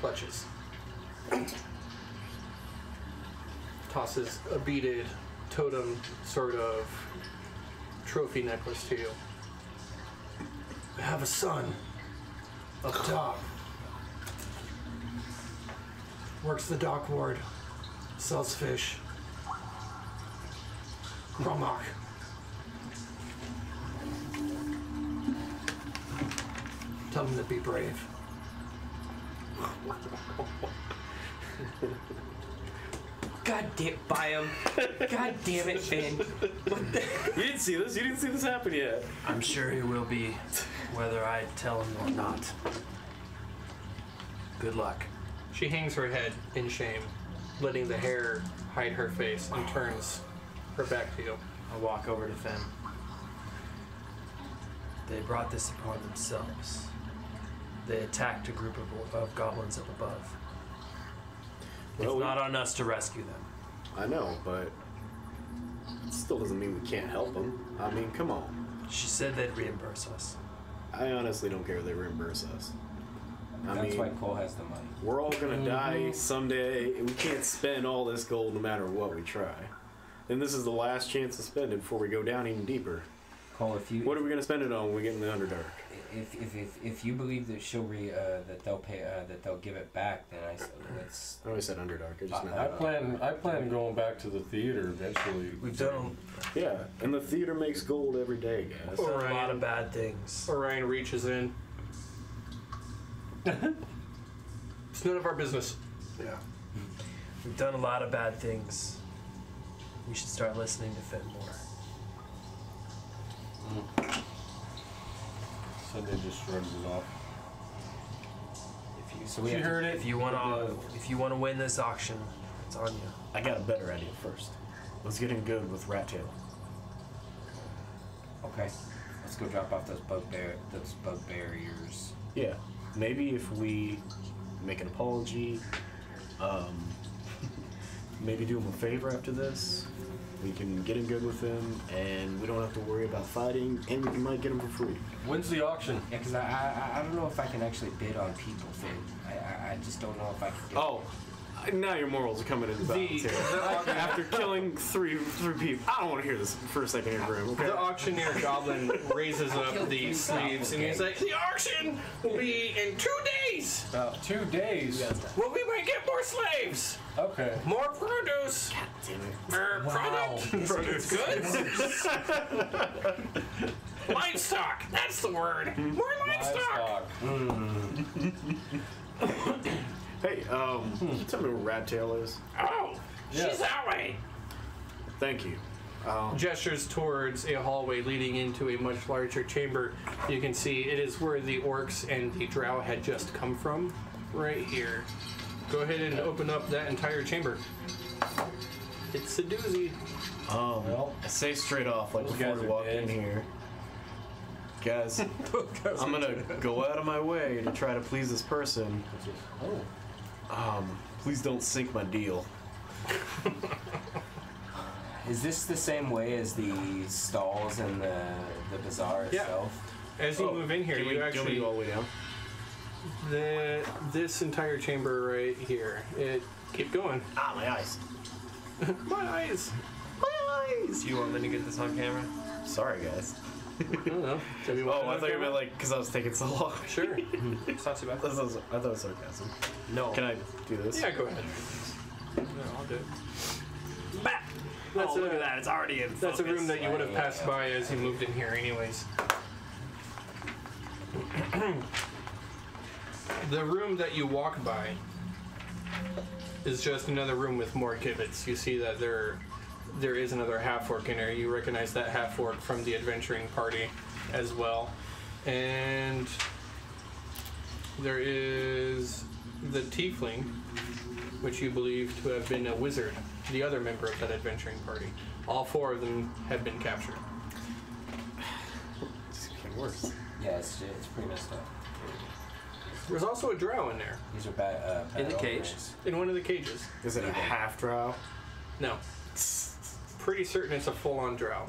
Clutches. Tosses a beaded totem sort of trophy necklace to you. I have a son up top. Works the dock ward. Sells fish. Romak. Tell him to be brave. God damn, buy him. God damn it, Finn. You didn't see this? You didn't see this happen yet? I'm sure he will be, whether I tell him or not. Good luck. She hangs her head in shame, letting the hair hide her face, and turns her back to you. I walk over to Finn. They brought this upon themselves. They attacked a group of goblins up above. Well, It's not on us to rescue them. I know, but it still doesn't mean we can't help them. I mean, come on. She said they'd reimburse us. I honestly don't care if they reimburse us. That's why Cole has the money. We're all gonna die someday, and we can't spend all this gold no matter what we try. And this is the last chance to spend it before we go down even deeper. Cole, if you What are we gonna spend it on when we get in the Underdark? if you believe that she'll that they'll pay that they'll give it back, then let's. I always said Underdark. I just meant I plan going back to the theater eventually. We've done yeah, and the theater makes gold every day, guys. a lot of bad things. Orion reaches in. It's none of our business. Yeah. We've done a lot of bad things. We should start listening to Finn more. Sunday just shrugs it off. If you want to win this auction, it's on you. I got a better idea first. Let's get in good with Rat Tail. Okay, let's go drop off those bug barriers. Yeah, maybe if we make an apology, maybe do him a favor after this. We can get in good with him, and we don't have to worry about fighting, and we might get him for free. When's the auction? Yeah, because I don't know if I can actually bid on people, Finn. I just don't know if I can get... Oh, now your morals are coming into balance here. After killing three people. I don't want to hear this for a second here, Grim, okay? The auctioneer goblin raises up the sleeves and he's like, "The auction will be in 2 days. 2 days. Well, we might get more slaves, Okay. more produce, product, goods, livestock. That's the word. More livestock." Hey, can you tell me where Rat Tail is? Oh, she's that way. Thank you. Gestures towards a hallway leading into a much larger chamber. You can see it is where the orcs and the drow had just come from, right here. Go ahead and open up that entire chamber. It's a doozy. Well, I say straight off, like before we walk in here, guys, I'm gonna go out of my way to try to please this person. Please don't sink my deal. Is this the same way as the stalls and the bazaar Yeah. itself? As you move in here, you actually go all the way down. this entire chamber right here. Keep going. Ah, my eyes. My eyes. My eyes. Do you want me to get this on camera? Sorry, guys. I don't know. Do we want Oh, I thought you meant like because I was taking so long. Sure. It's not too bad. I thought it was sarcasm. No. Can I do this? Yeah, go ahead. No, I'll do it. That's Look at that. It's already in That's a room focus. that you would have passed by as you moved in here anyways. The room that you walk by is just another room with more gibbets. You see that there is another half-orc in there. You recognize that half-orc from the adventuring party as well. And there is the tiefling, which you believe to have been a wizard, the other member of that adventuring party. All four of them have been captured. It's getting worse. Yeah, it's pretty messed up. There's also a drow in there, These are bad. In the bad cage? openers. in one of the cages. Is it a half drow? No. Pretty certain it's a full-on drow.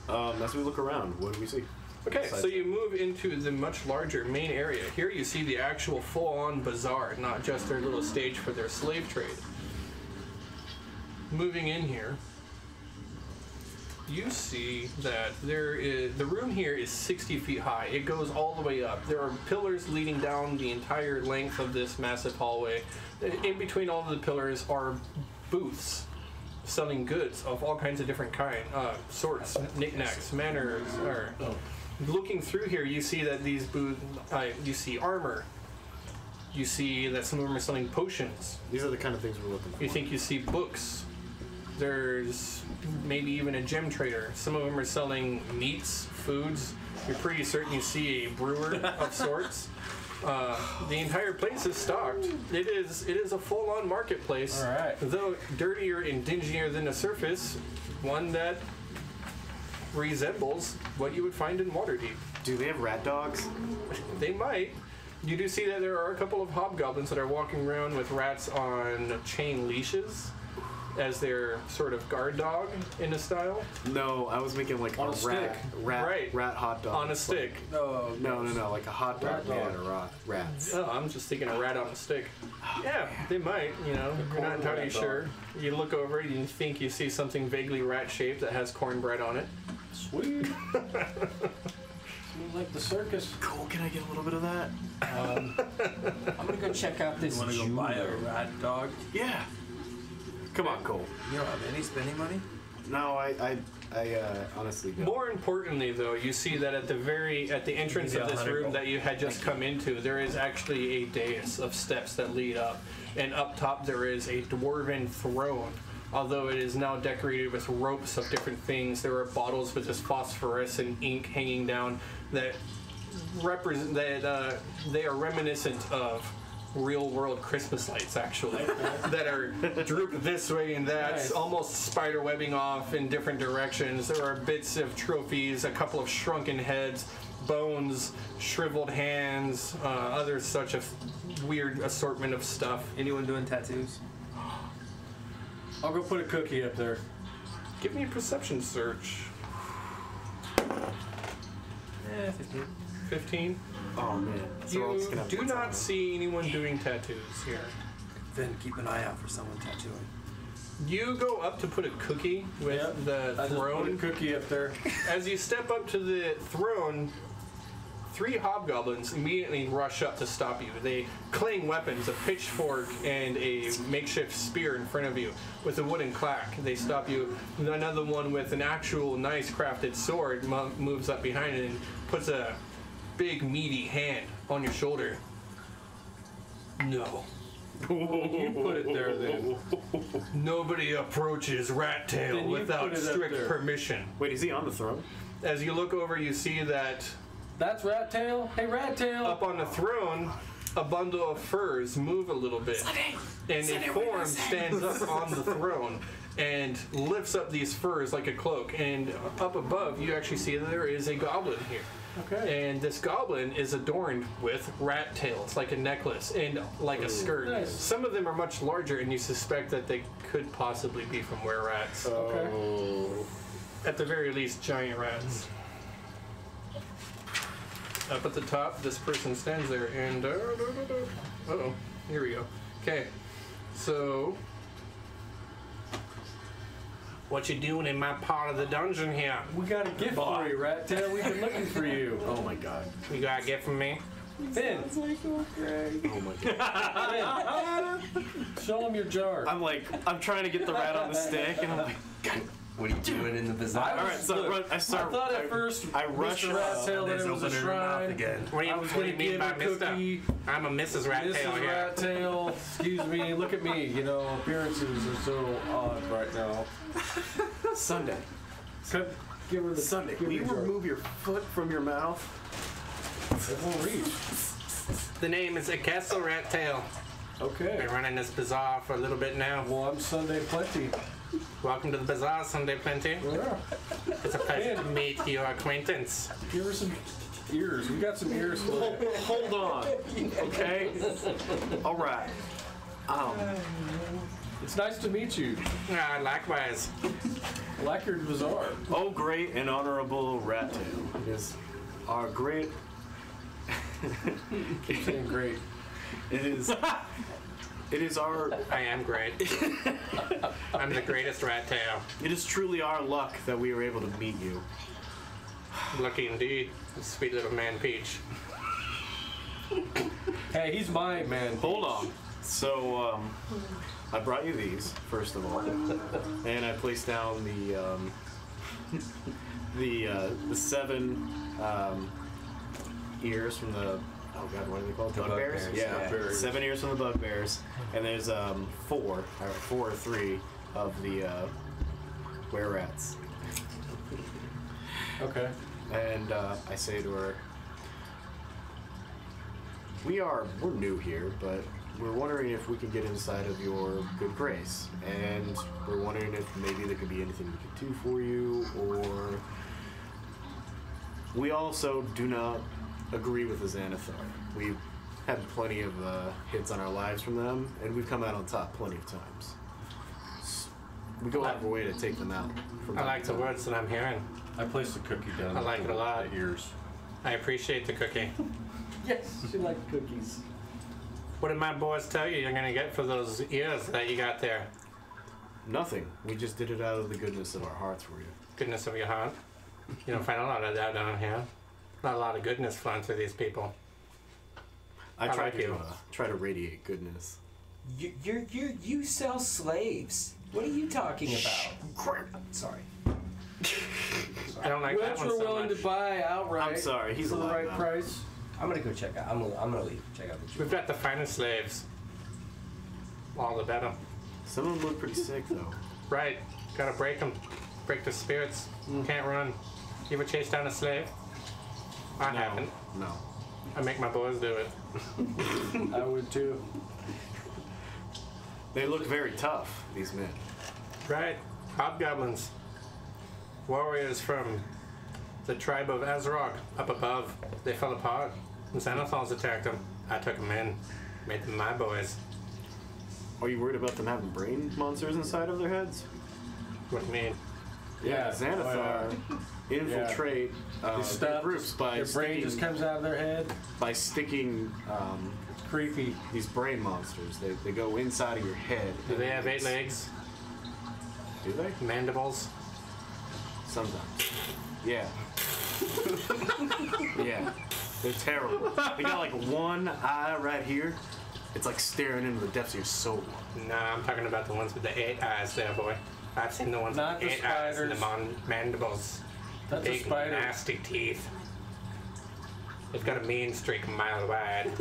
As we look around, what do we see? Okay, so you move into the much larger main area. Here you see the actual full-on bazaar, not just their little stage for their slave trade. Moving in here, you see that the room here is 60 feet high. It goes all the way up. There are pillars leading down the entire length of this massive hallway. In between all of the pillars are booths selling goods of all kinds of different sorts, knickknacks, manners. Looking through here, you see that these booths, you see armor. You see that some of them are selling potions. These are the kind of things we're looking for. You think you see books. There's maybe even a gem trader. Some of them are selling meats, foods. You're pretty certain you see a brewer of sorts. The entire place is stocked. It is a full-on marketplace. All right. Though dirtier and dingier than the surface, one that resembles what you would find in Waterdeep. Do they have rat dogs? They might. You do see that there are a couple of hobgoblins that are walking around with rats on chain leashes as their sort of guard dog in a style. No, I was making like On a a rat, stick. Right. rat hot dog. On a stick. No, No, like a hot dog Rat man dog. or rats. Oh, I'm just thinking a rat on a stick. Yeah, they might, you're not corn entirely rat dog. sure. You look over it, you think you see something vaguely rat-shaped that has cornbread on it. Sweet. Like the circus. Cool, can I get a little bit of that? I'm gonna go check out this Want to go buy a rat dog? Yeah. Come on, Cole. You don't have any spending money? No, I honestly don't. More importantly, though, you see that at the entrance Maybe of this 100 room gold. that you had just come into, there is actually a dais of steps that lead up, and up top there is a dwarven throne. Although it is now decorated with ropes of different things, there are bottles with this phosphorescent ink hanging down that represent that they are reminiscent of real-world Christmas lights, actually, that are drooped this way and that, Nice. almost spider webbing off in different directions. There are bits of trophies, a couple of shrunken heads, bones, shriveled hands, other such a weird assortment of stuff. Anyone doing tattoos? I'll go put a cookie up there. Give me a perception search. 15. 15. Oh man. So we're all just You gonna have do what's on not it. see anyone doing tattoos here. Then keep an eye out for someone tattooing. You go up to put a cookie with Yep. the I just put a throne. cookie up there. As you step up to the throne, 3 hobgoblins immediately rush up to stop you. They clang weapons, a pitchfork and a makeshift spear in front of you with a wooden clack. They stop you. Another one with an actual nice crafted sword moves up behind it and puts a big meaty hand on your shoulder. No. You put it there then. Nobody approaches Rat Tail Then you without put it up strict there. permission. Wait, is he on the throne? As you look over, you see that That's Rat Tail. Hey, Rat Tail. up on the throne, a bundle of furs move a little bit, and a form stands up on the throne and lifts up these furs like a cloak. And up above, you actually see that there is a goblin here. Okay. And this goblin is adorned with rat tails, like a necklace and like a skirt. Nice. Some of them are much larger, and you suspect that they could possibly be from were-rats. Okay. At the very least, giant rats. Up at the top, this person stands there, and uh-oh, here we go. Okay, so What you doing in my part of the dungeon here? We got a gift for you, Rat Tail. We've been looking for you. Oh my god. You got a gift from me? Finn, Oh my god. show him your jar. I'm trying to get the rat on the stick, and I'm like, God. What are you doing in the Bazzarr? All right, so I start. I thought at first, I rush Mr. Rat Tail, that it was a shrine. again. What do I was what do gonna you mean give by a Mr.? cookie. I'm a Mrs. Rat Tail Mrs. here. Rat Tail, excuse me, look at me. You know, appearances are so odd right now. Sunday. Give her the Sunday. give her Will you the jar. remove your foot from your mouth? It won't reach. The name is Castle Rat Tail. Okay. Been running this bazaar for a little bit now. Well, I'm Sunday Plenty. Welcome to the bazaar, Sunday Plenty. Yeah. It's a pleasure to meet your acquaintance. Give her some ears. We got some ears for you. Hold on. Okay. All right. It's nice to meet you. Ah, likewise. I like your Bazzarr. Oh, great and honorable Rat Tail. It is our great. Keep saying great. It is. It is our. I am great. I'm the greatest Rat Tail. It is truly our luck that we were able to meet you. Lucky indeed. Sweet little man Peach. Hey, he's mine, man. Hold on. So, I brought you these first of all, and I placed down the 7 ears from the. Oh God, what are they called? Bugbears? bugbears, Yeah, yeah. 7 ears from the bugbears, and there's 4 or 3 of the were-rats. Okay. And I say to her, we're new here, but we're wondering if we can get inside of your good grace, and we're wondering if maybe there could be anything we could do for you, or we also do not agree with the Xanathar. We've had plenty of hits on our lives from them, and we've come out on top plenty of times. We go out of our way to take them out. From I time like to the time. words that I'm hearing. I placed the cookie down. I like it a lot. The ears. I appreciate the cookie. Yes, she liked cookies. What did my boys tell you you're gonna get for those ears that you got there? Nothing. We just did it out of the goodness of our hearts for you. Goodness of your heart. You don't find a lot of that down here. Not a lot of goodness flowing through these people. I I try like to you. try to radiate goodness. You sell slaves. What are you talking about? Sorry. I don't like that Which one we're so willing much. to buy outright. I'm sorry, he's for the alive right now. price. I'm gonna go check out. I'm gonna leave. Check out the We've got the finest slaves. All the better. Some of them look pretty sick though. Right. Gotta break them. Break their spirits. Can't run. You ever chase down a slave? I haven't. No. I make my boys do it. I would too. They look very tough, these men. Right. Hobgoblins. Warriors from the tribe of Azrog up above. They fell apart. The Xanathals attacked them. I took them in. Made them my boys. Are you worried about them having brain monsters inside of their heads? What do you mean? Yeah, Xanathar infiltrate They their stop, groups by their brain just comes out of their head. sticking It's creepy. these brain monsters. They go inside of your head. Do they have 8 legs? Do they? Mandibles? Sometimes. Yeah. Yeah. They're terrible. They got like one eye right here. It's like staring into the depths of your soul. Nah, I'm talking about the ones with the 8 eyes there, boy. I've seen the ones Not with the 8 eyes and the spiders. mandibles. That's a Big, spider. nasty teeth. It's got a mean streak a mile wide.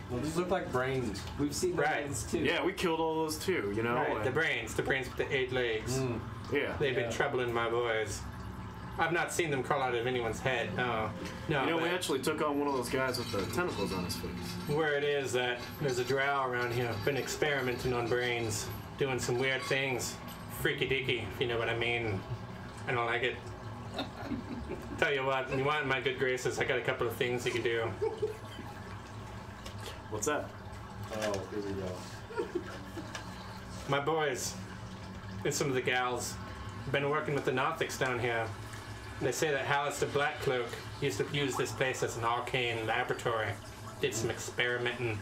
Well, these look like brains. We've seen the Right. ones too. Yeah, we killed all those too, you know? Right, the and- brains with the 8 legs. Yeah. They've Yeah. been troubling my boys. I've not seen them crawl out of anyone's head. No, no. You know, we but actually took on one of those guys with the tentacles on his face. where it is that there's a drow around here, been experimenting on brains, doing some weird things, freaky deaky, if you know what I mean. I don't like it. Tell you what, you want my good graces? I got a couple of things you can do. What's that? Oh, here we go. My boys and some of the gals have been working with the Nothics down here. They say that Hallister Blackcloak used to use this place as an arcane laboratory. Did some experimenting,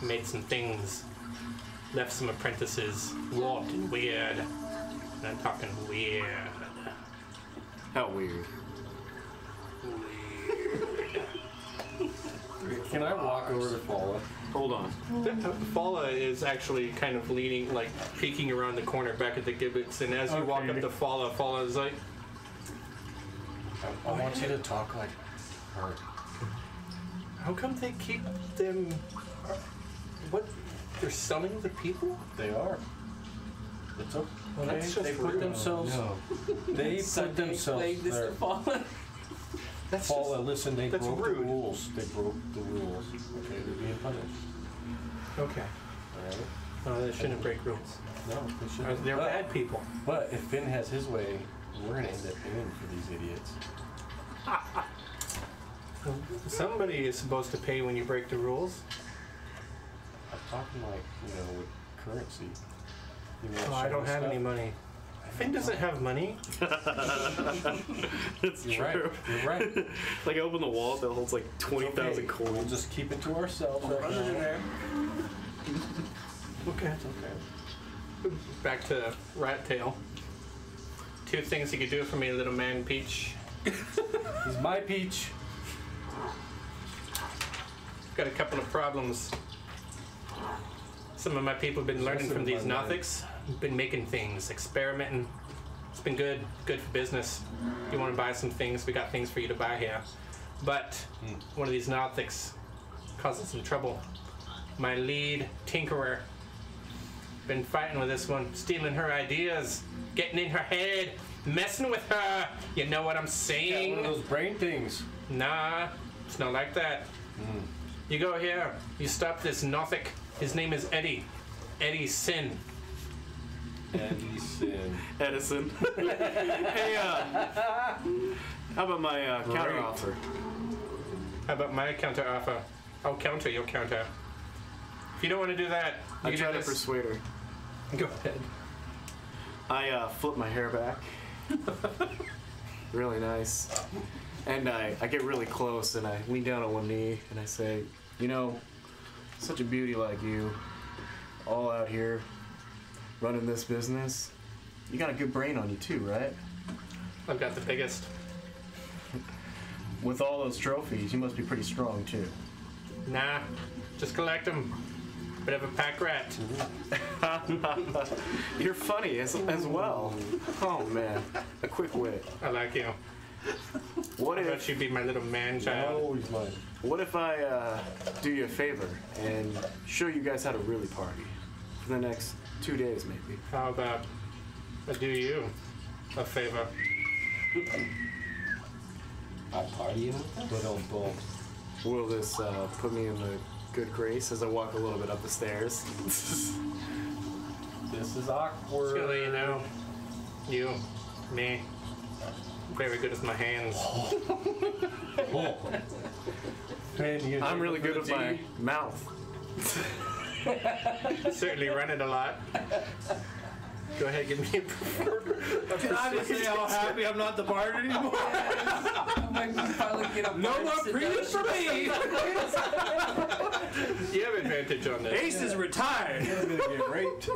made some things. left some apprentices warped and weird. And I'm talking weird. How weird. Can I walk over to Fala? Hold on. Fala is actually kind of leaning, like peeking around the corner back at the gibbets, and as you walk up to Fala is like, I want you to talk like her. how come they keep them? What? They're selling the people? They are. It's okay. Well, that's just they put rude. themselves. No. They put themselves there. That's Paula, just, listen. They that's broke rude. the rules. They broke the rules. Okay, they're being punished. okay. All right. No, they shouldn't break rules. No, they shouldn't. They're bad people. But if Finn has his way, we're gonna end up paying for these idiots. Somebody is supposed to pay when you break the rules. I'm talking like, with currency. You know, Oh, I don't have stuff. any money. Finn doesn't have money. It's You're true. right. You're right. Like I open the wallet that holds like 20,000 Okay, coins. We'll just keep it to ourselves right now. Okay. It's okay. Back to Rat Tail. 2 things you could do for me, little man Peach. He's my peach. Got a couple of problems. Some of my people have been learning from these Nothics. Been making things, experimenting. It's been good for business. If you want to buy some things, we got things for you to buy here. But one of these Nothics causing some trouble. My lead tinkerer. Been fighting with this one, stealing her ideas, getting in her head, messing with her. You know what I'm Got saying? one of those brain things. Nah, it's not like that. You go here, you stop this Nothic. His name is Eddie. Eddie Sin. Eddie Sin. Edison. Hey, how about my counter Great. offer? How about my counter offer? I'll counter your counter. If you don't want to do that, you I can try do to this. persuade her. Go ahead. I flip my hair back. Really nice. And I get really close and I lean down on one knee and I say, such a beauty like you, all out here running this business. You got a good brain on you too, right? I've got the biggest. With all those trophies, you must be pretty strong too. Nah, just collect them. Bit of a pack rat. You're funny as well. Oh man, a quick wit. I like you. What How about if you be my little man child? Oh, he's mine. What if I do you a favor and show you guys how to really party for the next 2 days, maybe? How about I do you a favor? I'm partying with them. But on both. Will this put me in the good grace as I walk a little bit up the stairs? This is awkward. Just gonna let you know, you, me, very good with my hands. Man, you I'm really good with with my mouth. Certainly run it a lot. Go ahead, give me a Can I just say how happy I'm not the bard anymore? No more previous for me. You have advantage on this. Ace is retired. I'm gonna get raped.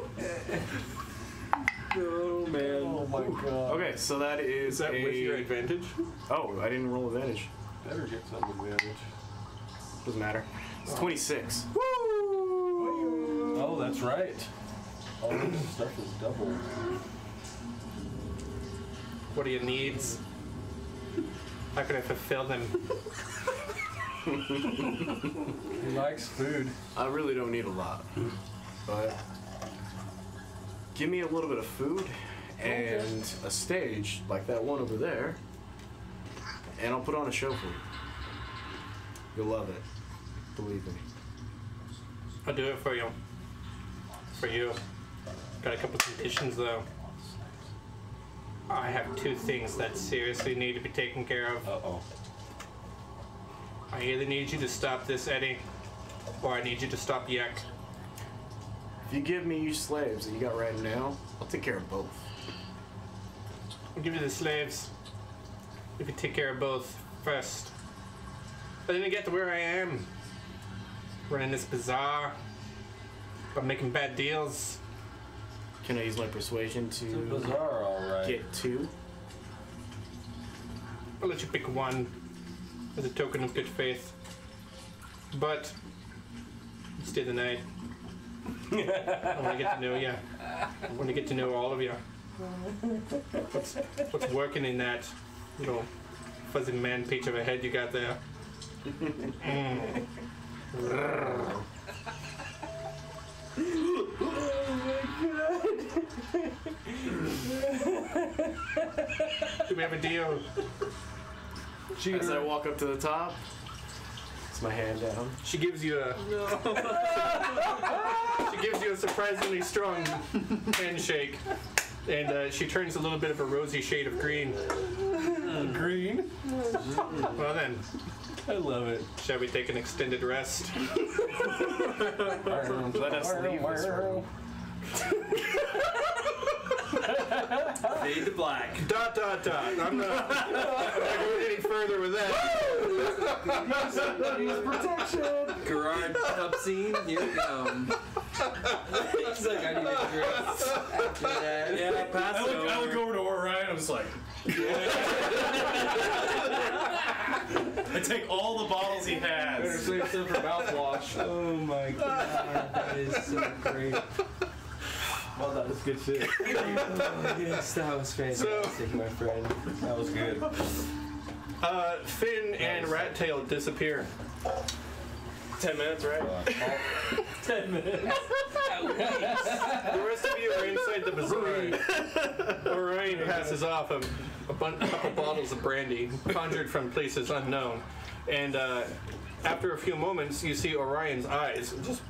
Oh man. Oh my god. Okay, so that is Is that with your advantage? Oh, I didn't roll advantage. Better get some advantage. Doesn't matter. It's 26. Oh, that's right. All this stuff is double. What are your needs? How can I fulfill them? He likes food. I really don't need a lot, but give me a little bit of food and a stage like that one over there, and I'll put on a show for you. You'll love it. Believe me. I'll do it for you. For you. Got a couple conditions though. I have 2 things that seriously need to be taken care of. Uh-oh. I either need you to stop this, Eddie, or I need you to stop Yek. If you give me your slaves that you got right now, I'll take care of both. I'll give you the slaves if you take care of both first. I didn't get to where I am. Running this bazaar. I'm making bad deals. Can I use my persuasion It's a to Bazzarr, alright. get 2? I'll let you pick one as a token of good faith. But stay the night. I want to get to know you. I want to get to know all of you. What's working in that little fuzzy man peach of a head you got there? Do we have a deal? As I walk up to the top, it's my hand down. She gives you a she gives you a surprisingly strong handshake, and she turns a little bit of a rosy shade of green. Green? Well then, I love it. shall we take an extended rest? Let us leave this room. Fade to black. Dot. I'm not going any further with that. Use protection! Gerard up scene. Here we come. He's like, I need a dress. After that. Yeah, pass I look over to Orion. I'm just like. I take all the bottles he Better has. save some for mouthwash. Oh my god, that is so great. Well, that was good shit. Yes, that was fantastic, my friend. That was good. Finn and Rat-Tail disappear. 10 minutes, right? 10 minutes. The rest of you are inside the Bazzarr. Orion passes off a couple bottles of brandy conjured from places unknown, and after a few moments, you see Orion's eyes just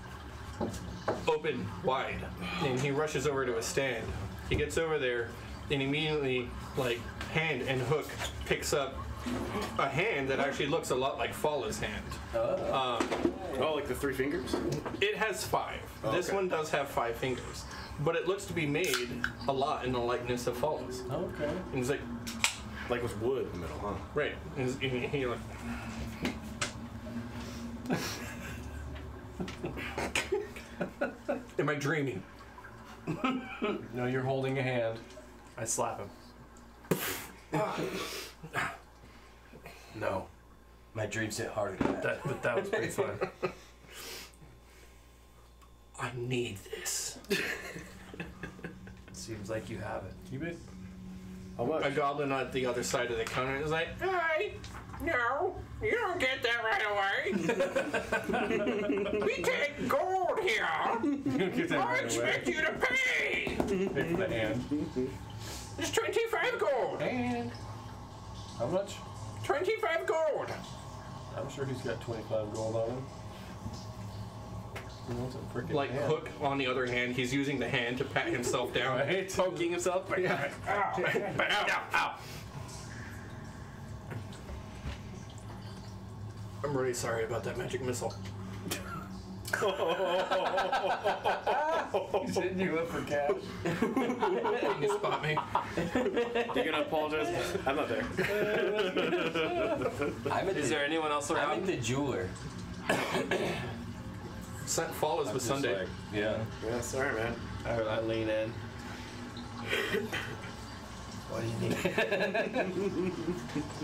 open wide, and he rushes over to a stand. He gets over there, and immediately, like, hand and hook picks up a hand that actually looks a lot like Fala's hand. Oh, like the 3 fingers? It has 5. This one does have 5 fingers, but it looks to be made a lot in the likeness of Fala's. Okay. And he's like, Like with wood in the middle, huh? right. And he like, am I dreaming? No, you're holding a hand. I slap him. No. My dreams hit harder than that. But that was pretty fun. I need this. Seems like you have it. Keep it. How much? A goblin at the other side of the counter is like, hey, no, you don't get that right away. We take gold here. You don't get that I right expect away. you to pay. Pay for the hand. It's 25 gold. And how much? 25 gold. I'm sure he's got 25 gold on him. He wants a freaking Like hand. Hook, on the other hand, he's using the hand to pat himself down. Right? Poking himself. Yeah. Ow. Ow. I'm really sorry about that magic missile. He's hitting you up for cash. Can you spot me? You gonna apologize? I'm not there. Is there anyone else I'm around? in the jeweler. Fall is with Sunday. Like, yeah. Yeah, sorry, man. I lean in. What do you need?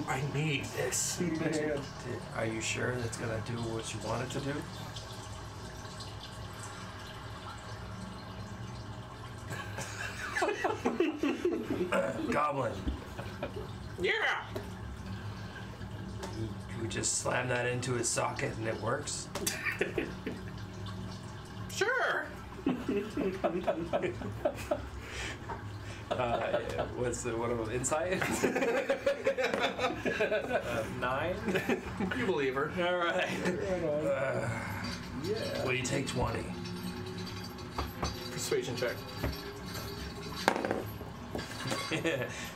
I need this. Are you sure that's gonna do what you want it to do? Goblin, Yeah. we just slam that into his socket and it works. Sure. What's the what of insight? 9. You believe her. All right. What do you take 20? Persuasion check.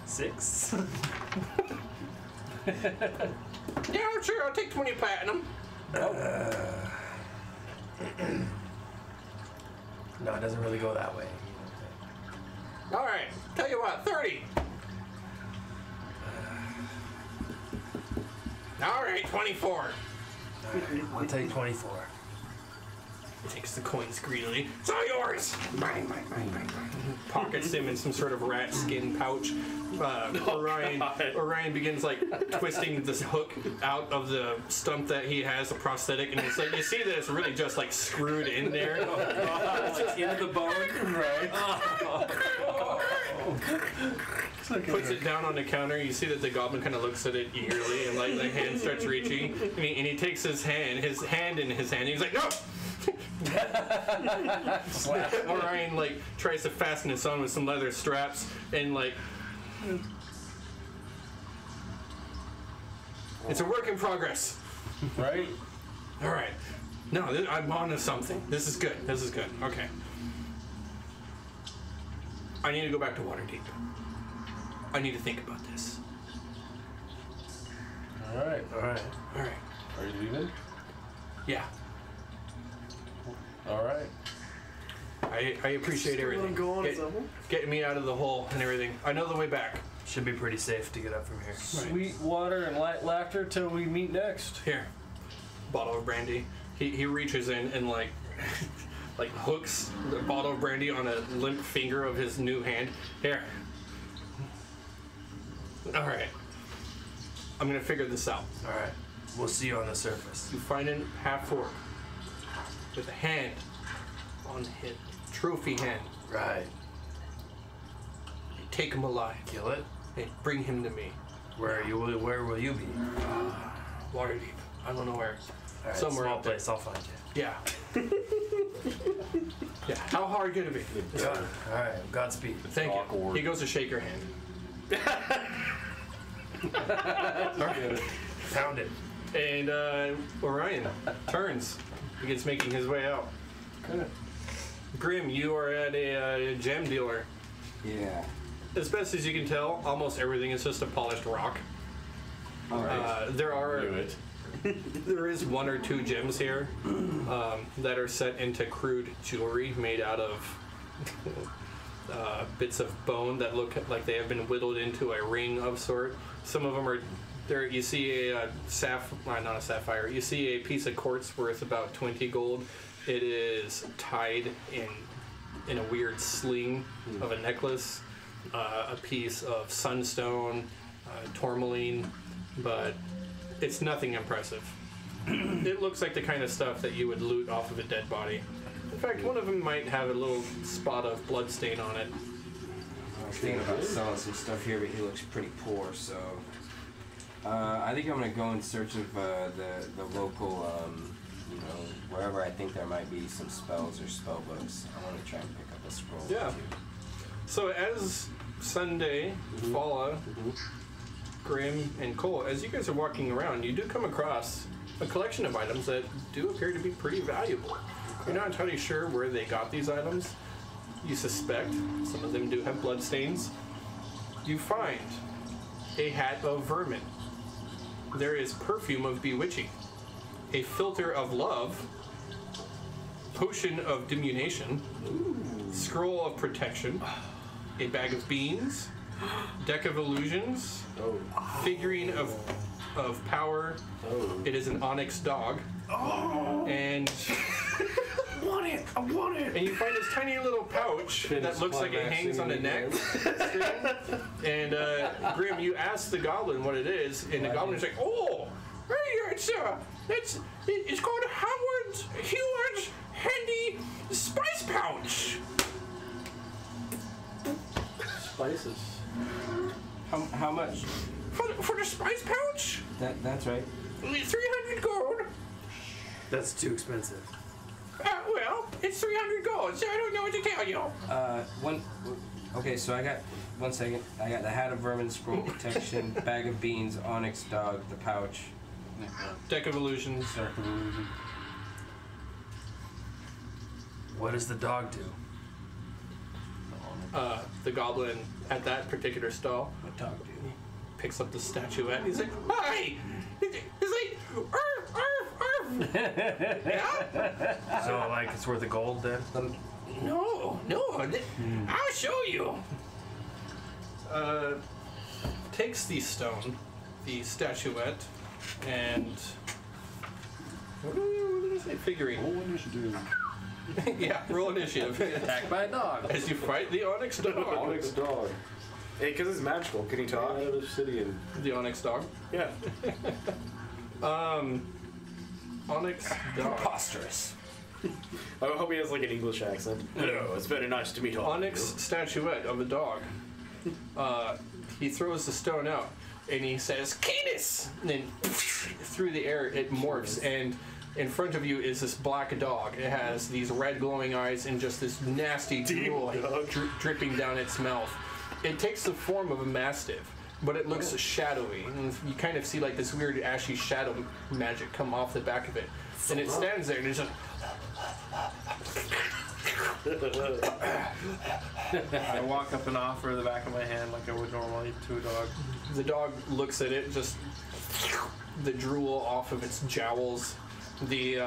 6. Yeah, sure. I'll take 20 platinum. No, it doesn't really go that way. All right. Tell you what, 30. All right, 24. I'll take 24. Takes the coins greedily. It's all yours! Bang, bang, bang, bang, bang. Pockets them in some sort of rat skin pouch. Orion begins like twisting this hook out of the stump that he has, a prosthetic, and it's like you see that it's really just like screwed in there. It's just into the bone. Right. Puts it down on the counter. You see that the goblin kind of looks at it eagerly, and like the hand starts reaching, and he takes his hand in his hand. And he's like, no. Orion like tries to fasten this on with some leather straps, and like it's a work in progress. Right? All right. No, I'm on to something. This is good. Okay. I need to go back to Waterdeep. I need to think about this. Alright. All right. Are you leaving? Yeah. Alright. I appreciate everything. Getting me out of the hole and everything. I know the way back. Should be pretty safe to get up from here. Sweet water and light laughter till we meet next. Here. Bottle of brandy. He reaches in and like like hooks the bottle of brandy on a limp finger of his new hand. Here. All right. I'm gonna figure this out. All right. We'll see you on the surface. You find a half orc with a hand on his trophy hand. Right. You take him alive. Kill it. And bring him to me. Where will you be? Waterdeep. I don't know where. All right, Somewhere small up there. place. I'll find you. Yeah. Yeah. How hard could it be? Good. All right. Godspeed. Thank you. Awkward. He goes to shake your hand. Found it. And Orion turns, begins making his way out. Good. Grim, you are at a gem dealer. Yeah. As best as you can tell, almost everything is just a polished rock. All right. There is one or two gems here that are set into crude jewelry made out of bits of bone that look like they have been whittled into a ring of sort. Some of them are there. You see a not a sapphire. You see a piece of quartz worth about 20 gold. It is tied in a weird sling of a necklace. A piece of sunstone, tourmaline, but it's nothing impressive. It looks like the kind of stuff that you would loot off of a dead body. In fact, one of them might have a little spot of blood stain on it. I was thinking about selling some stuff here, but he looks pretty poor, so I think I'm gonna go in search of the local, wherever I think there might be some spells or spell books. I want to try and pick up a scroll. Yeah. Or two. So as Sunday, Fala, Grim, and Cole, as you guys are walking around, you do come across a collection of items that do appear to be pretty valuable. You're not entirely sure where they got these items. You suspect some of them do have blood stains. You find a hat of vermin. There is perfume of bewitching, a filter of love, potion of diminution, scroll of protection, a bag of beans, deck of illusions, figurine of power. It is an onyx dog. And I want it. And you find this tiny little pouch that looks like it hangs on the neck. And Grim, you ask the goblin what it is, and the goblin's like, "Oh, hey, it's called Howard's huge handy spice pouch." Spices. How much? For the spice pouch? That's right. 300 gold. That's too expensive. Well, it's 300 gold, so I don't know what to tell you. Okay, so I got 1 second. I got the hat of vermin, scroll protection, bag of beans, onyx dog, the pouch, Deck of illusions. What does the dog do? The goblin at that particular stall what dog do? picks up the statuette. He's like, "Hi!" He's like, "Arf, arf, arf." Yeah? So, like, it's worth a gold then? No, I'll show you. Takes the stone, the statuette, and what did I say? Figurine. What did you do? Yeah, roll initiative. Attacked by a dog. As you fight the Onyx dog. Onyx dog. Hey, because it's magical. Can he talk? Out of obsidian. The Onyx dog. Yeah. Onyx dog. Preposterous. I hope he has like an English accent. Hello, it's very nice to meet all. Onyx statuette of a dog. He throws the stone out and he says, Canis! And then through the air it morphs, and in front of you is this black dog. It has these red glowing eyes and just this nasty drool dripping down its mouth. It takes the form of a mastiff, but it looks shadowy. And you kind of see like this weird ashy shadow magic come off the back of it. And it stands there and it's just... I walk up and offer the back of my hand like I would normally to a dog. The dog looks at it, just the drool off of its jowls. The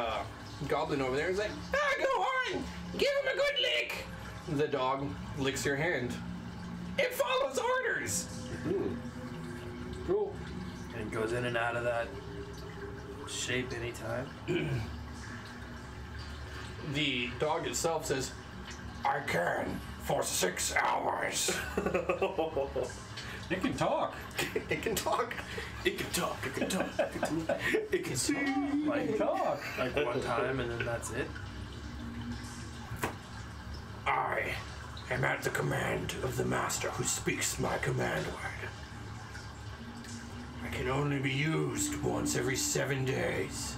goblin over there is like, go on! Give him a good lick! The dog licks your hand. It follows orders! Cool. And goes in and out of that shape anytime. The dog itself says, I can for 6 hours. It can talk. It can talk. It can talk. It can talk. It can see. Like, Talk. like one time and then that's it. I am at the command of the master who speaks my command word. I can only be used once every 7 days.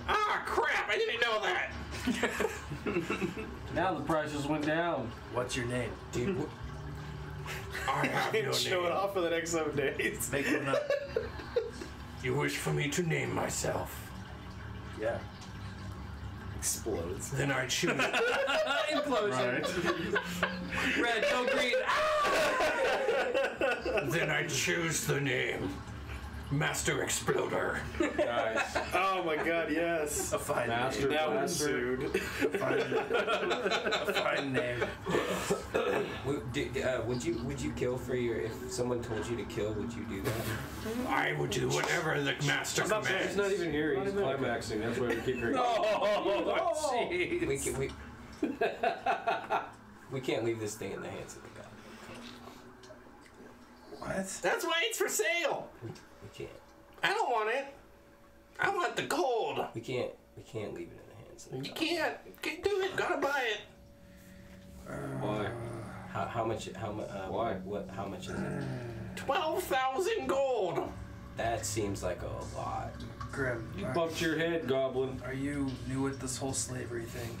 Ah, crap! I didn't know that! Now the prices went down. What's your name? Dude, I have no Can't show it name. off for the next 7 days. Make one up. You wish for me to name myself? Yeah. Explodes. Then I choose. Implosion. Red, no green. Then I choose the name. Master Exploder. Nice. Oh my god, yes. A fine Master name. Now we're Blaster. sued. A fine name. would you kill for your, if someone told you to kill, would you do that? I would do whatever the master He's commands. not even here. He's climaxing. That's why we keep drinking. Oh, jeez. We can't leave this thing in the hands of the god. What? That's why it's for sale! We can't. I don't want it. I want the gold. We can't leave it in the hands of the You god. can't do it. Gotta buy it. Why? How much? Why? How much is it? 12,000 gold. That seems like a lot. Grim. You bumped your head, Goblin. Are you new with this whole slavery thing?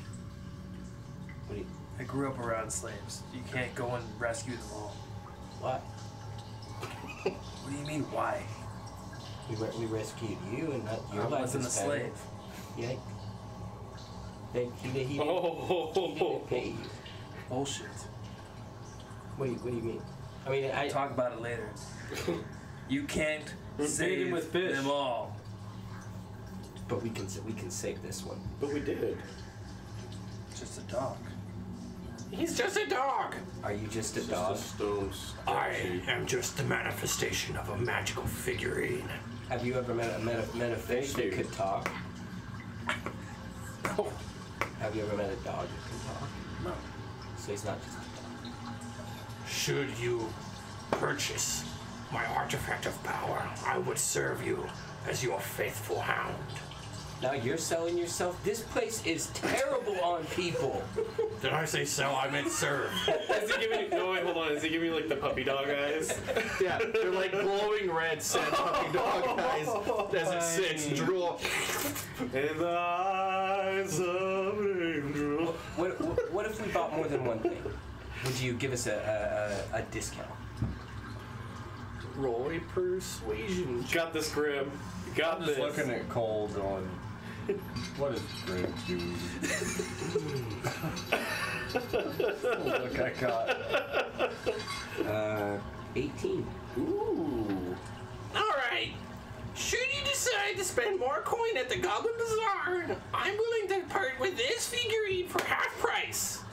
What do you? I grew up around slaves. You can't go and rescue them all. What? What do you mean, why? We rescued you, and not your I life wasn't a was better. slave. Yeah. He didn't pay you. Bullshit. What do you mean? I mean, I Talk about it later. You can't Feed save him with fish. them all. But we can save this one. But we did. Just a dog. He's just a dog. Are you just a Just dog? a stone I am just the manifestation of a magical figurine. Have you ever met a fish Thank that you. could talk? Have you ever met a dog that can talk? No. So he's not just a dog. Should you purchase my artifact of power, I would serve you as your faithful hound. Now you're selling yourself? This place is terrible on people. Did I say sell? I meant serve. Is he giving you, no, wait, hold on. Is he giving you like the puppy dog eyes? Yeah, they're like glowing red sad puppy dog eyes as it sits, drool. In the eyes of an angel. What if we bought more than one thing? Would you give us a discount? Roll a persuasion. Got this, Grim. You got I'm this. just looking at Cole going, what is Grim doing? Look, I got 18. Ooh. Alright. Should you decide to spend more coin at the Goblin Bazzarr, I'm willing to part with this figurine for half price.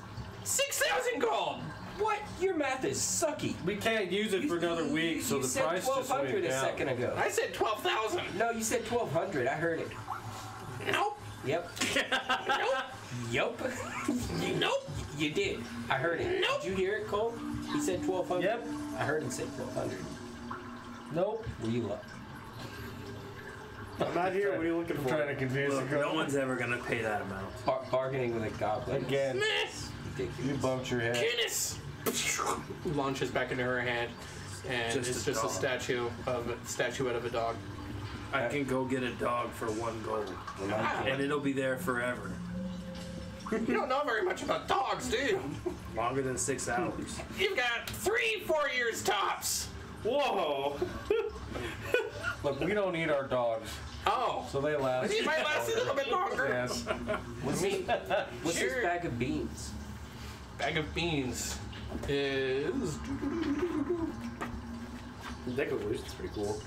6,000 gold. What? Your math is sucky. We can't use it for another week, so you the said price just 1,200 went a down. second ago. I said 12,000. No, you said 1,200. I heard it. Nope. Yep. Yup. Nope. You did. I heard it. Nope. Did you hear it, Cole? He said 1,200. Yep. I heard him say 1,200. Nope. Were you up? I'm not here. What are you looking for? Trying to confuse Look, the no one's ever gonna pay that amount. Bargaining with a goblin. Again, Ridiculous. you bumped your head. Guinness launches back into her hand, and Just it's a just a dog. statuette of a dog. I can go get a dog for 1 gold, and it'll be there forever. You don't know very much about dogs, do you? Longer than 6 hours. You've got 3-4 years tops. Whoa! Look, we don't eat our dogs, Oh, so they last. these might last a little bit longer. Yes. What's Sure. this bag of beans? Bag of beans is The deck of illusions is pretty cool.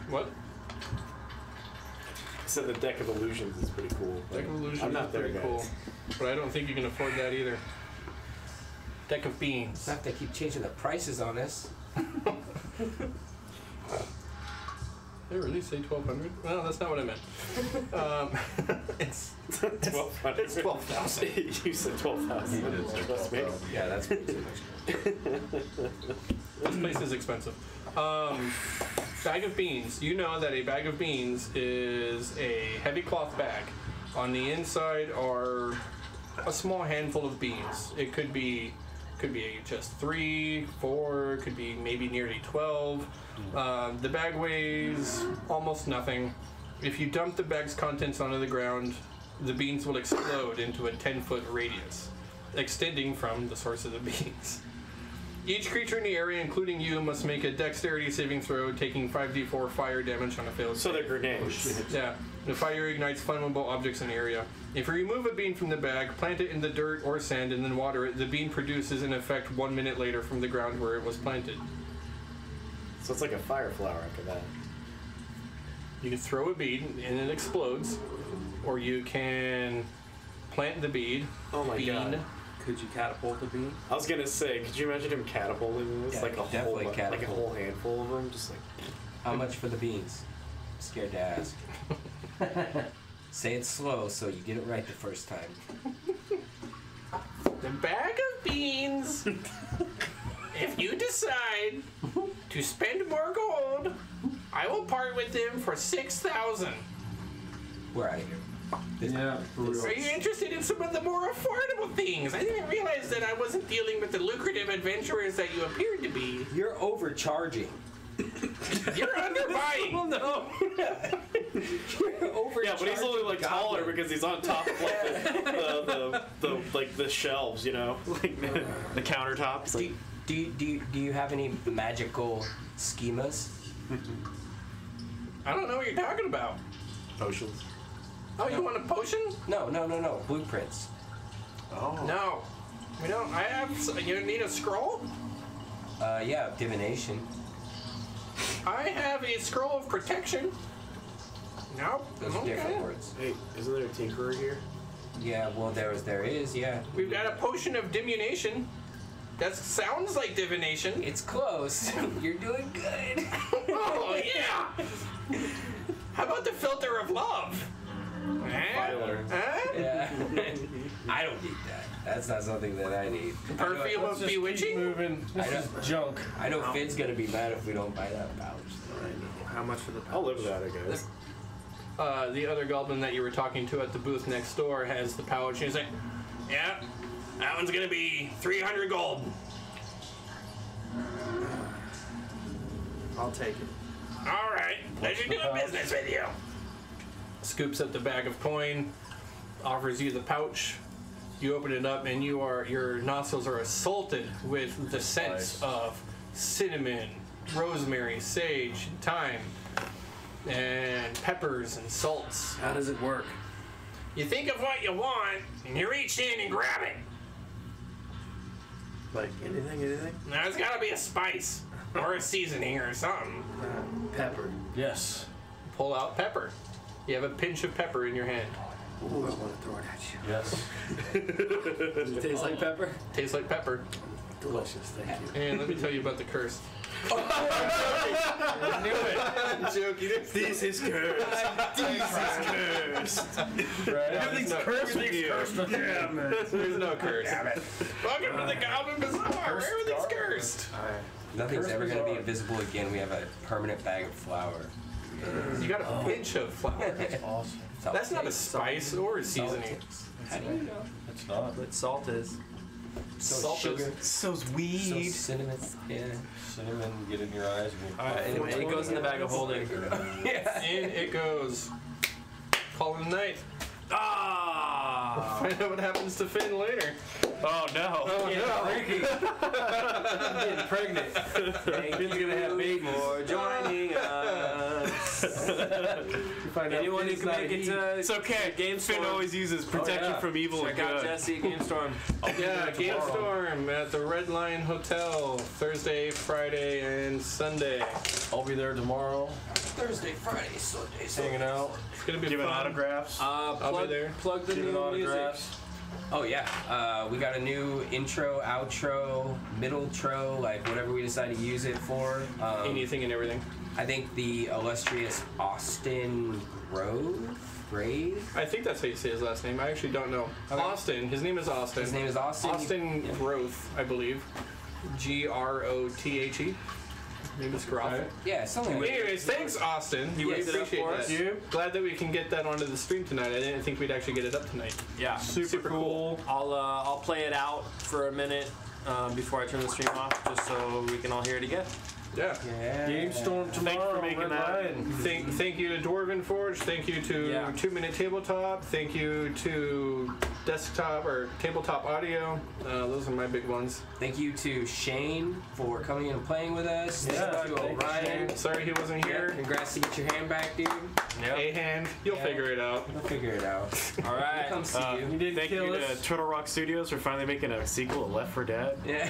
what? I said the deck of illusions is pretty cool. Deck of illusions I'm not is there, pretty guys. cool, but I don't think you can afford that either. Deck of beans. I have to keep changing the prices on this. Did I really say 1,200? Well, that's not what I meant. It's 12,000. it's 12,000. You said 12,000. That's me. Yeah, that's pretty much. This place is expensive. Bag of beans. You know that a bag of beans is a heavy cloth bag. On the inside are a small handful of beans. It could be just 3, 4, could be maybe nearly 12. The bag weighs almost nothing. If you dump the bag's contents onto the ground, the beans will explode into a 10-foot radius, extending from the source of the beans. Each creature in the area, including you, must make a dexterity saving throw, taking 5d4 fire damage on a failed So they're grenades. Yeah. The fire ignites flammable objects in the area. If you remove a bean from the bag, plant it in the dirt or sand, and then water it, the bean produces an effect 1 minute later from the ground where it was planted. So it's like a fire flower after that. You can throw a bead and it explodes, or you can plant the bead. Oh my bean. God. Could you catapult the bean? I was gonna say, could you imagine him catapulting this? Yeah, Like a whole, definitely like a catapult. whole handful of them, just like. How much for the beans? I'm scared to ask. Say it slow so you get it right the first time. The bag of beans. If you decide to spend more gold, I will part with them for 6,000. We're out of here. Yeah, for real. Are you interested in some of the more affordable things? I didn't realize that I wasn't dealing with the lucrative adventurers that you appeared to be. You're overcharging. You're underbuying. Oh no! You're overcharging. Yeah, but he's only like taller goblin. because he's on top of like the like the shelves, you know, like the countertops. Like, Do you have any magical schemas? I don't know what you're talking about. potions. Oh, you want a potion? No. Blueprints. Oh. No. We don't. I have. You need a scroll? Yeah, divination. I have a scroll of protection. Nope. Those are Okay. different words. Hey, isn't there a tinkerer here? Yeah, well, there is, yeah. We've got a potion of diminution. That sounds like divination. It's close. You're doing good. Oh, yeah. How about the filter of love? Filer. Huh? Yeah. I don't need that. That's not something that I need. Perfume Let's of just keep bewitching? moving. This I is junk. I know Finn's gonna be mad if we don't buy that pouch. How much for the pouch? I'll live with that, I guess. The other goblin that you were talking to at the booth next door has the pouch. He's like, yeah, that one's gonna be 300 gold. I'll take it. All right, pleasure doing business with you. Scoops up the bag of coin, offers you the pouch. You open it up, and your nostrils are assaulted with the scents of cinnamon, rosemary, sage, thyme, and peppers and salts. How does it work? You think of what you want, and you reach in and grab it. Like anything? Now, it's got to be a spice or a seasoning or something. Pepper. Yes. Pull out pepper. You have a pinch of pepper in your hand. Ooh, I want to throw it at you. Yes. Does it taste like pepper? Tastes like pepper. Delicious, thank you. And let me tell you about the curse. I knew it. I'm joking. This is cursed. This is cursed. Everything's cursed with you. Damn it. There's no curse. Welcome to the Goblin Bazzarr, where everything's cursed. Nothing's ever going to be invisible again. We have a permanent bag of flour. You got a pinch of flour. Awesome. That's not a spice or a seasoning. How do you know? It's not. But salt is. So Salt sugar, So's so weed. cinnamon. Yeah. Cinnamon, get in your eyes. Anyway, it goes in the bag of holding. Yeah. In it goes. Call it a night. Ah! Find out what happens to Finn later. Oh no. Oh no. Getting pregnant. Finn's gonna have babies. For joining us. Anyone who can make it to It's okay. Game Finn Storm. always uses protection from evil Check and out good. Jesse at Game Storm. Yeah, Game Storm at the Red Lion Hotel Thursday, Friday, and Sunday. I'll be there tomorrow, Thursday, Friday, Sunday, hanging out, It's gonna be Giving fun. autographs. I'll be there. Plug the giving new autographs. Oh yeah, we got a new intro, outro, middle tro, like whatever we decide to use it for. Anything and everything. I think the illustrious Austin Grave. I think that's how you say his last name. I actually don't know. Okay. Austin. His name is Austin. His name is Austin. Austin Groth, I believe. Grothe. Maybe it's Groth. Yeah, something like that. Anyways, thanks, Austin. He We wakes it up appreciate for that. us. Glad that we can get that onto the stream tonight. I didn't think we'd actually get it up tonight. Yeah. Super cool. I'll play it out for a minute before I turn the stream off, just so we can all hear it again. Yeah. Yeah. Game Storm tomorrow. Thanks for making Red that. Lion. Thank you to Dwarven Forge. Thank you to Yeah. 2 Minute Tabletop. Thank you to Desktop or Tabletop Audio. Those are my big ones. Thank you to Shane for coming in and playing with us. Yeah, Thank you to thank you, Orion. Sorry he wasn't Yeah, here. congrats to get your hand back, dude. A hand. You'll Yeah. figure it out. We'll figure it out. All right. We'll come see you. You didn't Thank kill you us. to Turtle Rock Studios for finally making a sequel to Left 4 Dead. Yeah.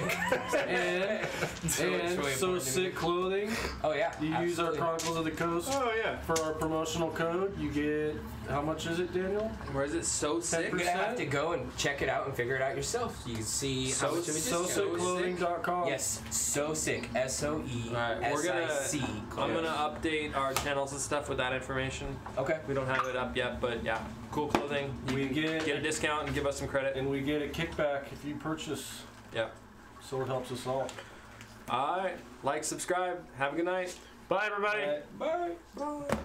And it's So really important to Sick me. Clothing. Oh yeah. You use our absolutely. Chronicles of the Coast Oh yeah. for our promotional code. You get, how much is it, Daniel? Where is it? So sick. You're gonna have to go and check it out and figure it out yourself. You can see how much of a discount. SoSickClothing.com. Yes, so sick. SOE Alright, we're gonna- SIC. I'm gonna update our channels and stuff with that information. Okay. We don't have it up yet, but yeah, cool clothing. You We can get get a discount and give us some credit. and we get a kickback if you purchase. Yeah. So it helps us all. All right. Like, subscribe. Have a good night. Bye, everybody. Bye. Bye.